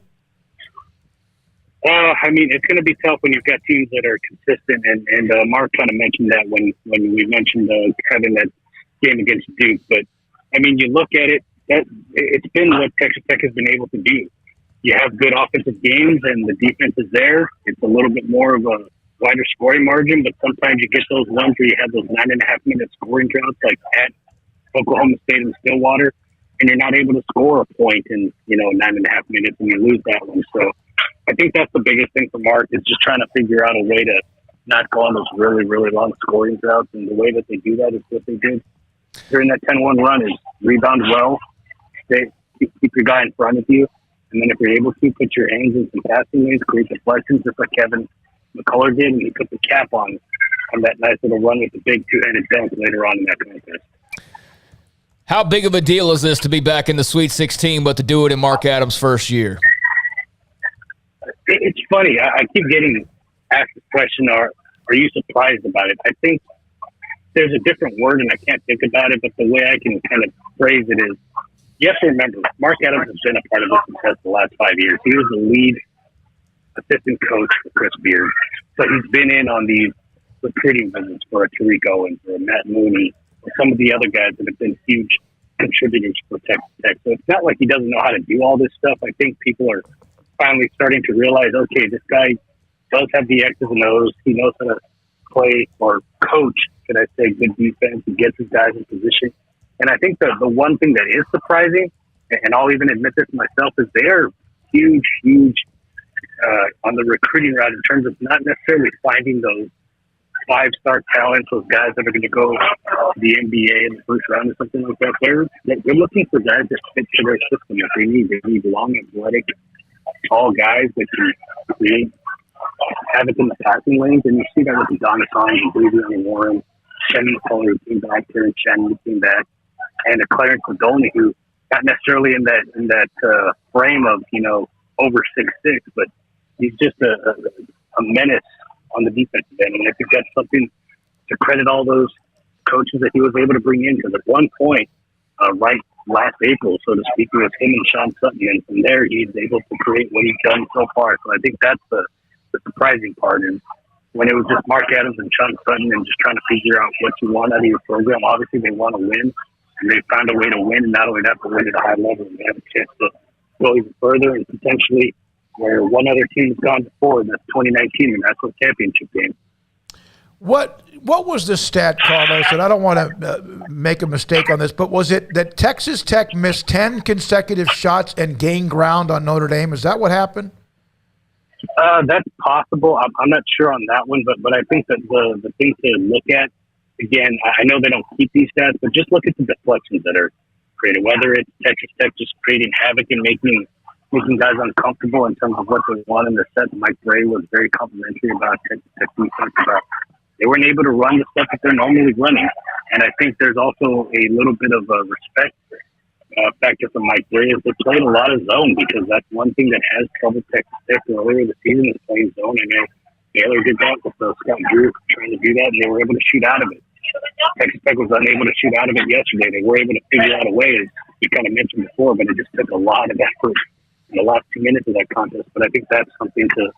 I mean, it's going to be tough when you've got teams that are consistent, and Mark kind of mentioned that when we mentioned Kevin, that game against Duke. But, I mean, you look at it, it's been what Texas Tech has been able to do. You have good offensive games, and the defense is there. It's a little bit more of a wider scoring margin, but sometimes you get those ones where you have those 9.5-minute scoring droughts, like at Oklahoma State and Stillwater, and you're not able to score a point in 9.5 minutes, and you lose that one. So I think that's the biggest thing for Mark, is just trying to figure out a way to not go on those really, really long scoring droughts. And the way that they do that is what they did during that 10-1 run is rebound well, keep your guy in front of you, and then if you're able to, put your hands in some passing lanes, create deflections, just like Kevin McCullough did, and he put the cap on that nice little run with the big two-handed dunk later on in that contest. How big of a deal is this to be back in the Sweet 16, but to do it in Mark Adams' first year? It's funny. I keep getting asked the question, are you surprised about it? I think there's a different word, and I can't think about it, but the way I can kind of phrase it is, you have to remember, Mark Adams has been a part of this success the last 5 years. He was the lead assistant coach for Chris Beard. So he's been in on these recruiting visits for a Tarico and for Matt Mooney, and some of the other guys that have been huge contributors for Texas Tech. So it's not like he doesn't know how to do all this stuff. I think people are finally starting to realize, okay, this guy does have the X's and O's. He knows how to play or coach, should I say, good defense. He gets his guys in position. And I think the one thing that is surprising, and I'll even admit this myself, is they are huge on the recruiting route in terms of not necessarily finding those 5-star talents, those guys that are going to go to the NBA in the first round or something like that. They're looking for guys that fit to their system. If they need long, athletic tall guys that can create havoc in the passing lanes, and you see that with the Donna Songs and Breezy and Warren, Shannon McCullers who came back, Terrence Shannon who came back, and a Clarence Madoni who not necessarily in that frame of, over 6'6", but he's just a menace on the defensive end. And I think that's something to credit all those coaches that he was able to bring in, because at one point, right last April, so to speak, it was him and Sean Sutton, and from there he's able to create what he's done so far. So I think that's the surprising part is when it was just Mark Adams and Sean Sutton and just trying to figure out what you want out of your program. Obviously, they want to win, and they found a way to win, and not only that, but win at a high level, and they have a chance to go even further and potentially where one other team has gone before, that's 2019, and that's the championship game. What was the stat, Carlos? And I don't want to make a mistake on this, but was it that Texas Tech missed 10 consecutive shots and gained ground on Notre Dame? Is that what happened? That's possible. I'm not sure on that one, but I think that the thing to look at, again, I know they don't keep these stats, but just look at the deflections that are created, whether it's Texas Tech just creating havoc and making guys uncomfortable in terms of what they want in the set. Mike Bray was very complimentary about Texas Tech defense, about they weren't able to run the stuff that they're normally running. And I think there's also a little bit of a respect factor from Mike Bray is they played a lot of zone, because that's one thing that has troubled Texas Tech earlier this season is playing zone. I know Baylor did that with Scott Drew trying to do that, and they were able to shoot out of it. Texas Tech was unable to shoot out of it yesterday. They were able to figure out a way, as we kind of mentioned before, but it just took a lot of effort in the last 2 minutes of that contest. But I think that's something to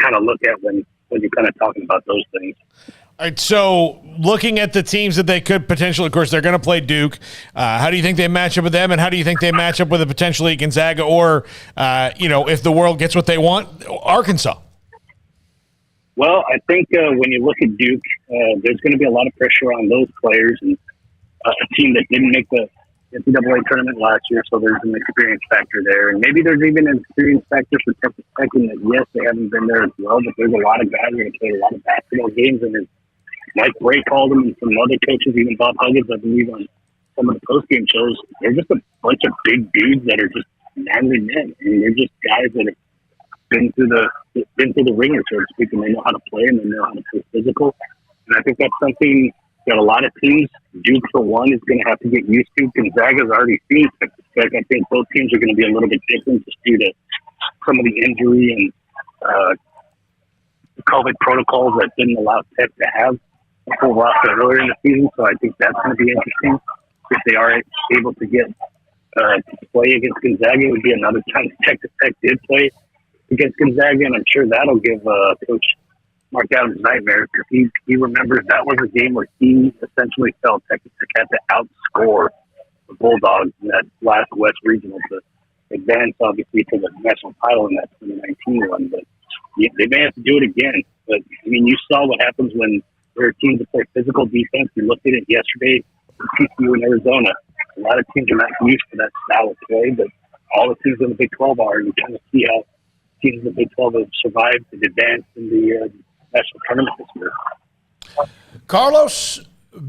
kind of look at when you're kind of talking about those things. All right, so looking at the teams that they could potentially, of course, they're going to play Duke. How do you think they match up with them, and how do you think they match up with a potentially Gonzaga or, if the world gets what they want, Arkansas? Well, I think when you look at Duke, there's going to be a lot of pressure on those players, and a team that didn't make the NCAA tournament last year, so there's an experience factor there. And maybe there's even an experience factor for Texas Tech in that, yes, they haven't been there as well, but there's a lot of guys who are going to play a lot of basketball games, and as Mike Bray called them, and some other coaches, even Bob Huggins, I believe, on some of the post-game shows, they're just a bunch of big dudes that are just manly men. I mean, they're just guys that have been through the ringer, so to speak, and they know how to play, and they know how to play physical. And I think that's something that a lot of teams, Duke for one, is going to have to get used to. Gonzaga's already seen Texas Tech. I think both teams are going to be a little bit different just due to some of the injury and COVID protocols that didn't allow Tech to have a full roster earlier in the season. So I think that's going to be interesting. If they are able to get to play against Gonzaga, it would be another time Texas Tech did play against Gonzaga, and I'm sure that'll give Coach Mark Adams nightmares, because he remembers that was a game where he essentially felt Texas Tech had to outscore the Bulldogs in that last West Regional to advance, obviously, to the national title in that 2019 run. But they may have to do it again. But, I mean, you saw what happens when there are teams that play physical defense. We looked at it yesterday with TCU in Arizona. A lot of teams are not used to that style of play, but all the teams in the Big 12 are. You kind of see how teams in the Big 12 have survived and advanced in the national tournament this year. Carlos,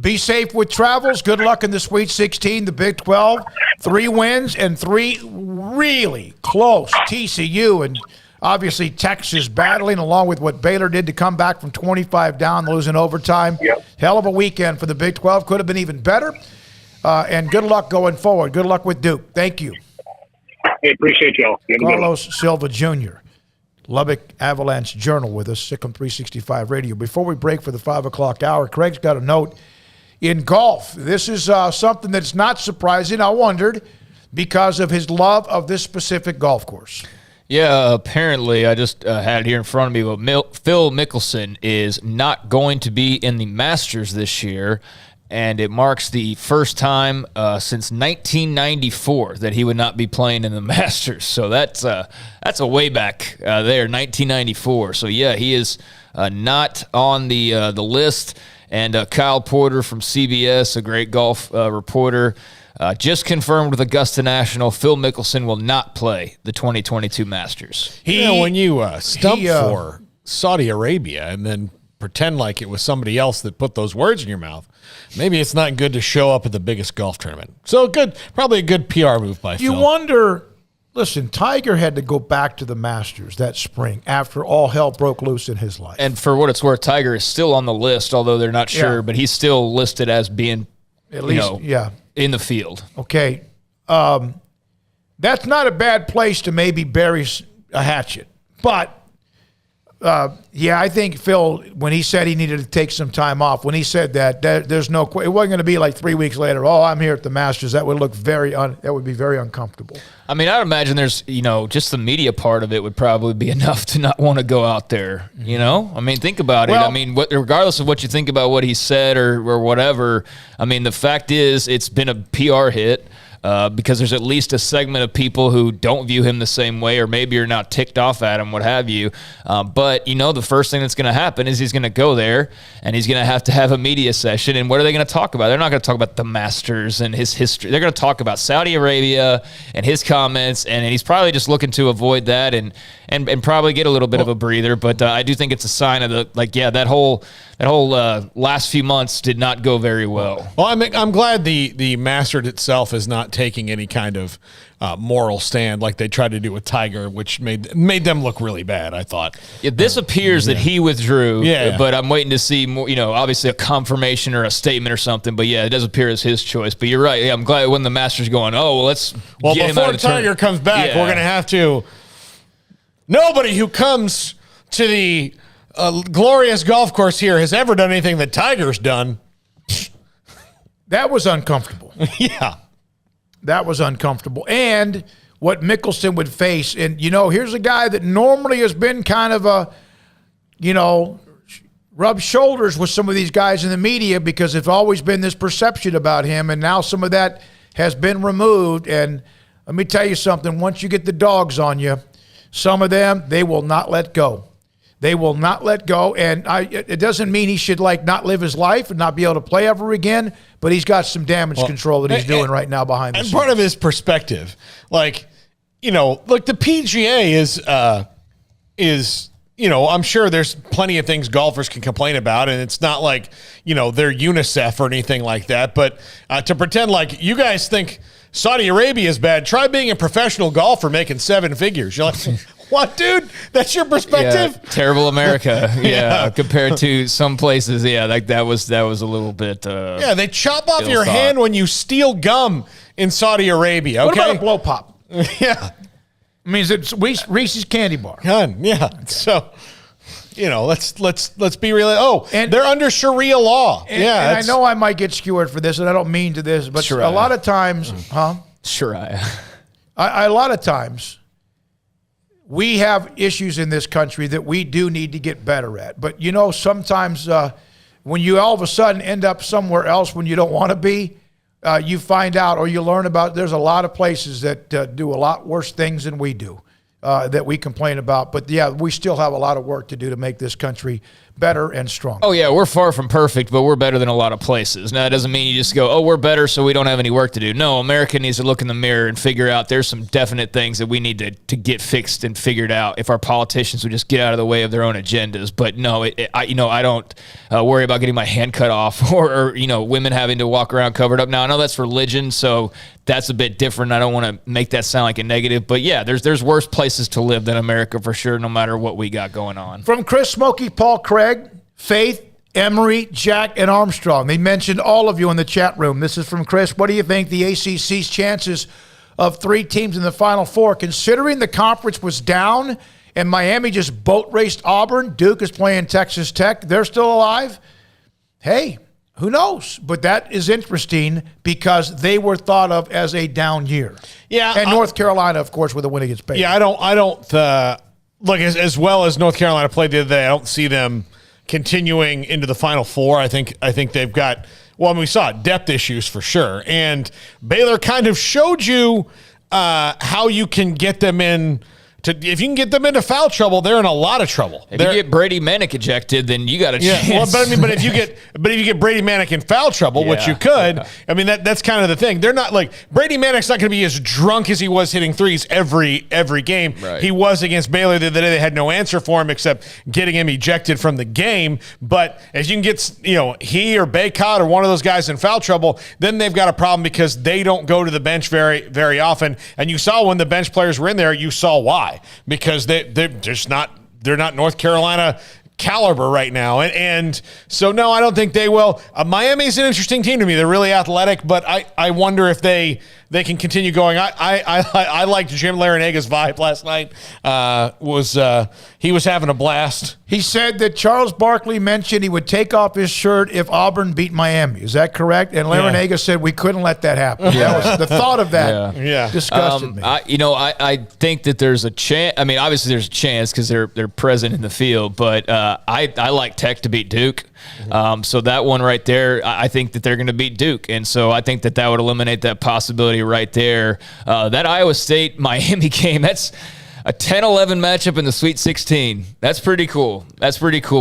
be safe with travels. Good luck in the Sweet 16, the Big 12. 3 wins and 3 really close. TCU and obviously Texas battling, along with what Baylor did to come back from 25 down, losing overtime. Yep. Hell of a weekend for the Big 12. Could have been even better. And good luck going forward. Good luck with Duke. Thank you. Hey, appreciate y'all. Carlos Silva Jr., Lubbock Avalanche Journal with us, Sikkim 365 Radio. Before we break for the 5 o'clock hour, Craig's got a note. In golf, this is something that's not surprising. I wondered, because of his love of this specific golf course. Yeah, apparently, I just had it here in front of me, but Phil Mickelson is not going to be in the Masters this year, and it marks the first time since 1994 that he would not be playing in the Masters. So that's a way back there, 1994. So yeah, he is not on the list. And Kyle Porter from CBS, a great golf reporter, just confirmed with Augusta National, Phil Mickelson will not play the 2022 Masters. When you stump for Saudi Arabia and then pretend like it was somebody else that put those words in your mouth, maybe it's not good to show up at the biggest golf tournament. So probably a good PR move by Phil. You wonder, Listen, Tiger had to go back to the Masters that spring after all hell broke loose in his life. And for what it's worth, Tiger is still on the list, although they're not sure, but he's still listed as being at least in the field. Okay. That's not a bad place to maybe bury a hatchet. But, I think Phil, when he said he needed to take some time off, when he said that, there's no – it wasn't going to be like 3 weeks later, I'm here at the Masters. That would look that would be very uncomfortable. I mean, I'd imagine there's, just the media part of it would probably be enough to not want to go out there, I mean, think about it. I mean, regardless of what you think about what he said or whatever, I mean, the fact is it's been a PR hit. Because there's at least a segment of people who don't view him the same way, or maybe you're not ticked off at him, what have you. But, the first thing that's going to happen is he's going to go there, and he's going to have a media session. And what are they going to talk about? They're not going to talk about the Masters and his history. They're going to talk about Saudi Arabia and his comments, and he's probably just looking to avoid that and probably get a little bit of a breather. But I do think it's a sign of that whole last few months did not go very well. Well, I'm glad the Masters itself is not taking any kind of moral stand like they tried to do with Tiger, which made them look really bad, I thought. Yeah, this appears that he withdrew, but I'm waiting to see more, obviously a confirmation or a statement or something. But it does appear as his choice. But you're right. Yeah, I'm glad when the Masters going, let's get him out of the Tiger comes back, we're going to have to. Nobody who comes to the glorious golf course here has ever done anything that Tiger's done. That was uncomfortable. Yeah. That was uncomfortable. And what Mickelson would face. And, here's a guy that normally has been kind of rub shoulders with some of these guys in the media because there's always been this perception about him. And now some of that has been removed. And let me tell you something. Once you get the dogs on you, some of them, they will not let go. They will not let go, and it doesn't mean he should not live his life and not be able to play ever again, but he's got some damage control that he's doing right now behind the scenes. And part of his perspective, the PGA is I'm sure there's plenty of things golfers can complain about, and it's not like, they're UNICEF or anything like that, but to pretend like you guys think Saudi Arabia is bad, try being a professional golfer making 7 figures. You're like, what, dude? That's your perspective? Yeah, terrible America. Yeah, compared to some places. Yeah, that was a little bit. They chop off your hand when you steal gum in Saudi Arabia. Okay, what about a blow pop? Yeah, I mean, it's Reese's candy bar. Yeah, so. Let's be real. And they're under Sharia law. And I know I might get skewered for this, and I don't mean to this, but Sharia. A lot of times, Sharia. A lot of times, we have issues in this country that we do need to get better at. But, sometimes when you all of a sudden end up somewhere else when you don't want to be, you find out or you learn about there's a lot of places that do a lot worse things than we do. That we complain about. But, we still have a lot of work to do to make this country better and stronger. Oh, yeah, we're far from perfect, but we're better than a lot of places. Now, that doesn't mean you just go, we're better, so we don't have any work to do. No, America needs to look in the mirror and figure out there's some definite things that we need to get fixed and figured out if our politicians would just get out of the way of their own agendas. But, no, I don't worry about getting my hand cut off or women having to walk around covered up. Now, I know that's religion, so that's a bit different. I don't want to make that sound like a negative. But, there's worse places to live than America for sure, no matter what we got going on. From Chris Smokey, Paul Craig, Faith, Emery, Jack, and Armstrong. They mentioned all of you in the chat room. This is from Chris. What do you think the ACC's chances of 3 teams in the Final Four, considering the conference was down and Miami just boat raced Auburn? Duke is playing Texas Tech. They're still alive. Hey, who knows? But that is interesting because they were thought of as a down year. Yeah, and North Carolina, of course, with a win against Baylor. Yeah, I don't look as well as North Carolina played the other day. I don't see them continuing into the Final Four. I think they've got, we saw depth issues for sure. And Baylor kind of showed you how you can get them in if you can get them into foul trouble, they're in a lot of trouble. If you get Brady Manick ejected, then you got a chance. Well, but if you get Brady Manick in foul trouble, which you could, I mean that's kind of the thing. They're not like Brady Manick's not going to be as drunk as he was hitting threes every game. Right. He was against Baylor the other day. They had no answer for him except getting him ejected from the game. But if you can get he or Baycott or one of those guys in foul trouble, then they've got a problem because they don't go to the bench very, very often. And you saw when the bench players were in there, you saw why. Because they're not North Carolina caliber right now. And so, no, I don't think they will. Miami's an interesting team to me. They're really athletic, but I wonder if they can continue going. I liked Jim Laranaga's vibe last night. He was having a blast. He said that Charles Barkley mentioned he would take off his shirt if Auburn beat Miami. Is that correct? And Laranaga said we couldn't let that happen. That was the thought of that. Disgusted me. I think that there's a chance. I mean, obviously there's a chance because they're present in the field, but I like Tech to beat Duke. So that one right there, I think that they're going to beat Duke. And so I think that would eliminate that possibility right there. That Iowa State-Miami game, that's a 10-11 matchup in the Sweet 16. That's pretty cool.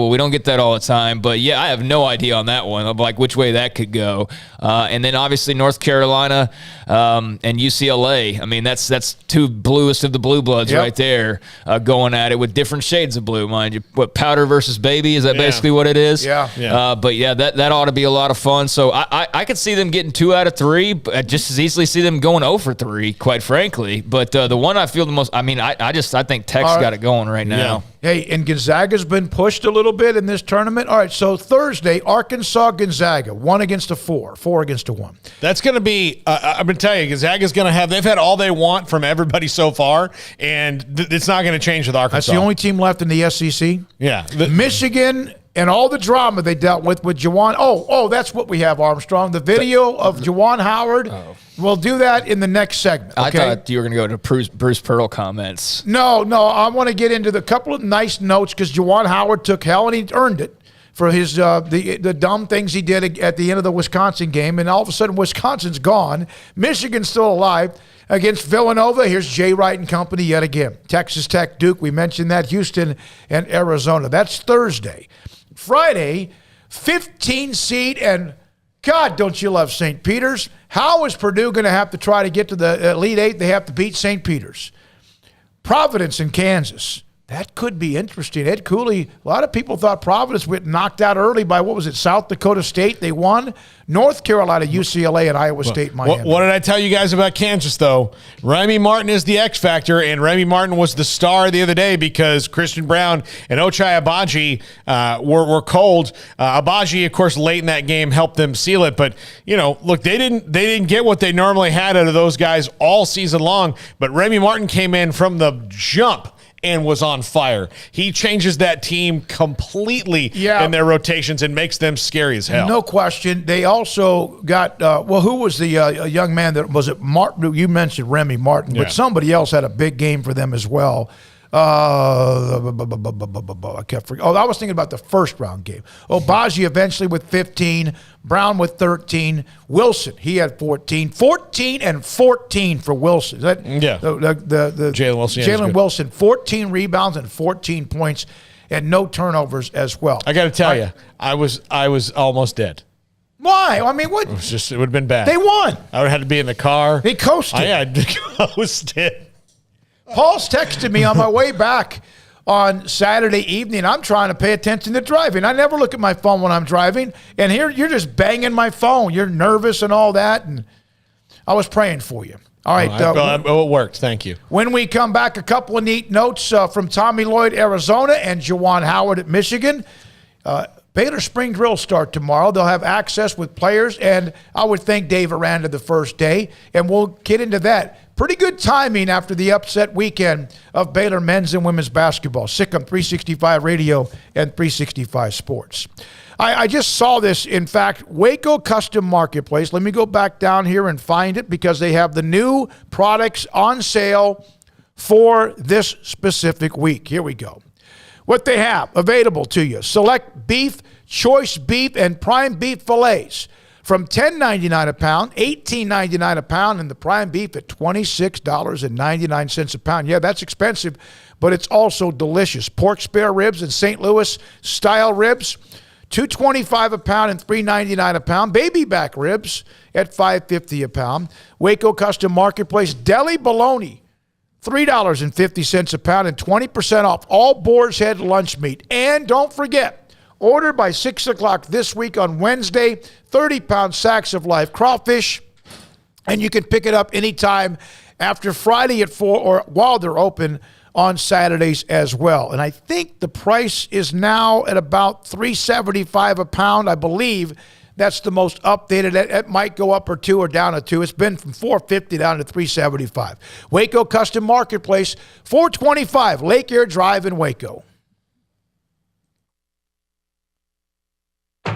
We don't get that all the time. But, yeah, I have no idea on that one of, like, which way that could go. And then, obviously, North Carolina and UCLA. I mean, that's two bluest of the blue bloods right there going at it with different shades of blue, mind you. What, powder versus baby? Is that basically what it is? Yeah. But, yeah, that ought to be a lot of fun. So I could see them getting 2 out of 3. But I just as easily see them going 0 for 3, quite frankly. But the one I feel the most – I mean, I think Tech's got it going right now. Hey, and Gonzaga's been pushed a little bit in this tournament. All right, so Thursday, Arkansas-Gonzaga, 1 against a 4 against a 1. That's going to be, I'm going to tell you, Gonzaga's going to have, they've had all they want from everybody so far, and it's not going to change with Arkansas. That's the only team left in the SEC? Yeah. Michigan and all the drama they dealt with Juwan. Oh, that's what we have, Armstrong. The video of Juwan Howard. We'll do that in the next segment. Okay? I thought you were going to go to Bruce Pearl comments. No. I want to get into the couple of nice notes because Juwan Howard took hell and he earned it for his the dumb things he did at the end of the Wisconsin game. And all of a sudden, Wisconsin's gone. Michigan's still alive against Villanova. Here's Jay Wright and company yet again. Texas Tech, Duke. We mentioned that. Houston and Arizona. That's Thursday. Friday, 15 seed, and God, don't you love St. Peter's? How is Purdue going to have to try to get to the Elite Eight? They have to beat St. Peter's. Providence in Kansas. That could be interesting. Ed Cooley, a lot of people thought Providence went knocked out early by, South Dakota State? They won. North Carolina, UCLA, and Iowa State, Miami. What did I tell you guys about Kansas, though? Remy Martin is the X factor, and Remy Martin was the star the other day because Christian Brown and Ochai Agbaji were cold. Agbaji, of course, late in that game helped them seal it. But, look, they didn't get what they normally had out of those guys all season long. But Remy Martin came in from the jump and was on fire. He changes that team completely in their rotations and makes them scary as hell. No question. They also got, who was the young man that was it? Martin? You mentioned Remy Martin, but somebody else had a big game for them as well. I kept forgetting. I was thinking about the first round game. Agbaji eventually with 15, Brown with 13, Wilson, he had 14 and 14 for Wilson. Jalen Wilson, 14 rebounds and 14 points and no turnovers as well. I got to tell you, I was almost dead. Why? I mean, what? It would have been bad. They won. I would have had to be in the car. They coasted. I had to coast it. Paul's texted me on my way back on Saturday evening. I'm trying to pay attention to driving. I never look at my phone when I'm driving. And here you're just banging my phone. You're nervous and all that. And I was praying for you. All right. It worked. Thank you. When we come back, a couple of neat notes from Tommy Lloyd, Arizona, and Juwan Howard at Michigan. Baylor spring drills start tomorrow. They'll have access with players, and I would think Dave Aranda the first day, and we'll get into that. Pretty good timing after the upset weekend of Baylor men's and women's basketball. Sikkim 365 Radio and 365 Sports. I just saw this, in fact, Waco Custom Marketplace. Let me go back down here and find it because they have the new products on sale for this specific week. Here we go. What they have available to you: select beef, choice beef, and prime beef fillets from $10.99 a pound, $18.99 a pound, and the prime beef at $26.99 a pound. Yeah, that's expensive, but it's also delicious. Pork spare ribs and St. Louis style ribs, $2.25 a pound and $3.99 a pound. Baby back ribs at $5.50 a pound. Waco Custom Marketplace deli bologna, $3.50 a pound and 20% off all Boar's Head lunch meat. And don't forget, order by 6 o'clock this week on Wednesday, 30-pound sacks of live crawfish, and you can pick it up anytime after Friday at 4 or while they're open on Saturdays as well. And I think the price is now at about $3.75 a pound. I believe that's the most updated. It might go up or $2 or down a $2. It's been from $4.50 down to $3.75. Waco Custom Marketplace, 425 Lake Air Drive in Waco.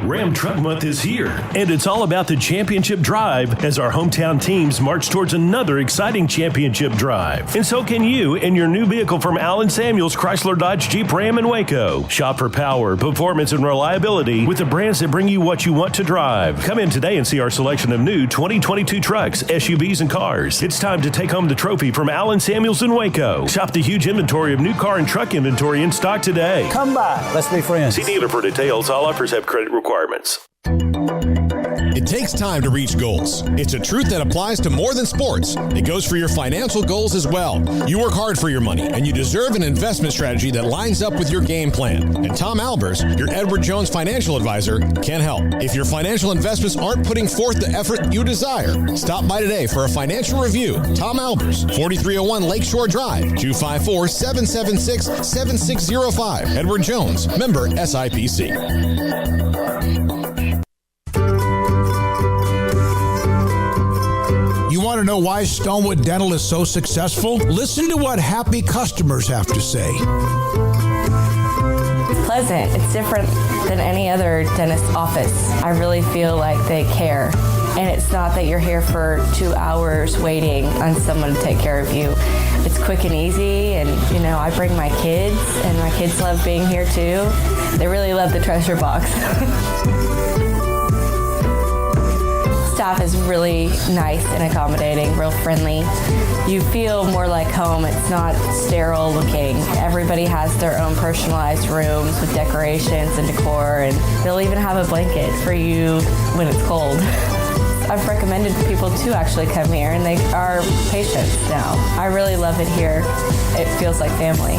Ram Truck Month is here, and it's all about the championship drive as our hometown teams march towards another exciting championship drive. And so can you in your new vehicle from Allen Samuels Chrysler Dodge Jeep Ram in Waco. Shop for power, performance, and reliability with the brands that bring you what you want to drive. Come in today and see our selection of new 2022 trucks, SUVs, and cars. It's time to take home the trophy from Allen Samuels in Waco. Shop the huge inventory of new car and truck inventory in stock today. Come by. Let's be friends. See dealer for details. All offers have credit requirements. It takes time to reach goals. It's a truth that applies to more than sports. It goes for your financial goals as well. You work hard for your money, and you deserve an investment strategy that lines up with your game plan. And Tom Albers, your Edward Jones financial advisor, can help. If your financial investments aren't putting forth the effort you desire, stop by today for a financial review. Tom Albers, 4301 Lakeshore Drive, 254-776-7605. Edward Jones, member SIPC. You want to know why Stonewood Dental is so successful? Listen to what happy customers have to say. It's pleasant. It's different than any other dentist office. I really feel like they care. And it's not that you're here for 2 hours waiting on someone to take care of you. It's quick and easy, and I bring my kids, and my kids love being here too. They really love the treasure box. Staff is really nice and accommodating, real friendly. You feel more like home. It's not sterile looking. Everybody has their own personalized rooms with decorations and decor, and they'll even have a blanket for you when it's cold. I've recommended people to actually come here, and they are patients now. I really love it here. It feels like family.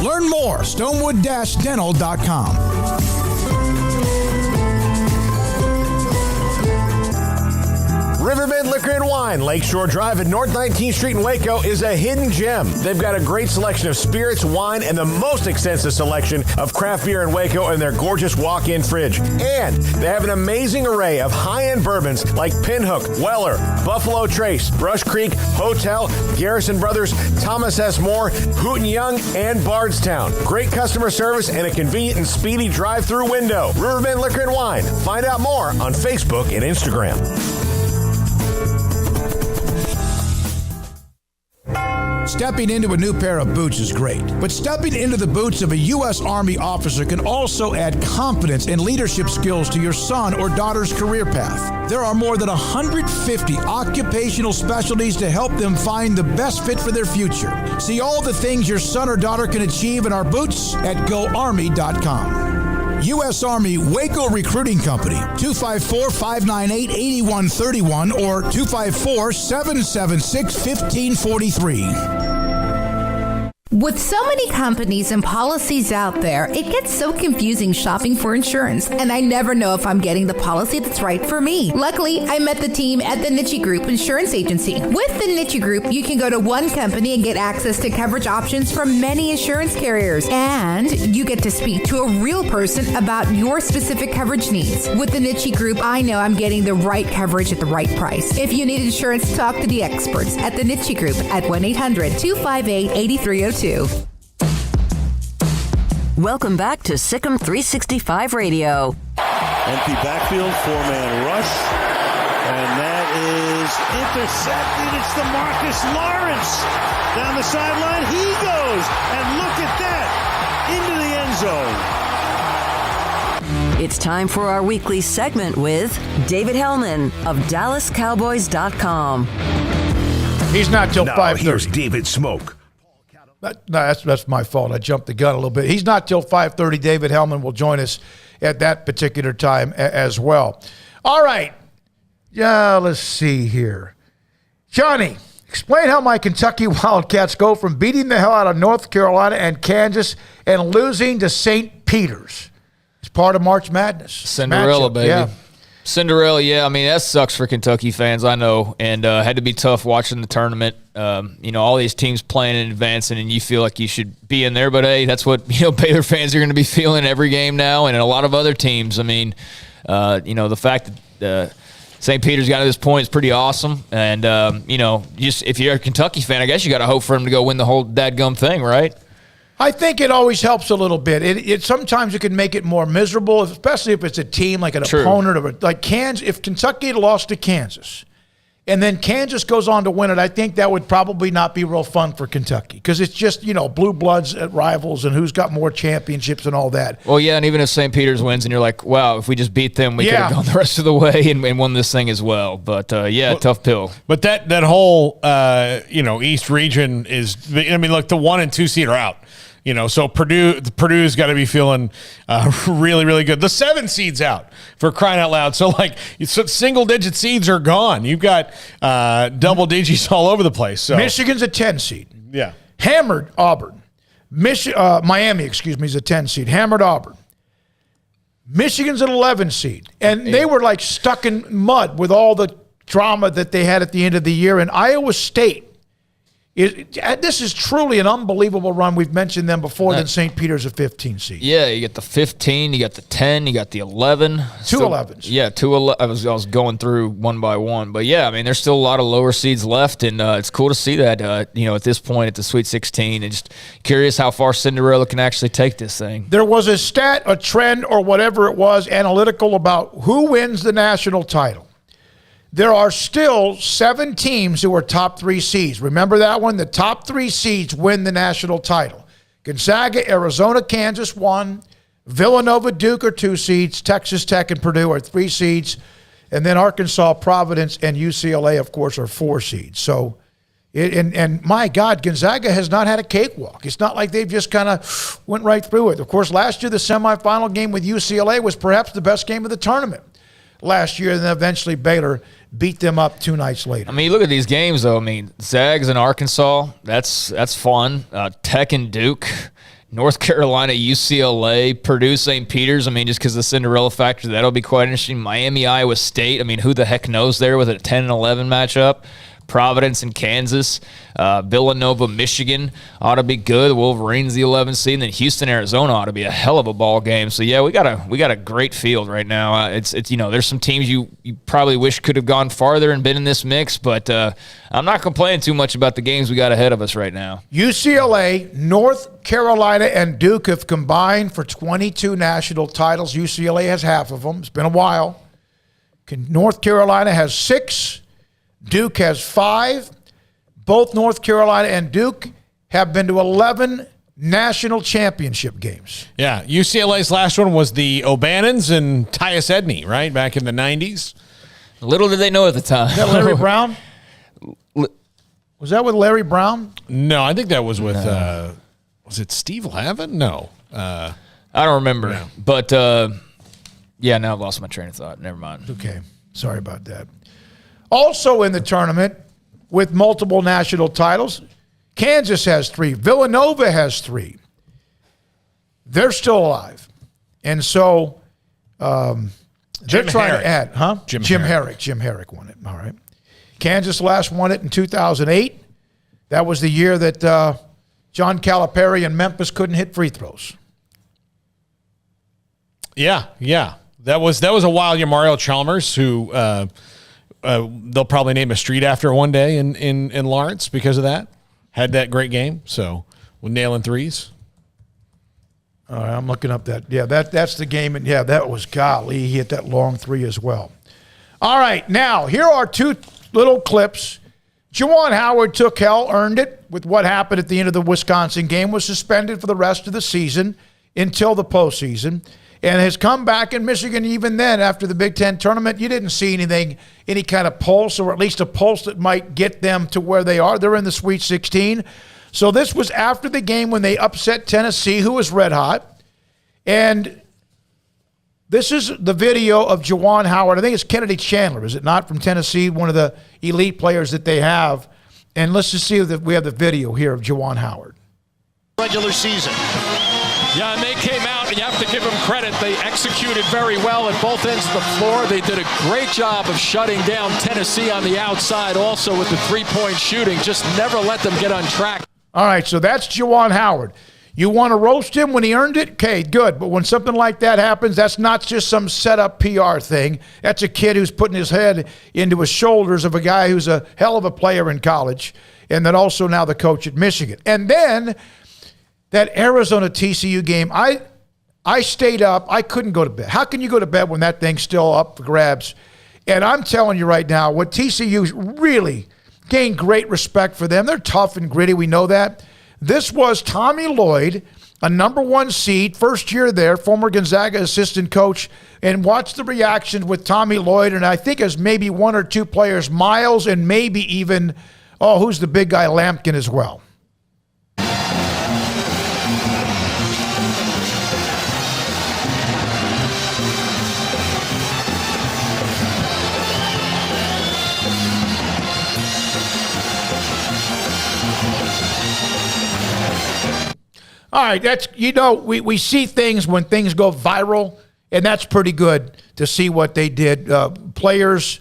Learn more, stonewood-dental.com. Riverbend Liquor and Wine, Lakeshore Drive at North 19th Street in Waco is a hidden gem. They've got a great selection of spirits, wine, and the most extensive selection of craft beer in Waco in their gorgeous walk-in fridge. And they have an amazing array of high-end bourbons like Pinhook, Weller, Buffalo Trace, Brush Creek, Hotel, Garrison Brothers, Thomas S. Moore, Hooten Young, and Bardstown. Great customer service and a convenient and speedy drive-through window. Riverbend Liquor and Wine. Find out more on Facebook and Instagram. Stepping into a new pair of boots is great, but stepping into the boots of a U.S. Army officer can also add confidence and leadership skills to your son or daughter's career path. There are more than 150 occupational specialties to help them find the best fit for their future. See all the things your son or daughter can achieve in our boots at GoArmy.com. U.S. Army Waco Recruiting Company, 254-598-8131 or 254-776-1543. With so many companies and policies out there, it gets so confusing shopping for insurance, and I never know if I'm getting the policy that's right for me. Luckily, I met the team at the Niche Group Insurance Agency. With the Niche Group, you can go to one company and get access to coverage options from many insurance carriers, and you get to speak to a real person about your specific coverage needs. With the Niche Group, I know I'm getting the right coverage at the right price. If you need insurance, talk to the experts at the Niche Group at 1-800-258-8302. Welcome back to Sikkim 365 Radio. Empty backfield, four-man rush, and that is intercepted. It's DeMarcus Lawrence down the sideline. He goes, and look at that, into the end zone. It's time for our weekly segment with David Hellman of DallasCowboys.com. He's not till 5:30. Here's David Smoak. No, that's my fault. I jumped the gun a little bit. He's not till 5:30. David Hellman will join us at that particular time as well. All right. Yeah, let's see here. Johnny, explain how my Kentucky Wildcats go from beating the hell out of North Carolina and Kansas and losing to St. Peter's. It's part of March Madness. Cinderella, baby. Yeah. Cinderella, yeah. I mean, that sucks for Kentucky fans, I know, and had to be tough watching the tournament. All these teams playing and advancing, and you feel like you should be in there. But, hey, that's what, Baylor fans are going to be feeling every game now, and a lot of other teams. I mean, the fact that St. Peter's got to this point is pretty awesome. And, just if you're a Kentucky fan, I guess you got to hope for them to go win the whole dadgum thing, right? I think it always helps a little bit. It sometimes it can make it more miserable, especially if it's a team like an opponent like Kansas. If Kentucky had lost to Kansas, and then Kansas goes on to win it, I think that would probably not be real fun for Kentucky because it's just blue bloods at rivals and who's got more championships and all that. Well, yeah, and even if St. Peter's wins, and you're like, wow, if we just beat them, we could have gone the rest of the way and won this thing as well. But tough pill. But that whole East region is. Look, the 1 and 2 seed are out. So Purdue's got to be feeling really, really good. The 7 seed's out, for crying out loud. So, single-digit seeds are gone. You've got double digits all over the place. So Michigan's a 10 seed. Yeah. Hammered Auburn. Miami, is a 10 seed. Hammered Auburn. Michigan's an 11 seed. And they were, stuck in mud with all the drama that they had at the end of the year. And Iowa State. This is truly an unbelievable run. We've mentioned them before. Then St. Peter's a 15 seed. Yeah, you get the 15, you got the 10, you got the 11. Two 11s. Yeah, 2 11. I was going through one by one. But, yeah, there's still a lot of lower seeds left, and it's cool to see that, at this point at the Sweet 16. And just curious how far Cinderella can actually take this thing. There was a stat, a trend, or whatever it was, analytical about who wins the national title. There are still 7 teams who are top 3 seeds. Remember that one? The top 3 seeds win the national title. Gonzaga, Arizona, Kansas 1. Villanova, Duke are 2 seeds. Texas Tech and Purdue are 3 seeds. And then Arkansas, Providence, and UCLA, of course, are 4 seeds. So, and my God, Gonzaga has not had a cakewalk. It's not like they've just kind of went right through it. Of course, last year the semifinal game with UCLA was perhaps the best game of the tournament last year, and then eventually Baylor beat them up 2 nights later. You look at these games, though. Zags and Arkansas, that's fun. Tech and Duke, North Carolina, UCLA, Purdue, St. Peter's. Just because of the Cinderella factor, that'll be quite interesting. Miami, Iowa State. Who the heck knows there with a 10 and 11 matchup? Providence and Kansas, Villanova, Michigan ought to be good. Wolverines, the 11th seed, and then Houston, Arizona ought to be a hell of a ball game. So yeah, we got a great field right now. It's there's some teams you probably wish could have gone farther and been in this mix, but I'm not complaining too much about the games we got ahead of us right now. UCLA, North Carolina, and Duke have combined for 22 national titles. UCLA has half of them. It's been a while. North Carolina has 6. Duke has 5. Both North Carolina and Duke have been to 11 national championship games. Yeah, UCLA's last one was the O'Bannons and Tyus Edney, right, back in the 90s. Little did they know at the time. Is that Larry Brown? Was that with Larry Brown? No, I think that was with, was it Steve Lavin? No. I don't remember. Yeah. But, now I've lost my train of thought. Never mind. Okay, sorry about that. Also in the tournament, with multiple national titles, Kansas has 3. Villanova has 3. They're still alive. And so they're trying to add. Jim Herrick. Jim Herrick won it. All right. Kansas last won it in 2008. That was the year that John Calipari and Memphis couldn't hit free throws. Yeah. That was a wild year. Mario Chalmers, who they'll probably name a street after one day in Lawrence because of that. Had that great game. So with nailing threes. All right, I'm looking up that. Yeah, that's the game. And yeah, that was golly. He hit that long 3 as well. All right, now here are 2 little clips. Juwan Howard took hell, earned it with what happened at the end of the Wisconsin game, was suspended for the rest of the season until the postseason. and has come back in Michigan. Even then, after the Big Ten tournament, you didn't see any kind of pulse, or at least a pulse that might get them to where they are. They're in the Sweet 16. So this was after the game when they upset Tennessee, who was red hot. And this is the video of Juwan Howard. I think it's Kennedy Chandler, is it not, from Tennessee, one of the elite players that they have. And let's just see that we have the video here of Juwan Howard. Regular season. Yeah, and they came out, and you have to give them credit. They executed very well at both ends of the floor. They did a great job of shutting down Tennessee on the outside, also with the three-point shooting. Just never let them get on track. All right, so that's Juwan Howard. You want to roast him when he earned it? Okay, good. But when something like that happens, that's not just some set-up PR thing. That's a kid who's putting his head into his shoulders of a guy who's a hell of a player in college, and then also now the coach at Michigan. And then that Arizona TCU game, I stayed up. I couldn't go to bed. How can you go to bed when that thing's still up for grabs? And I'm telling you right now, what TCU's really gained great respect for them. They're tough and gritty. We know that. This was Tommy Lloyd, a number 1 seed, first year there, former Gonzaga assistant coach, and watch the reaction with Tommy Lloyd, and I think as maybe 1 or 2 players, Miles, and maybe even, who's the big guy, Lampkin as well. All right, that's, we see things when things go viral, and that's pretty good to see what they did. Players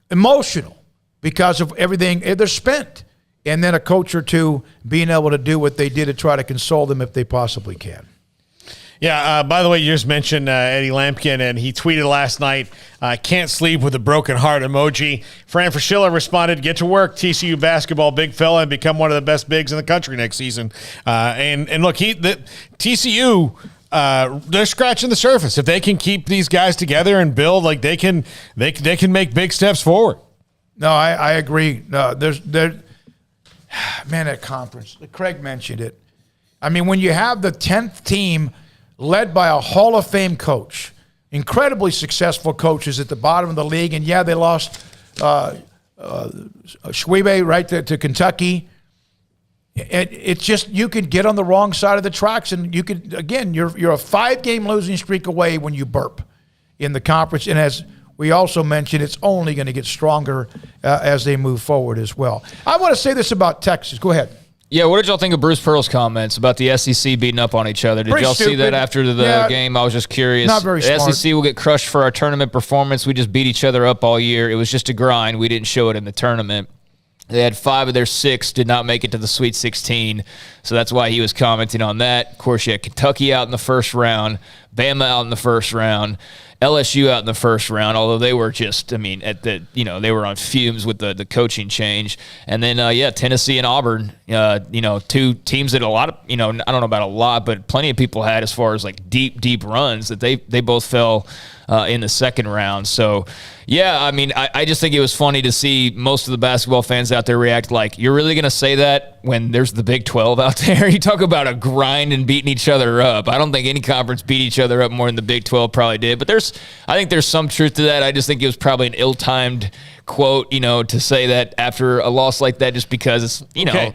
emotional because of everything. They're spent. And then a coach or two being able to do what they did to try to console them if they possibly can. Yeah, by the way, you just mentioned Eddie Lampkin, and he tweeted last night, can't sleep with a broken heart emoji. Fran Fraschilla responded, get to work, TCU basketball, big fella, and become one of the best bigs in the country next season. And look, TCU, they're scratching the surface. If they can keep these guys together and build, like they can make big steps forward. No, I agree. Man, that conference, Craig mentioned it. I mean, when you have the 10th team led by a Hall of Fame coach, incredibly successful coaches at the bottom of the league. And, yeah, they lost Schwebe right to Kentucky. It's just you could get on the wrong side of the tracks, and you could, again, you're a 5-game losing streak away when you burp in the conference. And as we also mentioned, it's only going to get stronger as they move forward as well. I want to say this about Texas. Go ahead. Yeah, what did y'all think of Bruce Pearl's comments about the SEC beating up on each other? Did y'all see that after the game? I was just curious. Not very smart. The SEC will get crushed for our tournament performance. We just beat each other up all year. It was just a grind. We didn't show it in the tournament. They had 5 of their 6 did not make it to the Sweet 16, so that's why he was commenting on that. Of course, you had Kentucky out in the first round, Bama out in the first round, LSU out in the first round, although they were just, they were on fumes with the coaching change. And then, Tennessee and Auburn, 2 teams that a lot of, I don't know about a lot, but plenty of people had as far as like deep runs that they both fell in the second round. So, yeah, I just think it was funny to see most of the basketball fans out there react like, you're really going to say that when there's the Big 12 out there? You talk about a grind and beating each other up. I don't think any conference beat each other up more than the Big 12 probably did. But I think there's some truth to that. I just think it was probably an ill-timed quote, to say that after a loss like that, just because it's,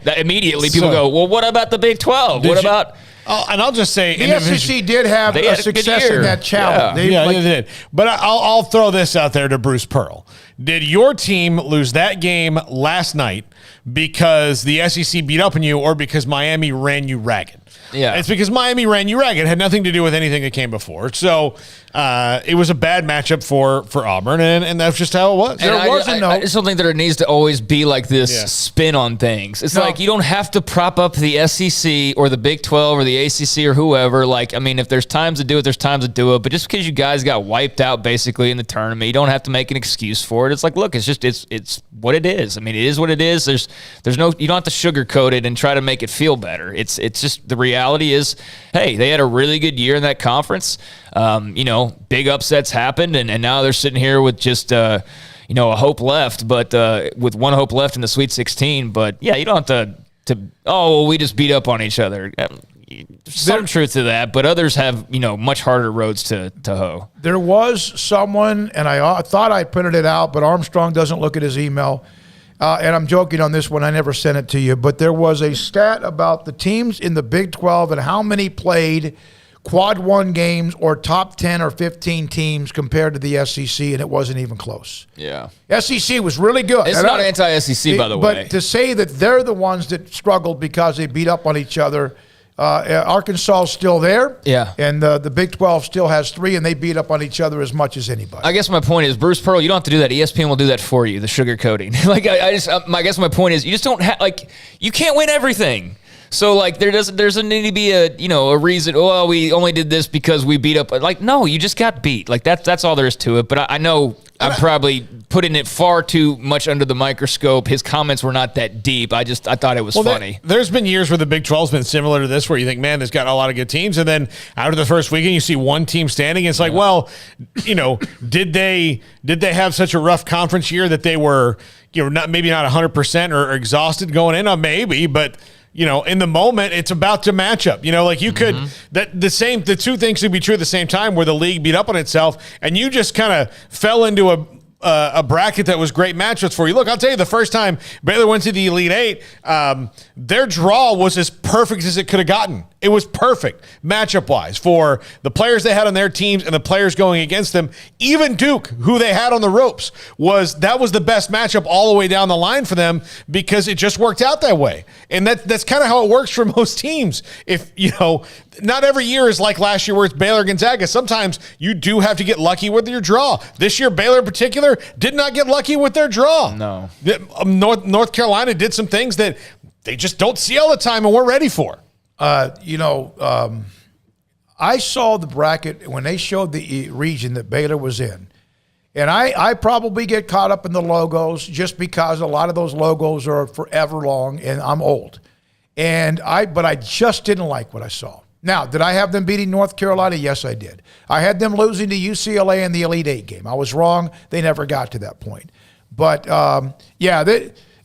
that immediately people go, well, what about the Big 12? What about... and I'll just say... The SEC did have a success in that challenge. Yeah, they did. But I'll throw this out there to Bruce Pearl. Did your team lose that game last night because the SEC beat up on you or because Miami ran you ragged? Yeah. It's because Miami ran you ragged. It had nothing to do with anything that came before. So it was a bad matchup for Auburn, and that's just how it was. I just don't think that it needs to always be like this spin on things. It's like you don't have to prop up the SEC or the Big 12 or the ACC or whoever. If there's times to do it, there's times to do it. But just because you guys got wiped out basically in the tournament, you don't have to make an excuse for it. It's like, look, it's what it is. It is what it is. There's no, you don't have to sugarcoat it and try to make it feel better. It's just the reality is, hey, they had a really good year in that conference. Big upsets happened, and now they're sitting here with just a hope left, but with one hope left in the Sweet 16. But yeah, you don't have to we just beat up on each other. some truth to that, but others have, much harder roads to hoe. There was someone, and I thought I printed it out, but Armstrong doesn't look at his email. And I'm joking on this one. I never sent it to you. But there was a stat about the teams in the Big 12 and how many played quad one games or top 10 or 15 teams compared to the SEC, and it wasn't even close. Yeah. SEC was really good. It's not anti-SEC, by the way. But to say that they're the ones that struggled because they beat up on each other, Arkansas is still there. Yeah. And the Big 12 still has 3, and they beat up on each other as much as anybody. I guess my point is, Bruce Pearl, you don't have to do that. ESPN will do that for you, the sugar coating. I guess my point is, you just don't have, you can't win everything. So, there doesn't need to be a reason, we only did this because we beat up. No, you just got beat. That's all there is to it. But I know I'm probably putting it far too much under the microscope. His comments were not that deep. I thought it was funny. There's been years where the Big 12's been similar to this, where you think, man, there's got a lot of good teams. And then after the first weekend, you see one team standing. It's did they have such a rough conference year that they were, maybe not 100% or exhausted going in? Maybe, but in the moment, it's about to match up. You could the two things could be true at the same time, where the league beat up on itself, and you just kind of fell into a bracket that was great matchups for you. Look, I'll tell you, the first time Baylor went to the Elite Eight, their draw was as perfect as it could have gotten. It was perfect matchup-wise for the players they had on their teams and the players going against them. Even Duke, who they had on the ropes, was the best matchup all the way down the line for them, because it just worked out that way. And that's kind of how it works for most teams. If, not every year is like last year where it's Baylor Gonzaga. Sometimes you do have to get lucky with your draw. This year, Baylor in particular did not get lucky with their draw. No. North Carolina did some things that they just don't see all the time and we're ready for. I saw the bracket when they showed the region that Baylor was in. And I probably get caught up in the logos just because a lot of those logos are forever long, and I'm old. But I just didn't like what I saw. Now, did I have them beating North Carolina? Yes, I did. I had them losing to UCLA in the Elite Eight game. I was wrong. They never got to that point. But,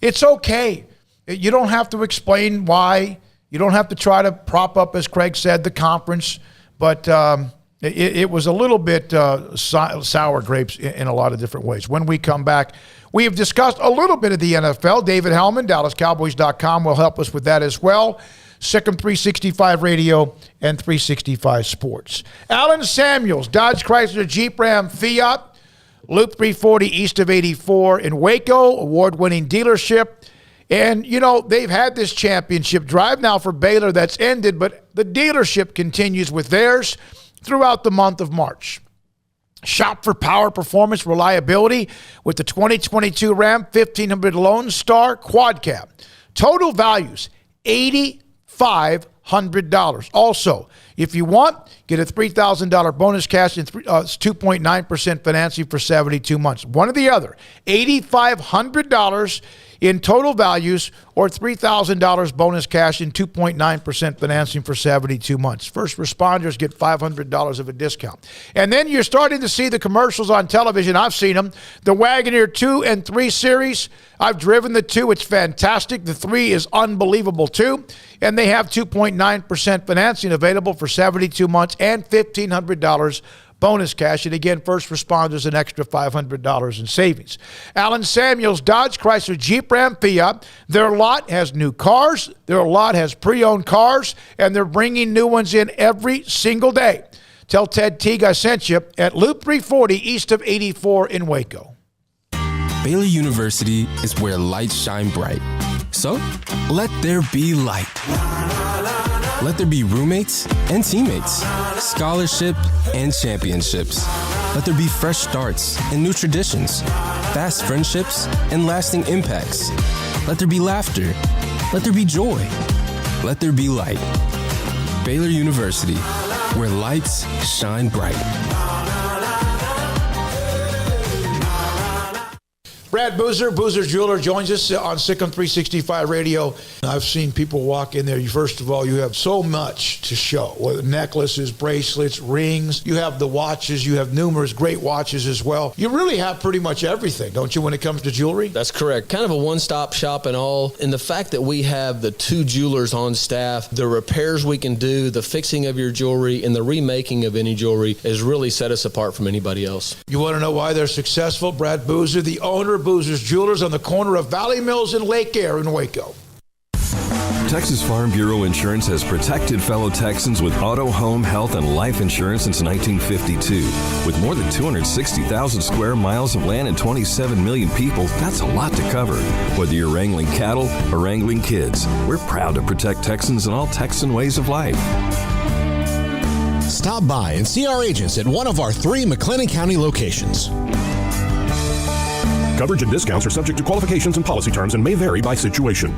it's okay. You don't have to explain why. You don't have to try to prop up, as Craig said, the conference. But it was a little bit sour grapes in a lot of different ways. When we come back, we have discussed a little bit of the NFL. David Hellman, DallasCowboys.com, will help us with that as well. Sikkim 365 Radio and 365 Sports. Alan Samuels, Dodge Chrysler Jeep Ram Fiat, Loop 340 east of 84 in Waco, award-winning dealership. And, they've had this championship drive now for Baylor that's ended, but the dealership continues with theirs throughout the month of March. Shop for power, performance, reliability with the 2022 Ram 1500 Lone Star Quad Cab. Total values, $8,500. Also, if you want, get a $3,000 bonus cash and 2.9% financing for 72 months. One or the other. $8,500 in total values or $3,000 bonus cash and 2.9% financing for 72 months. First responders get $500 of a discount. And then you're starting to see the commercials on television. I've seen them. The Wagoneer 2 and 3 series. I've driven the 2. It's fantastic. The 3 is unbelievable too. And they have 2.9% financing available for 72 months and $1,500 bonus cash. And again, first responders, an extra $500 in savings. Alan Samuels, Dodge Chrysler Jeep Ram Fiat. Their lot has new cars. Their lot has pre-owned cars. And they're bringing new ones in every single day. Tell Ted Teague I sent you at Loop 340 east of 84 in Waco. Baylor University is where lights shine bright. So, let there be light. Let there be roommates and teammates, scholarship and championships. Let there be fresh starts and new traditions, fast friendships and lasting impacts. Let there be laughter. Let there be joy. Let there be light. Baylor University, where lights shine bright. Brad Boozer's Jeweler, joins us on Sikkim 365 Radio. I've seen people walk in there. First of all, you have so much to show. Whether necklaces, bracelets, rings. You have the watches. You have numerous great watches as well. You really have pretty much everything, don't you, when it comes to jewelry? That's correct. Kind of a one-stop shop and all. And the fact that we have the 2 jewelers on staff, the repairs we can do, the fixing of your jewelry, and the remaking of any jewelry has really set us apart from anybody else. You want to know why they're successful? Brad Boozer, the owner of Boozer's Jewelers on the corner of Valley Mills and Lake Air in Waco. Texas Farm Bureau Insurance has protected fellow Texans with auto, home, health, and life insurance since 1952. With more than 260,000 square miles of land and 27 million people, that's a lot to cover. Whether you're wrangling cattle or wrangling kids, we're proud to protect Texans in all Texan ways of life. Stop by and see our agents at one of our 3 McLennan County locations. Coverage and discounts are subject to qualifications and policy terms and may vary by situation.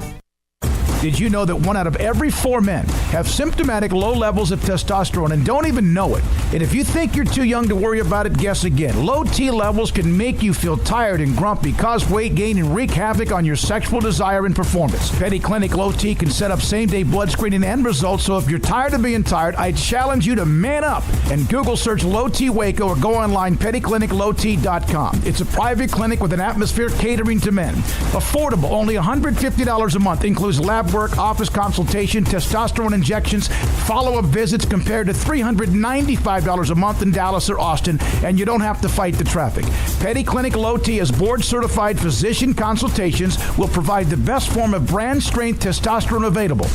Did you know that 1 out of every 4 men have symptomatic low levels of testosterone and don't even know it? And if you think you're too young to worry about it, guess again. Low T levels can make you feel tired and grumpy, cause weight gain, and wreak havoc on your sexual desire and performance. Petty Clinic Low T can set up same-day blood screening and results, so if you're tired of being tired, I challenge you to man up and Google search Low T Waco or go online pettycliniclowt.com. It's a private clinic with an atmosphere catering to men. Affordable, only $150 a month, includes lab work, office consultation, testosterone injections, follow-up visits compared to $395 a month in Dallas or Austin, and you don't have to fight the traffic. Petty Clinic Low T as board-certified physician consultations will provide the best form of brand-strength testosterone available.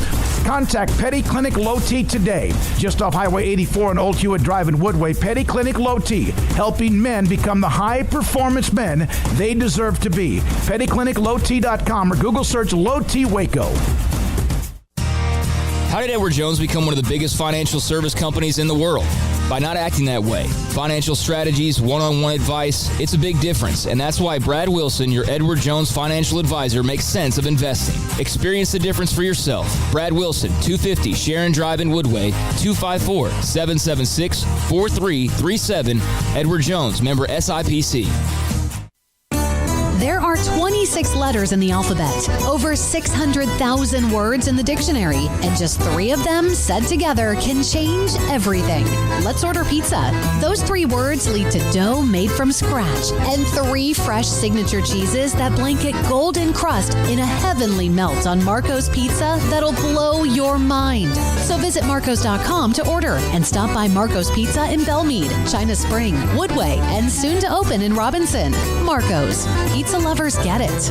Contact Petty Clinic Low T today, just off Highway 84 and Old Hewitt Drive in Woodway. Petty Clinic Low T, helping men become the high-performance men they deserve to be. PettyClinicLowT.com or Google search Low T Waco. How did Edward Jones become one of the biggest financial service companies in the world? By not acting that way. Financial strategies, one-on-one advice, it's a big difference. And that's why Brad Wilson, your Edward Jones financial advisor, makes sense of investing. Experience the difference for yourself. Brad Wilson, 250 Sharon Drive in Woodway, 254-776-4337. Edward Jones, member SIPC. There are 26 letters in the alphabet, over 600,000 words in the dictionary, and just 3 of them said together can change everything. Let's order pizza. Those 3 words lead to dough made from scratch and 3 fresh signature cheeses that blanket golden crust in a heavenly melt on Marco's Pizza that'll blow your mind. So visit marcos.com to order and stop by Marco's Pizza in Belmead, China Spring, Woodway, and soon to open in Robinson. Marco's. Pizza lovers get it.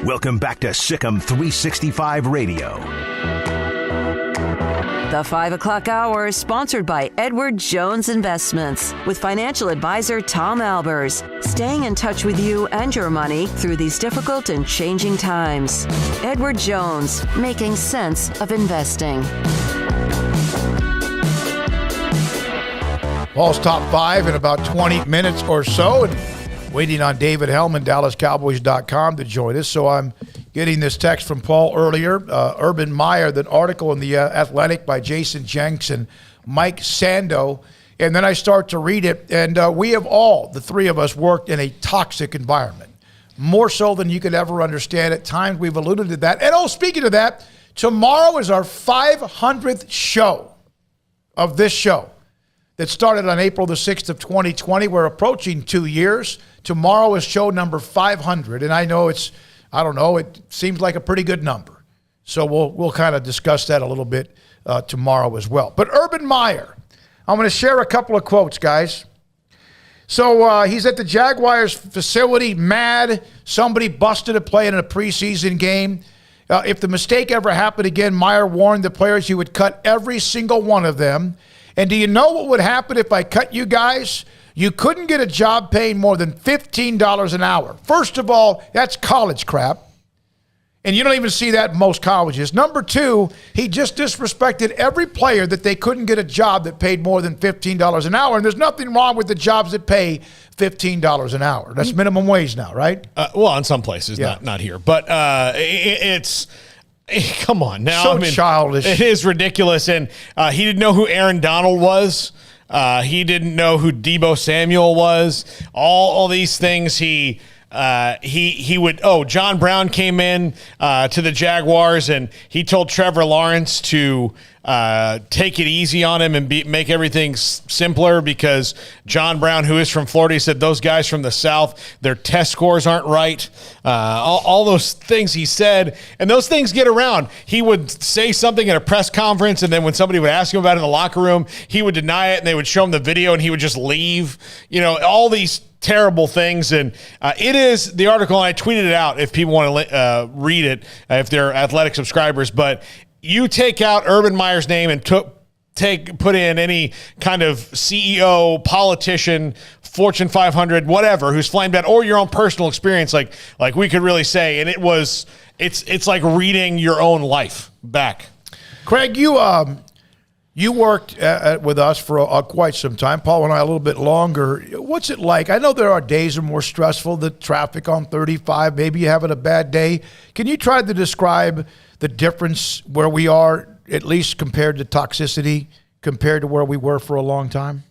Welcome back to Sikkim 365 Radio. The 5 o'clock hour is sponsored by Edward Jones Investments with financial advisor Tom Albers, staying in touch with you and your money through these difficult and changing times. Edward Jones, making sense of investing. Paul's top 5 in about 20 minutes or so, and waiting on David Hellman, DallasCowboys.com, to join us. So I'm getting this text from Paul earlier. Urban Meyer, the article in the Athletic by Jason Jenks and Mike Sando. And then I start to read it, and we have all, the 3 of us, worked in a toxic environment. More so than you could ever understand. At times we've alluded to that. And speaking of that, tomorrow is our 500th show of this show. That started on April the 6th of 2020. We're approaching 2 years. Tomorrow is show number 500. And I know it seems like a pretty good number. So we'll kind of discuss that a little bit tomorrow as well. But Urban Meyer, I'm going to share a couple of quotes, guys. So he's at the Jaguars facility, mad. Somebody busted a play in a preseason game. If the mistake ever happened again, Meyer warned the players he would cut every single one of them. And do you know what would happen if I cut you guys? You couldn't get a job paying more than $15 an hour. First of all, that's college crap. And you don't even see that in most colleges. Number 2, he just disrespected every player that they couldn't get a job that paid more than $15 an hour. And there's nothing wrong with the jobs that pay $15 an hour. That's minimum wage now, right? Well, in some places, not here. But it's... Come on now. So childish. It is ridiculous. And he didn't know who Aaron Donald was. He didn't know who Deebo Samuel was. All these things he would. Oh, John Brown came in to the Jaguars, and he told Trevor Lawrence to take it easy on him and make everything simpler because John Brown, who is from Florida, he said those guys from the South, their test scores aren't right. All those things he said, and those things get around. He would say something at a press conference, and then when somebody would ask him about it in the locker room, he would deny it, and they would show him the video, and he would just leave. All these terrible things. And it is the article, and I tweeted it out if people want to read it, if they're Athletic subscribers. But you take out Urban Meyer's name and put in any kind of CEO, politician, Fortune 500, whatever, who's flamed out, or your own personal experience, like we could really say. And it's like reading your own life back. Craig, you worked with us for quite some time. Paul and I a little bit longer. What's it like? I know there are days that are more stressful, the traffic on 35. Maybe you're having a bad day. Can you try to describe the difference where we are, at least compared to toxicity, compared to where we were for a long time?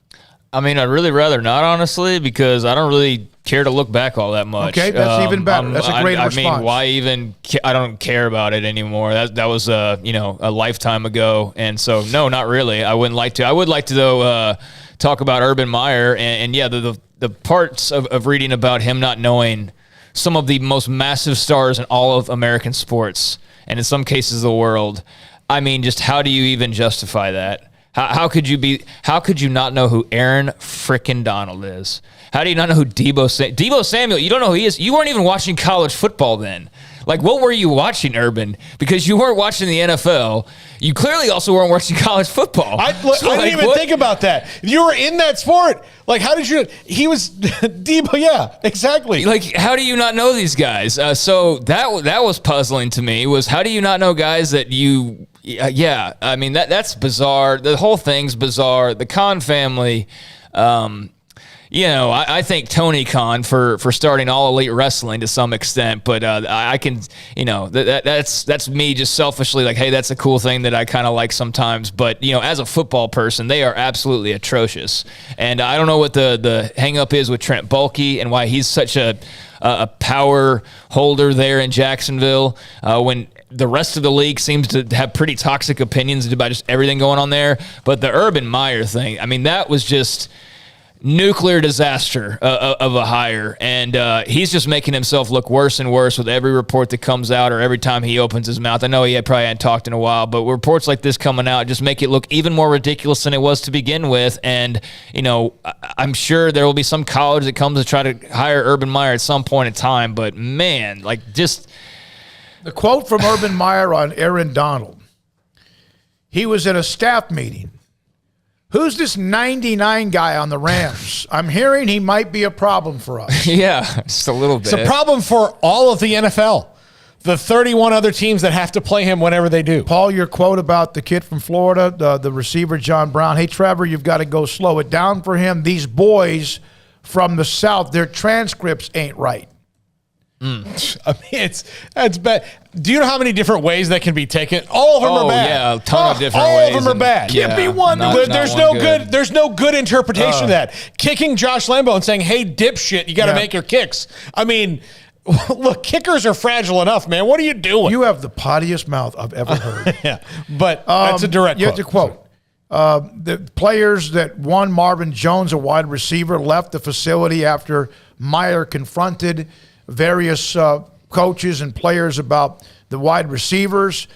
I mean, I'd really rather not, honestly, because I don't really care to look back all that much. Okay, that's even better. That's a great response. I mean, why even? I don't care about it anymore. That was a lifetime ago, and so no, not really. I wouldn't like to. I would like to though talk about Urban Meyer and yeah, the parts of reading about him not knowing some of the most massive stars in all of American sports and in some cases the world. I mean, just how do you even justify that? How could you not know who Aaron frickin' Donald is? How do you not know who Deebo Samuel? You don't know who he is. You weren't even watching college football then. Like, what were you watching, Urban? Because you weren't watching the NFL. You clearly also weren't watching college football. I didn't even think about that. You were in that sport. Like, how did you? He was Deebo. Yeah, exactly. Like, how do you not know these guys? So that was puzzling to me. Was how do you not know guys that you? Yeah, I mean that's bizarre. The whole thing's bizarre. The Khan family. I think Tony Khan for starting All Elite Wrestling to some extent, but I can, that's me just selfishly like, hey, that's a cool thing that I kind of like sometimes. But, as a football person, they are absolutely atrocious. And I don't know what the hang up is with Trent Baalke and why he's such a power holder there in Jacksonville when the rest of the league seems to have pretty toxic opinions about just everything going on there. But the Urban Meyer thing, I mean, that was just nuclear disaster of a hire, and he's just making himself look worse and worse with every report that comes out or every time he opens his mouth. I know he probably hadn't talked in a while, but reports like this coming out just make it look even more ridiculous than it was to begin with. And I'm sure there will be some college that comes to try to hire Urban Meyer at some point in time, but man, like just the quote from Urban Meyer on Aaron Donald. He was in a staff meeting. Who's this 99 guy on the Rams? I'm hearing he might be a problem for us. Yeah, just a little bit. It's a problem for all of the NFL. The 31 other teams that have to play him whenever they do. Paul, your quote about the kid from Florida, the receiver, John Brown. Hey, Trevor, you've got to go slow it down for him. These boys from the South, their transcripts ain't right. I mean, that's bad. Do you know how many different ways that can be taken? All of them are bad. Yeah, a ton of different ways. All of them are bad. Can't be one. There's no good interpretation of that. Kicking Josh Lambo and saying, "Hey, dipshit, you got to make your kicks." I mean, look, kickers are fragile enough, man. What are you doing? You have the pottiest mouth I've ever heard. Yeah, but that's a direct quote. You have to quote. The players that won, Marvin Jones, a wide receiver, left the facility after Meyer confronted various coaches and players about the wide receivers.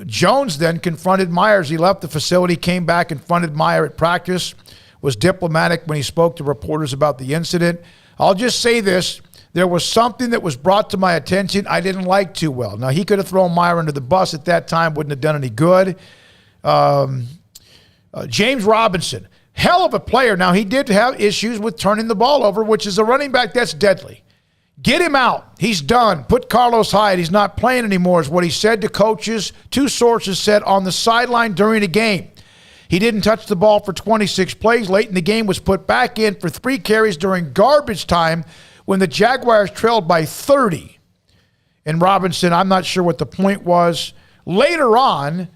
Jones then confronted Myers. He left the facility, came back, confronted Meyer at practice, was diplomatic when he spoke to reporters about the incident. I'll just say this. There was something that was brought to my attention I didn't like too well. Now, he could have thrown Meyer under the bus at that time, wouldn't have done any good. James Robinson, hell of a player. Now, he did have issues with turning the ball over, which is a running back that's deadly. Get him out. He's done. Put Carlos Hyde. He's not playing anymore is what he said to coaches. Two sources said on the sideline during a game. He didn't touch the ball for 26 plays. Late in the game was put back in for 3 carries during garbage time when the Jaguars trailed by 30. And Robinson, I'm not sure what the point was. Later on,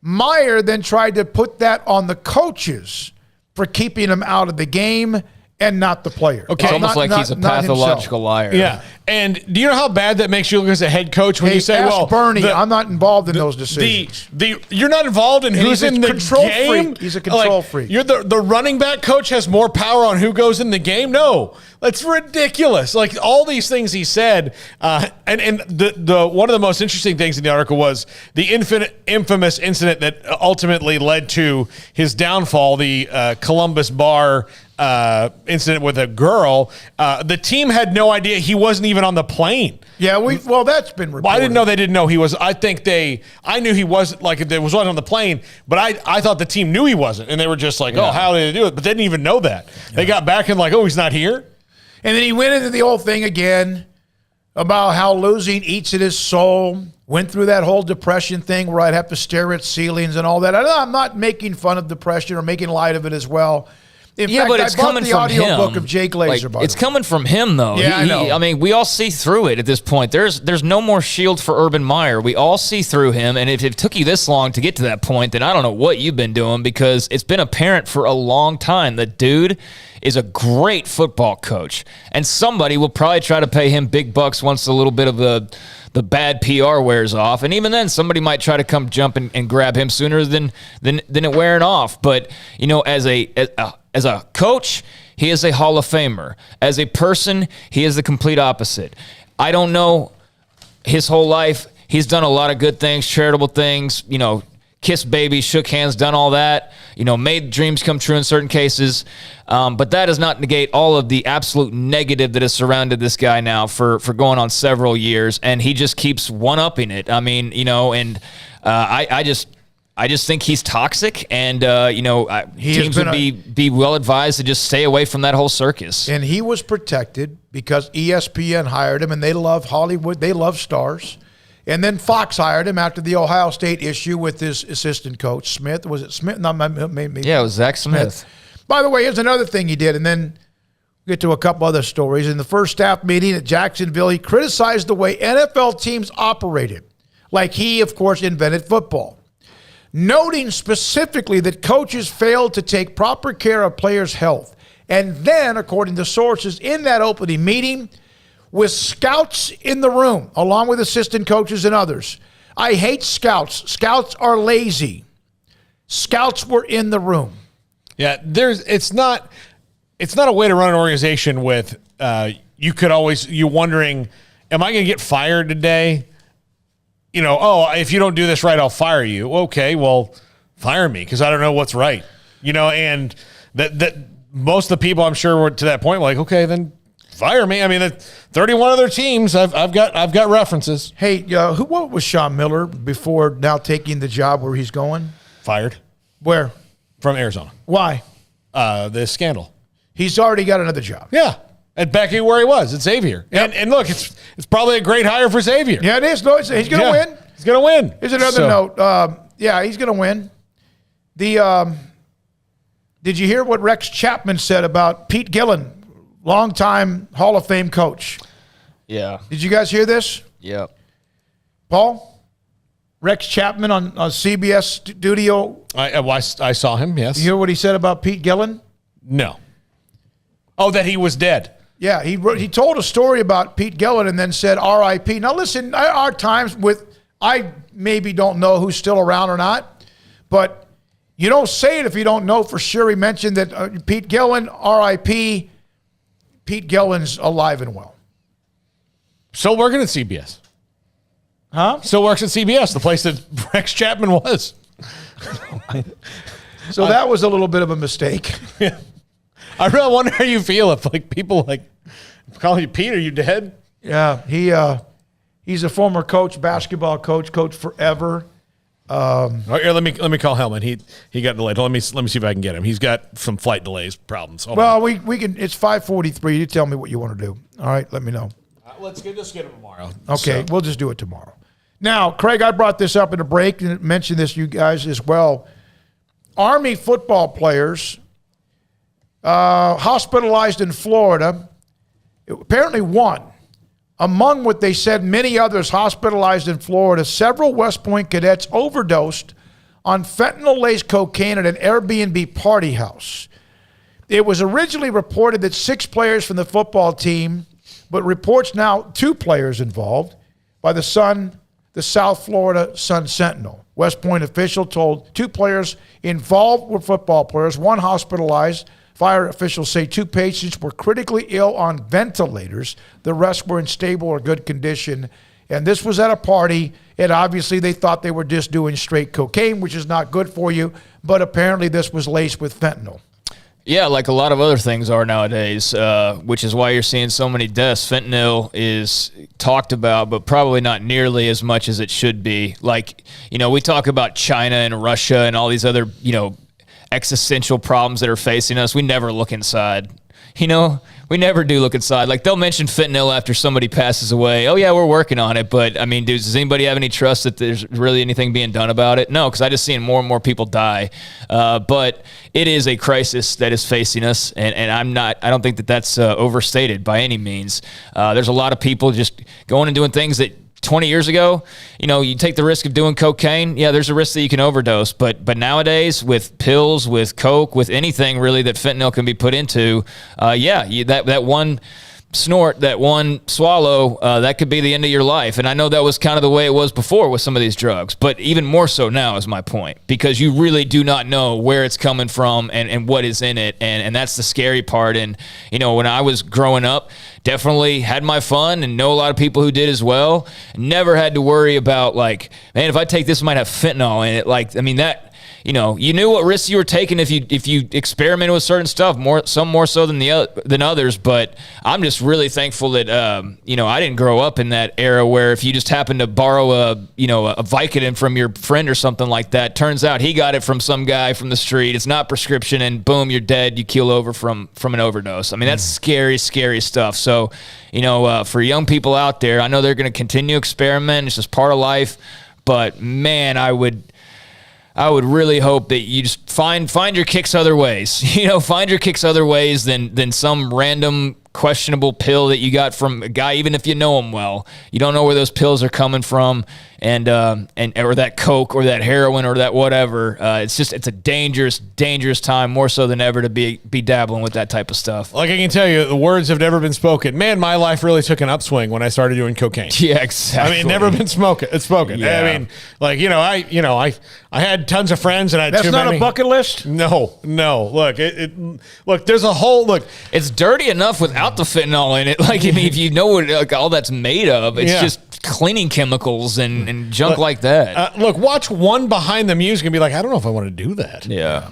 Meyer then tried to put that on the coaches for keeping him out of the game and not the player. Okay, it's almost like he's a pathological liar. Yeah. And do you know how bad that makes you look as a head coach when you say, ask well, Bernie, I'm not involved in those decisions. You're not involved in who's in the control game? Freak. He's a control freak. You're the running back coach has more power on who goes in the game? No. That's ridiculous. Like all these things he said, and the one of the most interesting things in the article was the infamous incident that ultimately led to his downfall, the Columbus bar incident with a girl. The team had no idea he wasn't even on the plane. Yeah, well, that's been reported. Well, I didn't know they didn't know he was. I knew he wasn't, like, there wasn't on the plane, but I thought the team knew he wasn't, and they were just like, oh, how did they do it? But they didn't even know that. Yeah. They got back and like, oh, he's not here. And then he went into the whole thing again about how losing eats at his soul. Went through that whole depression thing where I'd have to stare at ceilings and all that. I'm not making fun of depression or making light of it as well. In fact, but it's coming from him. Book of Jay Glazer, it's coming from him, though. Yeah, I know. I mean, we all see through it at this point. There's no more shield for Urban Meyer. We all see through him, and if it took you this long to get to that point, then I don't know what you've been doing, because it's been apparent for a long time that dude is a great football coach, and somebody will probably try to pay him big bucks once a little bit of the bad PR wears off, and even then somebody might try to come jump and grab him sooner than it wearing off. But you know, as a coach, he is a Hall of Famer. As a person, he is the complete opposite. I don't know his whole life. He's done a lot of good things, charitable things, you know, kissed babies, shook hands, done all that, you know, made dreams come true in certain cases. But that does not negate all of the absolute negative that has surrounded this guy now for going on several years. And he just keeps one-upping it. I mean, you know, and I just think he's toxic, and you know, teams would be well advised to just stay away from that whole circus. And he was protected because ESPN hired him, and they love Hollywood. They love stars. And then Fox hired him after the Ohio State issue with his assistant coach, Smith. Was it Smith? No, maybe. Yeah, it was Zach Smith. By the way, here's another thing he did, and then we'll get to a couple other stories. In the first staff meeting at Jacksonville, he criticized the way NFL teams operated, like he, of course, invented football, noting specifically that coaches failed to take proper care of players' health. And then, according to sources in that opening meeting, with scouts in the room, along with assistant coaches and others. I hate scouts. Scouts are lazy. Scouts were in the room. Yeah, it's not a way to run an organization with you wondering, am I going to get fired today? You know, oh, if you don't do this right, I'll fire you. Okay, well, fire me because I don't know what's right. You know, and that most of the people I'm sure were to that point like, okay, then fire me. I mean, 31 other teams. I've got references. Hey, what was Sean Miller before now taking the job where he's going? Fired. Where? From Arizona. Why? The scandal. He's already got another job. Yeah. And back where he was at Xavier. Yep. And look, it's probably a great hire for Xavier. Yeah, it is. No, he's going to win. He's going to win. Here's another note. Yeah, he's going to win. Did you hear what Rex Chapman said about Pete Gillen? Longtime Hall of Fame coach. Yeah. Did you guys hear this? Yeah. Paul? Rex Chapman on CBS Studio. I saw him, yes. You hear what he said about Pete Gillen? No. Oh, that he was dead. Yeah, he told a story about Pete Gillen and then said R.I.P. Now listen, there are times I maybe don't know who's still around or not, but you don't say it if you don't know for sure. He mentioned that Pete Gillen, R.I.P., Pete Gillen's alive and well. Still working at CBS. Huh? Still works at CBS, the place that Rex Chapman was. So that was a little bit of a mistake. Yeah. I really wonder how you feel if like people like calling you Pete, are you dead? Yeah, he's a former coach, basketball coach forever. All right, here, let me call Hellman. He got delayed. Let me see if I can get him. He's got some flight delays problems. Hold on. We can. It's 5:43. You tell me what you want to do. All right, let me know. Let's get him tomorrow. Okay, we'll just do it tomorrow. Now, Craig, I brought this up in a break and mentioned this to you guys as well. Army football players hospitalized in Florida. Apparently, one. Among what they said, many others hospitalized in Florida, several West Point cadets overdosed on fentanyl-laced cocaine at an Airbnb party house. it was originally reported that 6 players from the football team, but reports now 2 players involved by the South Florida Sun-Sentinel. West Point official told 2 players involved were football players, 1 hospitalized. Fire officials say 2 patients were critically ill on ventilators. The rest were in stable or good condition. And this was at a party, and obviously they thought they were just doing straight cocaine, which is not good for you, but apparently this was laced with fentanyl. Yeah, like a lot of other things are nowadays, which is why you're seeing so many deaths. Fentanyl is talked about, but probably not nearly as much as it should be. Like, we talk about China and Russia and all these other, existential problems that are facing us. We never look inside. We never do look inside. Like, they'll mention fentanyl after somebody passes away. Oh, yeah, we're working on it. But, I mean, dude, does anybody have any trust that there's really anything being done about it? No, because I just seen more and more people die. But it is a crisis that is facing us, and I don't think that that's overstated by any means. There's a lot of people just going and doing things that 20 years ago, you take the risk of doing cocaine. Yeah, there's a risk that you can overdose. But nowadays, with pills, with coke, with anything really that fentanyl can be put into, that one snort, that one swallow, that could be the end of your life. And I know that was kind of the way it was before with some of these drugs, but even more so now is my point, because you really do not know where it's coming from and what is in it. And that's the scary part. And, when I was growing up, definitely had my fun and know a lot of people who did as well. Never had to worry about, like, man, if I take this, it might have fentanyl in it. Like, I mean, that, you knew what risks you were taking if you experimented with certain stuff, some more so than others. But I'm just really thankful that I didn't grow up in that era where if you just happened to borrow a Vicodin from your friend or something like that, turns out he got it from some guy from the street. It's not prescription, and boom, you're dead. You keel over from an overdose. I mean, that's scary, scary stuff. So, for young people out there, I know they're going to continue experiment. It's just part of life. But man, I would really hope that you just find your kicks other ways. Find your kicks other ways than some random questionable pill that you got from a guy, even if you know him well. You don't know where those pills are coming from, and or that coke or that heroin or that whatever. It's a dangerous time, more so than ever, to be dabbling with that type of stuff. Like, I can tell you, the words have never been spoken. Man, my life really took an upswing when I started doing cocaine. Yeah, exactly. I mean, never been spoken. Yeah. I mean, like, I had tons of friends, and I had That's too not many. a bucket list? No. Look, look, there's a whole look. It's dirty enough without the fentanyl in it. Like, I mean, if you know what all that's made of, it's just cleaning chemicals and junk like that. Look, watch one behind the music and be like, I don't know if I want to do that. Yeah.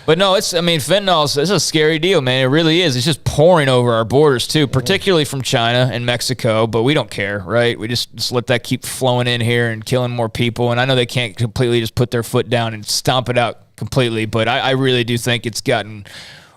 But no, fentanyl is a scary deal, man. It really is. It's just pouring over our borders too, particularly from China and Mexico, but we don't care, right? We just let that keep flowing in here and killing more people. And I know they can't completely just put their foot down and stomp it out completely, but I really do think it's gotten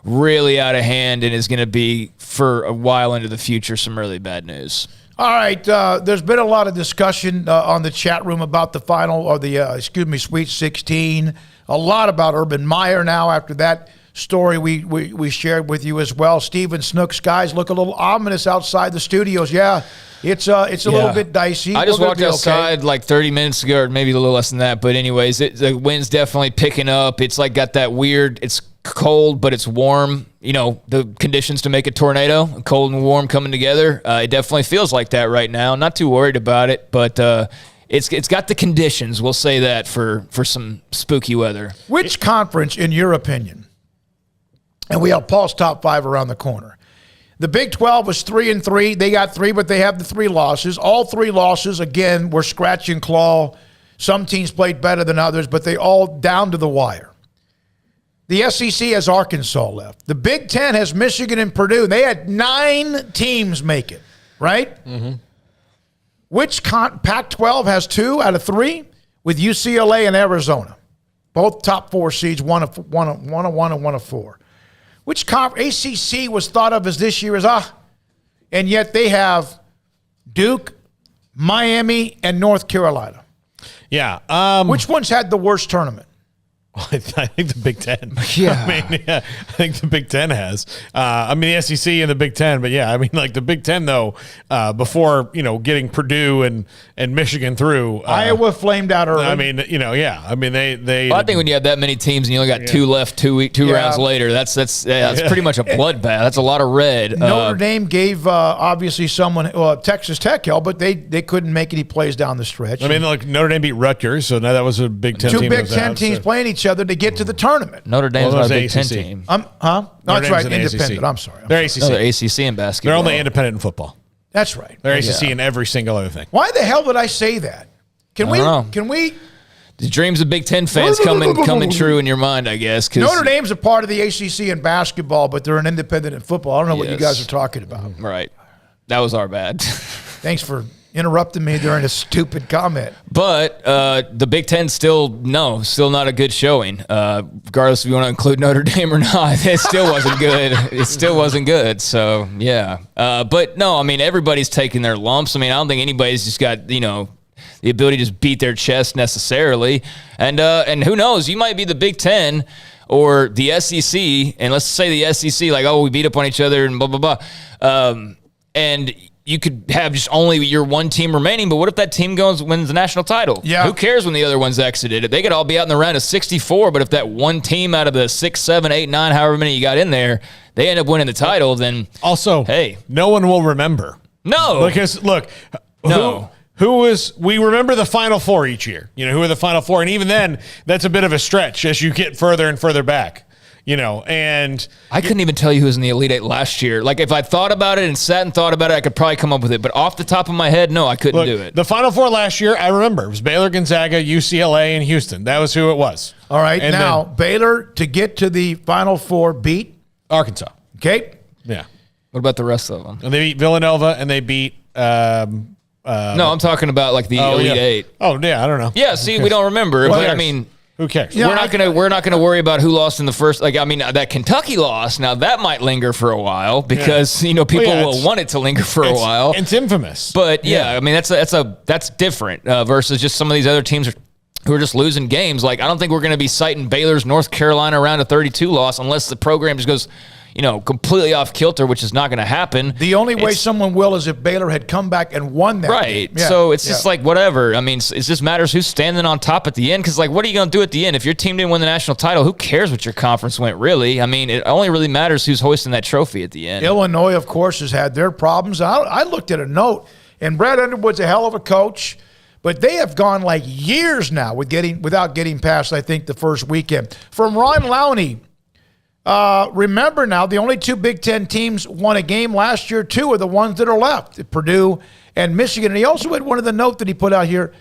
really out of hand and is going to be, for a while into the future, some really bad news. All right, there's been a lot of discussion on the chat room about the final, or Sweet 16. A lot about Urban Meyer now after that story we shared with you as well. Steven Snook's guys look a little ominous outside the studios. Yeah, it's a little bit dicey. I just walked outside like 30 minutes ago, or maybe a little less than that. But anyways, the wind's definitely picking up. It's like got that weird, it's cold, but it's warm. The conditions to make a tornado, cold and warm coming together. It definitely feels like that right now. Not too worried about it, but it's got the conditions. We'll say that for some spooky weather. Which conference, in your opinion, and we have Paul's top 5 around the corner. The Big 12 was 3-3. They got 3, but they have the 3 losses. All 3 losses, again, were scratch and claw. Some teams played better than others, but they all down to the wire. The SEC has Arkansas left. The Big 10 has Michigan and Purdue. They had 9 teams make it, right? Mm-hmm. Which Pac-12 has 2 out of 3 with UCLA and Arizona. Both top 4 seeds, one of 1 and 1 of 4. Which ACC was thought of as this year as, and yet they have Duke, Miami, and North Carolina. Yeah. Which one's had the worst tournament? I think the Big Ten. Yeah. I think the Big Ten has. The SEC and the Big Ten, but the Big Ten though, before getting Purdue and Michigan through, Iowa flamed out early. They. Well, I think when you have that many teams and you only got two left, two rounds later, that's pretty much a bloodbath. That's a lot of red. Notre Dame gave obviously someone Texas Tech hell, but they couldn't make any plays down the stretch. Notre Dame beat Rutgers, so now that was a Big Ten. Two Big Ten teams playing each other to get to the tournament. Notre Dame's not a Big Ten team. No, that's right, independent. I'm sorry. They're ACC. They're ACC in basketball. They're only independent in football. That's right. They're ACC in every single other thing. Why the hell did I say that? Can we? The dreams of Big Ten fans coming true in your mind, I guess. Notre Dame's a part of the ACC in basketball, but they're an independent in football. I don't know what you guys are talking about. Right. That was our bad. Thanks for interrupting me during a stupid comment. But the Big Ten still not a good showing. Regardless if you want to include Notre Dame or not, it still wasn't good. It still wasn't good. So, yeah. But, no, everybody's taking their lumps. I don't think anybody's just got, the ability to just beat their chest necessarily. And who knows? You might be the Big Ten or the SEC, and let's say the SEC, we beat up on each other and blah, blah, blah. And you could have just only your one team remaining, but what if that team wins the national title? Yeah. Who cares when the other one's exited? They could all be out in the round of 64, but if that one team out of the 6, 7, 8, 9, however many you got in there, they end up winning the title, then also, hey, no one will remember. No. Because, look, no. We remember the Final Four each year. Who are the Final Four? And even then, that's a bit of a stretch as you get further and further back. And I couldn't even tell you who was in the Elite Eight last year. If I thought about it and sat and thought about it, I could probably come up with it. But off the top of my head, no, I couldn't do it. The Final Four last year, I remember. It was Baylor, Gonzaga, UCLA, and Houston. That was who it was. All right. And now, Baylor, to get to the Final Four, beat Arkansas. Okay. Yeah. What about the rest of them? And they beat Villanova, and they beat no, I'm talking about the Elite Eight. Oh, yeah, I don't know. Yeah, see, we don't remember. But who cares? We're not gonna worry about who lost in the first. That Kentucky loss. Now that might linger for a while because people will want it to linger for a while. It's infamous. But that's different versus just some of these other teams who are just losing games. I don't think we're going to be citing Baylor's North Carolina round of 32 loss unless the program just goes completely off kilter, which is not going to happen. The only way someone will is if Baylor had come back and won that game. Yeah. So it's just whatever. It just matters who's standing on top at the end because, what are you going to do at the end? If your team didn't win the national title, who cares what your conference went, really? It only really matters who's hoisting that trophy at the end. Illinois, of course, has had their problems. I looked at a note, and Brad Underwood's a hell of a coach, but they have gone years now without getting past, I think, the first weekend. From Ron Lowney, remember now, the only two Big Ten teams won a game last year. Two are the ones that are left, Purdue and Michigan. And he also had one of the note that he put out here.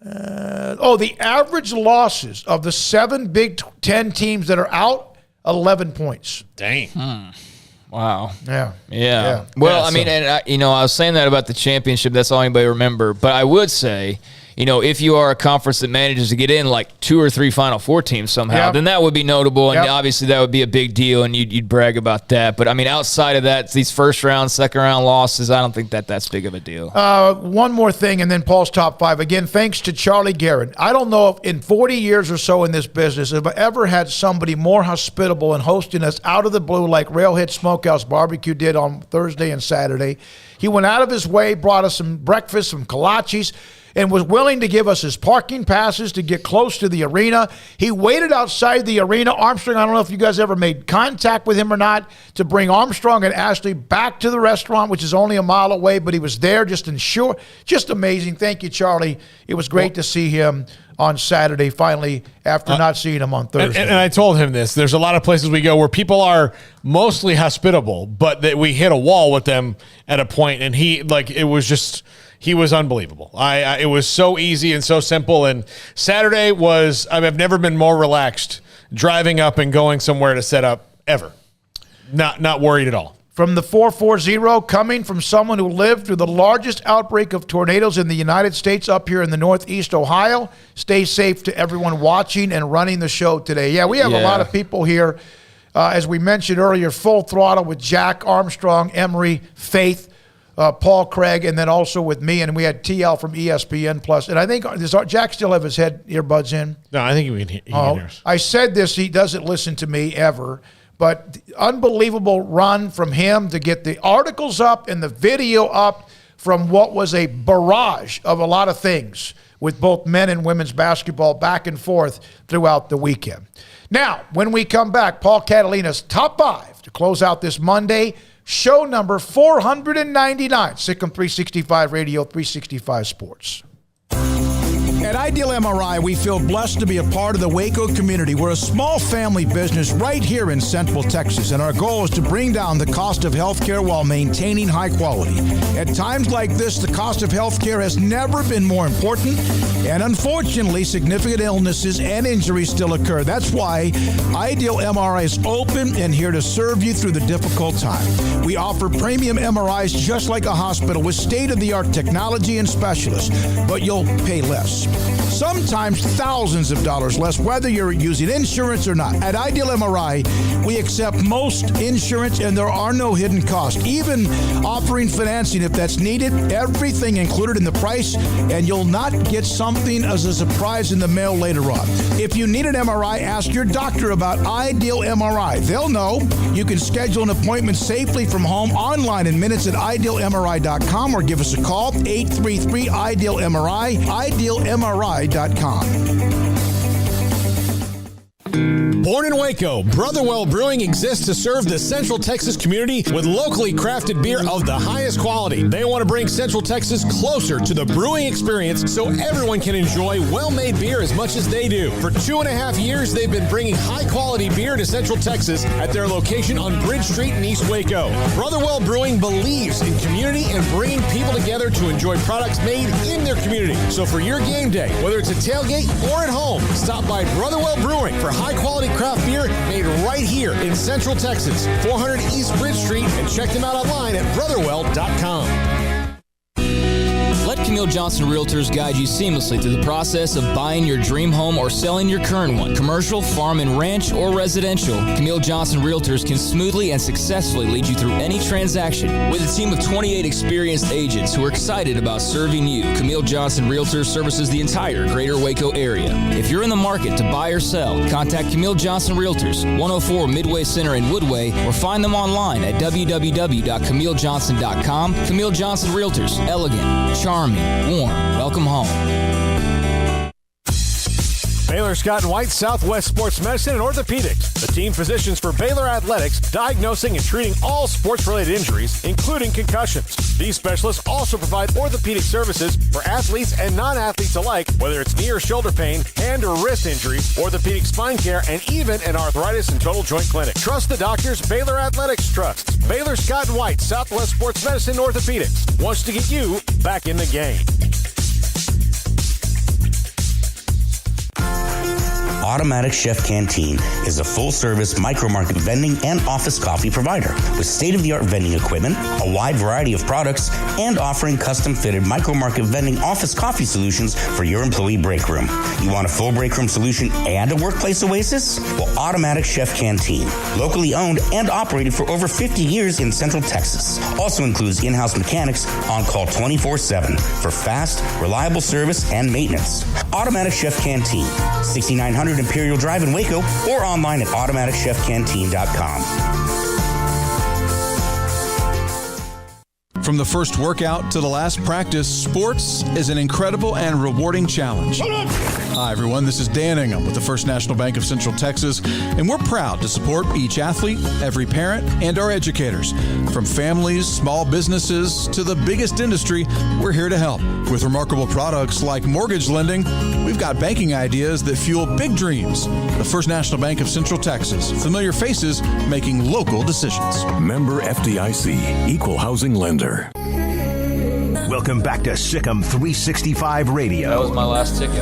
The average losses of the 7 Big Ten teams that are out, 11 points. Dang. Wow. Yeah. Well, I was saying that about the championship. That's all anybody remember. But I would say, if you are a conference that manages to get in 2 or 3 Final Four teams somehow, then that would be notable, and obviously that would be a big deal, and you'd brag about that. But outside of that, these first round, second round losses, I don't think that's big of a deal. One more thing, and then Paul's top 5. Again, thanks to Charlie Guerin. I don't know if in 40 years or so in this business, if I ever had somebody more hospitable and hosting us out of the blue like Railhead Smokehouse Barbecue did on Thursday and Saturday. He went out of his way, brought us some breakfast, some kolaches, and was willing to give us his parking passes to get close to the arena. He waited outside the arena. Armstrong, I don't know if you guys ever made contact with him or not, to bring Armstrong and Ashley back to the restaurant, which is only a mile away, but he was there just amazing. Thank you, Charlie. It was great to see him on Saturday, finally, after not seeing him on Thursday. And I told him this. There's a lot of places we go where people are mostly hospitable, but that we hit a wall with them at a point, and he was unbelievable. It was so easy and so simple. And Saturday was, I've never been more relaxed driving up and going somewhere to set up ever. Not worried at all. From the 440, coming from someone who lived through the largest outbreak of tornadoes in the United States up here in the Northeast Ohio. Stay safe to everyone watching and running the show today. Yeah, we have a lot of people here, as we mentioned earlier, full throttle with Jack, Armstrong, Emery, Faith. Paul, Craig, and then also with me, and we had TL from ESPN Plus. And I think, does Jack still have his head earbuds in? No, I think he can hear us. I said this, he doesn't listen to me ever, but unbelievable run from him to get the articles up and the video up from what was a barrage of a lot of things with both men and women's basketball back and forth throughout the weekend. Now, when we come back, Paul Catalina's Top 5 to close out this Monday, show number 499, Sikkim 365 Radio, 365 Sports. At Ideal MRI, we feel blessed to be a part of the Waco community. We're a small family business right here in Central Texas, and our goal is to bring down the cost of healthcare while maintaining high quality. At times like this, the cost of healthcare has never been more important, and unfortunately, significant illnesses and injuries still occur. That's why Ideal MRI is open and here to serve you through the difficult time. We offer premium MRIs just like a hospital with state-of-the-art technology and specialists, but you'll pay less. Sometimes thousands of dollars less, whether you're using insurance or not. At Ideal MRI, we accept most insurance and there are no hidden costs. Even offering financing if that's needed, everything included in the price, and you'll not get something as a surprise in the mail later on. If you need an MRI, ask your doctor about Ideal MRI. They'll know. You can schedule an appointment safely from home online in minutes at idealmri.com or give us a call, 833-IDEAL-MRI, idealmri.com. Born in Waco, Brotherwell Brewing exists to serve the Central Texas community with locally crafted beer of the highest quality. They want to bring Central Texas closer to the brewing experience so everyone can enjoy well-made beer as much as they do. For 2.5 years, they've been bringing high-quality beer to Central Texas at their location on Bridge Street in East Waco. Brotherwell Brewing believes in community and bringing people together to enjoy products made in their community. So for your game day, whether it's a tailgate or at home, stop by Brotherwell Brewing for high-quality craft beer made right here in Central Texas, 400 East Bridge Street, and check them out online at brotherwell.com. Let Camille Johnson Realtors guide you seamlessly through the process of buying your dream home or selling your current one. Commercial, farm and ranch, or residential, Camille Johnson Realtors can smoothly and successfully lead you through any transaction. With a team of 28 experienced agents who are excited about serving you, Camille Johnson Realtors services the entire greater Waco area. If you're in the market to buy or sell, contact Camille Johnson Realtors, 104 Midway Center in Woodway, or find them online at www.camillejohnson.com. Camille Johnson Realtors, elegant, charming, warm. Welcome home. Baylor Scott & White Southwest Sports Medicine and Orthopedics, the team physicians for Baylor Athletics, diagnosing and treating all sports-related injuries, including concussions. These specialists also provide orthopedic services for athletes and non-athletes alike, whether it's knee or shoulder pain, hand or wrist injuries, orthopedic spine care, and even an arthritis and total joint clinic. Trust the doctors Baylor Athletics trusts. Baylor Scott & White Southwest Sports Medicine and Orthopedics wants to get you back in the game. Automatic Chef Canteen is a full-service micro-market vending and office coffee provider with state-of-the-art vending equipment, a wide variety of products, and offering custom-fitted micro-market vending office coffee solutions for your employee break room. You want a full break room solution and a workplace oasis? Well, Automatic Chef Canteen, locally owned and operated for over 50 years in Central Texas, also includes in-house mechanics on call 24/7 for fast, reliable service and maintenance. Automatic Chef Canteen, 6900 Imperial Drive in Waco, or online at automaticchefcanteen.com. From the first workout to the last practice, sports is an incredible and rewarding challenge. Hi, everyone. This is Dan Ingham with the First National Bank of Central Texas, and we're proud to support each athlete, every parent, and our educators. From families, small businesses, to the biggest industry, we're here to help. With remarkable products like mortgage lending, we've got banking ideas that fuel big dreams. The First National Bank of Central Texas. Familiar faces making local decisions. Member FDIC, Equal Housing Lender. Welcome back to Sikkim 365 Radio. That was my last ticket.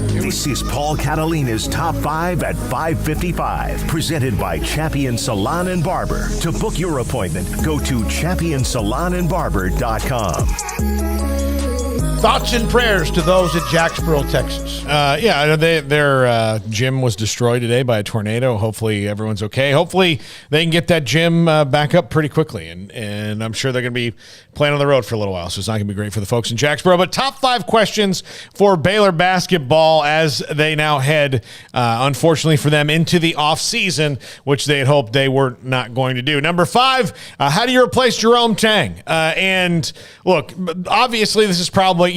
This is Paul Catalina's Top 5 at 5:55, presented by Champion Salon and Barber. To book your appointment, go to championsalonandbarber.com. Thoughts and prayers to those at Jacksboro, Texas. Their gym was destroyed today by a tornado. Hopefully everyone's okay. Hopefully they can get that gym back up pretty quickly. And I'm sure they're going to be playing on the road for a little while, so it's not going to be great for the folks in Jacksboro. But top 5 questions for Baylor basketball as they now head, unfortunately for them, into the offseason, which they had hoped they were not going to do. Number 5, how do you replace Jerome Tang? And look, obviously this is probably,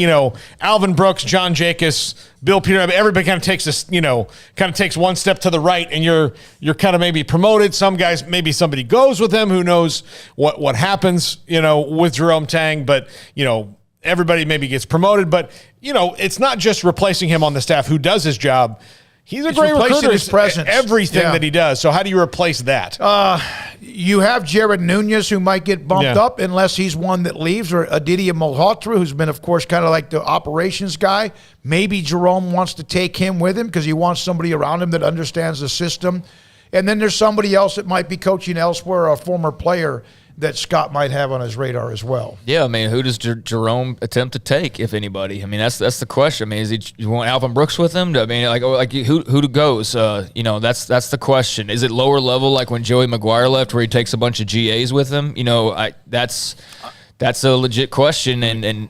Alvin Brooks, John Jacobs, Bill Peter, everybody kind of takes this, kind of takes one step to the right, and you're kind of maybe promoted. Some guys, maybe somebody goes with them. Who knows what happens, with Jerome Tang, but, everybody maybe gets promoted. But, it's not just replacing him on the staff who does his job. He's a great recruiter. His presence. Everything that he does. So how do you replace that? You have Jared Nunez, who might get bumped up unless he's one that leaves, or Aditya Malhotra, who's been, of course, kind of like the operations guy. Maybe Jerome wants to take him with him because he wants somebody around him that understands the system. And then there's somebody else that might be coaching elsewhere, or a former player that Scott might have on his radar as well. Yeah, I mean, who does Jerome attempt to take, if anybody? I mean, that's the question. I mean, you want Alvin Brooks with him? I mean, who goes? That's the question. Is it lower level, like when Joey McGuire left, where he takes a bunch of GAs with him? That's a legit question, and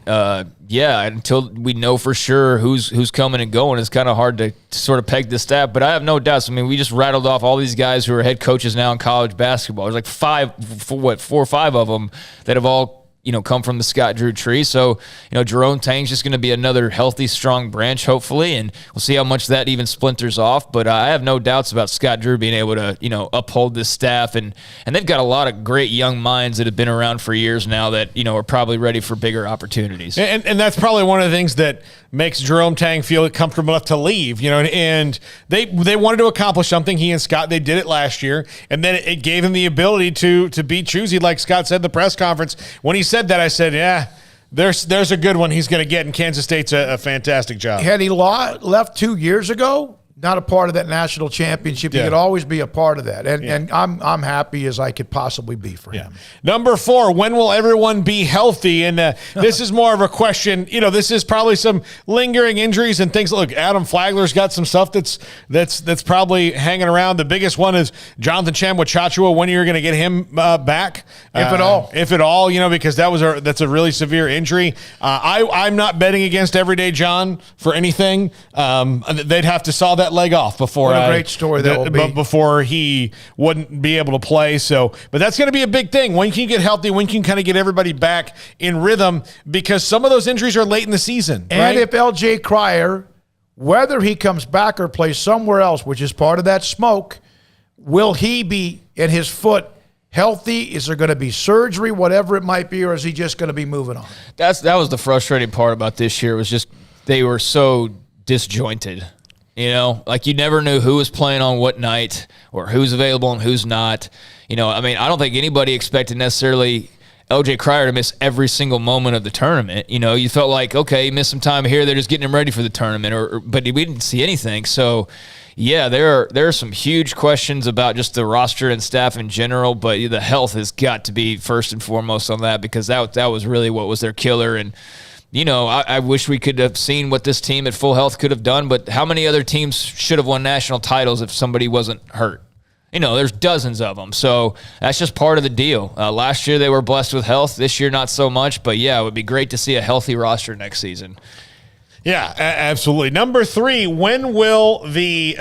until we know for sure who's coming and going, it's kind of hard to sort of peg the staff. But I have no doubts. I mean, we just rattled off all these guys who are head coaches now in college basketball. There's like 4 or 5 of them that have all come from the Scott Drew tree. So, Jerome Tang's just going to be another healthy, strong branch, hopefully, and we'll see how much that even splinters off. But I have no doubts about Scott Drew being able to, uphold this staff, and they've got a lot of great young minds that have been around for years now that, are probably ready for bigger opportunities. And that's probably one of the things that makes Jerome Tang feel comfortable enough to leave, and they wanted to accomplish something. He and Scott, they did it last year, and then it gave him the ability to be choosy, like Scott said in the press conference. When he said that, I said, yeah, there's a good one he's going to get, and Kansas State's a fantastic job. Had he left 2 years ago, not a part of that national championship, he could always be a part of that. And I'm happy as I could possibly be for him. Number 4, when will everyone be healthy? And this is more of a question. This is probably some lingering injuries and things. Look, Adam Flagler's got some stuff that's probably hanging around. The biggest one is Jonathan Chamwa-Chachua. When are you going to get him back? If at all. If at all, because that's a really severe injury. I'm not betting against Everyday John for anything. They'd have to saw that leg off before. What a great story that will be. Before he wouldn't be able to play. So, but that's going to be a big thing. When can you get healthy? When can you kind of get everybody back in rhythm? Because some of those injuries are late in the season. And if LJ Cryer, whether he comes back or plays somewhere else, which is part of that smoke, will he be in his foot healthy? Is there going to be surgery, whatever it might be, or is he just going to be moving on? That was the frustrating part about this year, was just they were so disjointed. You never knew who was playing on what night or who's available and who's not. I don't think anybody expected necessarily LJ Cryer to miss every single moment of the tournament. You felt like, okay, he missed some time here. They're just getting him ready for the tournament, but we didn't see anything. So, yeah, there are some huge questions about just the roster and staff in general, but the health has got to be first and foremost on that, because that was really what was their killer. And I wish we could have seen what this team at full health could have done, but how many other teams should have won national titles if somebody wasn't hurt? There's dozens of them. So that's just part of the deal. Last year they were blessed with health. This year not so much, but yeah, it would be great to see a healthy roster next season. Yeah, absolutely. Number 3, when will the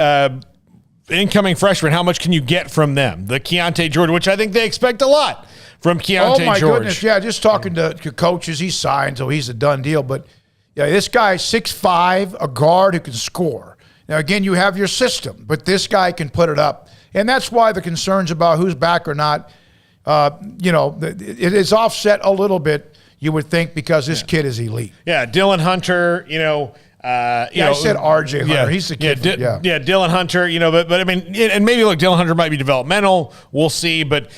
incoming freshmen, how much can you get from them? The Keontae George, which I think they expect a lot from Keontae George. Oh, my goodness. Yeah, just talking to coaches, he's signed, so he's a done deal. But, yeah, this guy, 6'5", a guard who can score. Now, again, you have your system, but this guy can put it up. And that's why the concerns about who's back or not, it is offset a little bit, you would think, because this kid is elite. Yeah, Dylan Hunter, I said RJ Hunter. Yeah, he's the kid. Dylan Hunter, but I mean, and maybe look, Dylan Hunter might be developmental. We'll see. But,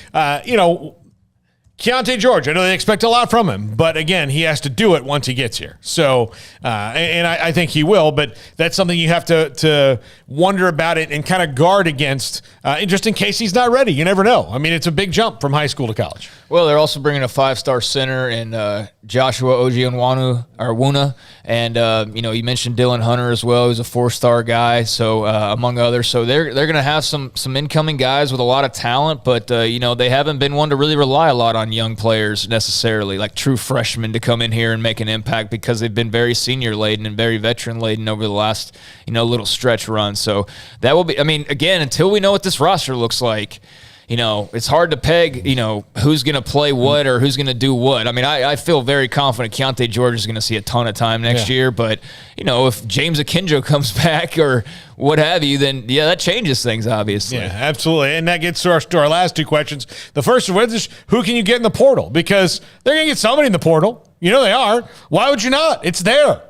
Keontae George, I know they expect a lot from him, but again, he has to do it once he gets here. So, and I think he will, but that's something you have to wonder about it and kind of guard against, just in case he's not ready. You never know. I mean, it's a big jump from high school to college. Well, they're also bringing a 5-star center in Joshua Ojianwuna, and you mentioned Dylan Hunter as well, who's a 4-star guy. So among others, so they're going to have some incoming guys with a lot of talent, but they haven't been one to really rely a lot on young players necessarily, like true freshmen to come in here and make an impact, because they've been very senior laden and very veteran laden over the last little stretch run. So that will be. I mean, again, until we know what this roster looks like, it's hard to peg, who's going to play what or who's going to do what. I mean, I feel very confident Keontae George is going to see a ton of time next year. But, if James Akinjo comes back or what have you, then, that changes things, obviously. Yeah, absolutely. And that gets to our last two questions. The first one is, who can you get in the portal? Because they're going to get somebody in the portal. They are. Why would you not? It's there.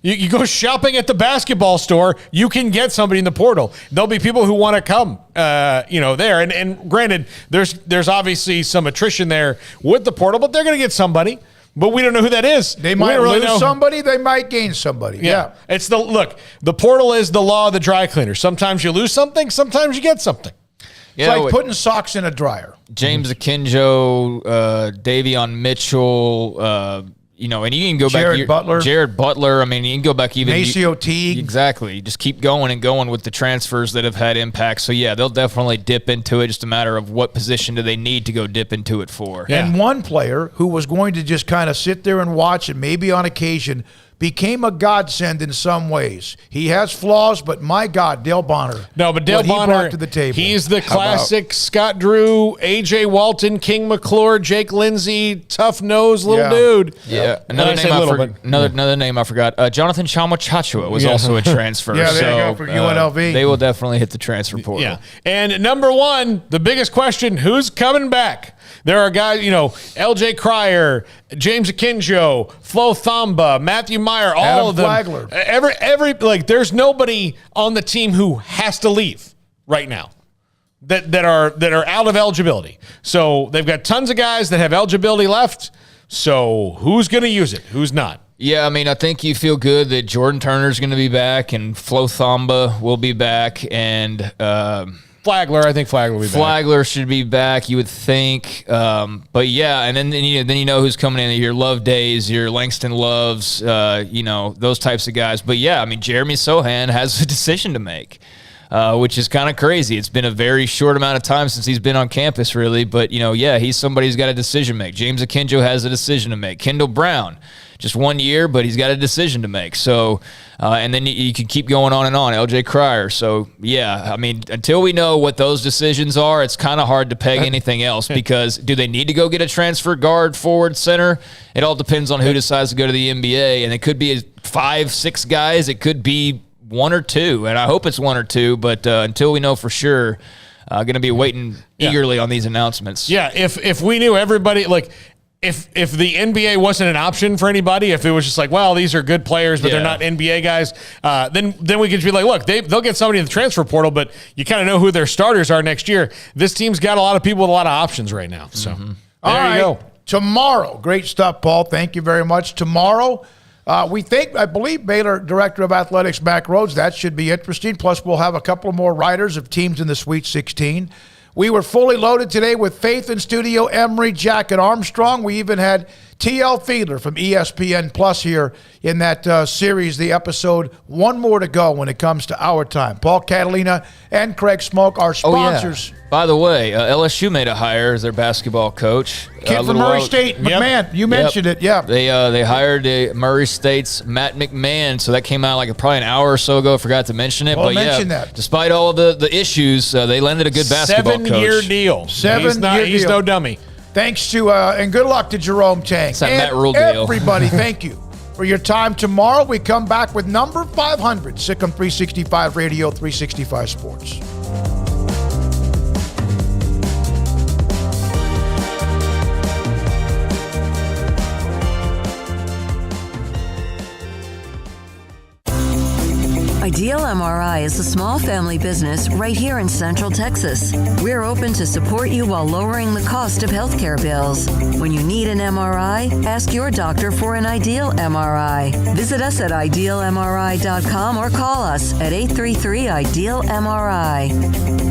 You go shopping at the basketball store, you can get somebody in the portal. There'll be people who want to come, there. And granted, there's obviously some attrition there with the portal, but they're going to get somebody. But we don't know who that is. They might lose somebody. They might gain somebody. Yeah. It's the portal is the law of the dry cleaner. Sometimes you lose something. Sometimes you get something. It's like putting socks in a dryer. James Akinjo, Davion Mitchell, and you can go back. Jared Butler. I mean, you can go back even. Maceo Teague. Exactly. Just keep going and going with the transfers that have had impact. So, they'll definitely dip into it. Just a matter of what position do they need to go dip into it for. Yeah. And one player who was going to just kind of sit there and watch and maybe on occasion became a godsend in some ways. He has flaws, but my God, Dale Bonner. No, but Dale Bonner, he brought to the table. He's the classic Scott Drew, A.J. Walton, King McClure, Jake Lindsey, tough-nosed little dude. Yeah. Another name I forgot. Jonathan Chama-Chachua was also a transfer. There you go for UNLV. They will definitely hit the transfer portal. Yeah. And number one, the biggest question, who's coming back? There are guys, L.J. Cryer, James Akinjo, Flo Thamba, Matthew Meyer, all of them. Flagler. There's nobody on the team who has to leave right now that are out of eligibility. So they've got tons of guys that have eligibility left. So who's going to use it? Who's not? Yeah, I mean, I think you feel good that Jordan Turner's going to be back and Flo Thamba will be back, and Flagler, I think Flagler will be back. Flagler should be back, you would think. But yeah, and then you know who's coming in. Your Love Days, your Langston Loves, those types of guys. But yeah, I mean, Jeremy Sohan has a decision to make, which is kind of crazy. It's been a very short amount of time since he's been on campus, really. But, he's somebody who's got a decision to make. James Akinjo has a decision to make. Kendall Brown, just 1 year, but he's got a decision to make. So, and then you can keep going on and on. L.J. Cryer. So, yeah, I mean, until we know what those decisions are, it's kind of hard to peg anything else, because do they need to go get a transfer guard, forward, center? It all depends on who decides to go to the NBA, and it could be 5-6 guys. It could be 1 or 2, and I hope it's 1 or 2, but until we know for sure, going to be waiting eagerly on these announcements. Yeah, if we knew everybody, if the NBA wasn't an option for anybody, if it was just like, well, these are good players, but they're not NBA guys, then we could be like, look, they'll get somebody in the transfer portal, but you kind of know who their starters are next year. This team's got a lot of people with a lot of options right now. So there you go. Tomorrow, great stuff, Paul. Thank you very much. Tomorrow, I believe Baylor Director of Athletics, Mac Rhodes, that should be interesting. Plus, we'll have a couple more riders of teams in the Sweet 16. We were fully loaded today with Faith in Studio, Emery, Jack, and Armstrong. We even had T.L. Fiedler from ESPN Plus here in that series, the episode. One more to go when it comes to our time. Paul, Catalina, and Craig Smoak, our sponsors. Oh, yeah. By the way, LSU made a hire as their basketball coach. Kid from Murray State, McMahon. You mentioned it, yeah. They hired Murray State's Matt McMahon, so that came out probably an hour or so ago. Forgot to mention it. Well, that. Despite all of the issues, they landed a good basketball coach. 7-year deal. He's no dummy. Thanks to, and good luck to Jerome Tang. It's that Matt Rule deal. Everybody, thank you for your time. Tomorrow we come back with number 500, Sikkim 365 Radio, 365 Sports. Ideal MRI is a small family business right here in Central Texas. We're open to support you while lowering the cost of healthcare bills. When you need an MRI, ask your doctor for an Ideal MRI. Visit us at idealmri.com or call us at 833-IDEAL-MRI.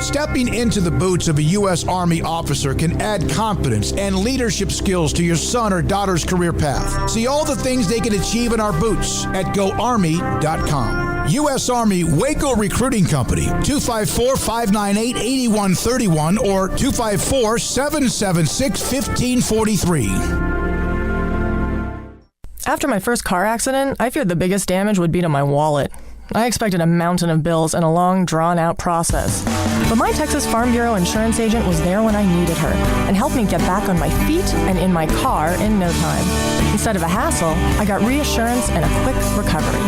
Stepping into the boots of a U.S. Army officer can add confidence and leadership skills to your son or daughter's career path. See all the things they can achieve in our boots at GoArmy.com. U.S. Army Waco Recruiting Company, 254-598-8131 or 254-776-1543. After my first car accident, I feared the biggest damage would be to my wallet. I expected a mountain of bills and a long, drawn-out process. But my Texas Farm Bureau insurance agent was there when I needed her and helped me get back on my feet and in my car in no time. Instead of a hassle, I got reassurance and a quick recovery.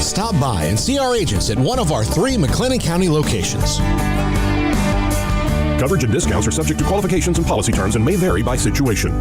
Stop by and see our agents at one of our 3 McLennan County locations. Coverage and discounts are subject to qualifications and policy terms and may vary by situation.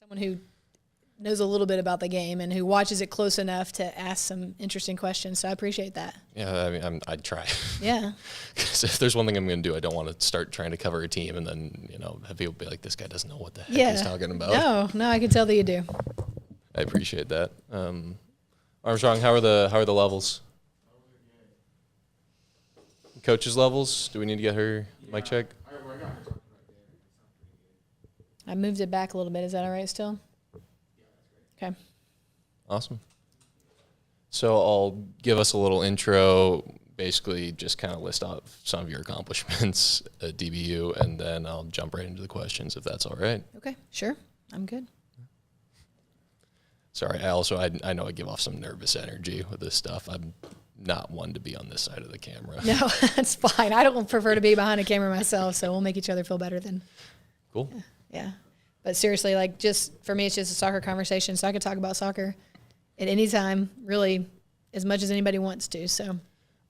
someone who knows a little bit about the game and who watches it close enough to ask some interesting questions. So I appreciate that. Yeah, I mean, I'd try. Yeah. Because if there's one thing I'm going to do, I don't want to start trying to cover a team and then, have people be like, this guy doesn't know what the heck he's talking about. No, I can tell that you do. I appreciate that. Armstrong, how are the levels? Coaches' levels? Do we need to get her mic check? I moved it back a little bit. Is that all right still? Okay. Awesome. So I'll give us a little intro, basically just kind of list off some of your accomplishments at DBU, and then I'll jump right into the questions if that's all right. Okay, sure. I'm good. Sorry, I know I give off some nervous energy with this stuff. I'm not one to be on this side of the camera. No, that's fine. I don't prefer to be behind a camera myself, so we'll make each other feel better then. Cool. Yeah. But seriously, just for me, it's just a soccer conversation, so I could talk about soccer at any time, really, as much as anybody wants to. So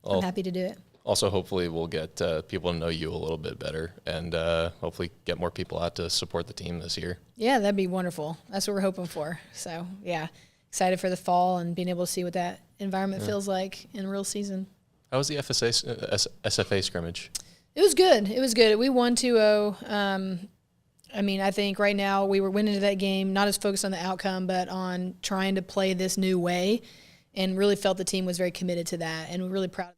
I'm happy to do it. Also, hopefully, we'll get people to know you a little bit better and hopefully get more people out to support the team this year. Yeah, that'd be wonderful. That's what we're hoping for. So, yeah, excited for the fall and being able to see what that environment feels like in a real season. How was the SFA scrimmage? It was good. We won 2-0. I think right now we went into that game not as focused on the outcome, but on trying to play this new way, and really felt the team was very committed to that, and we're really proud of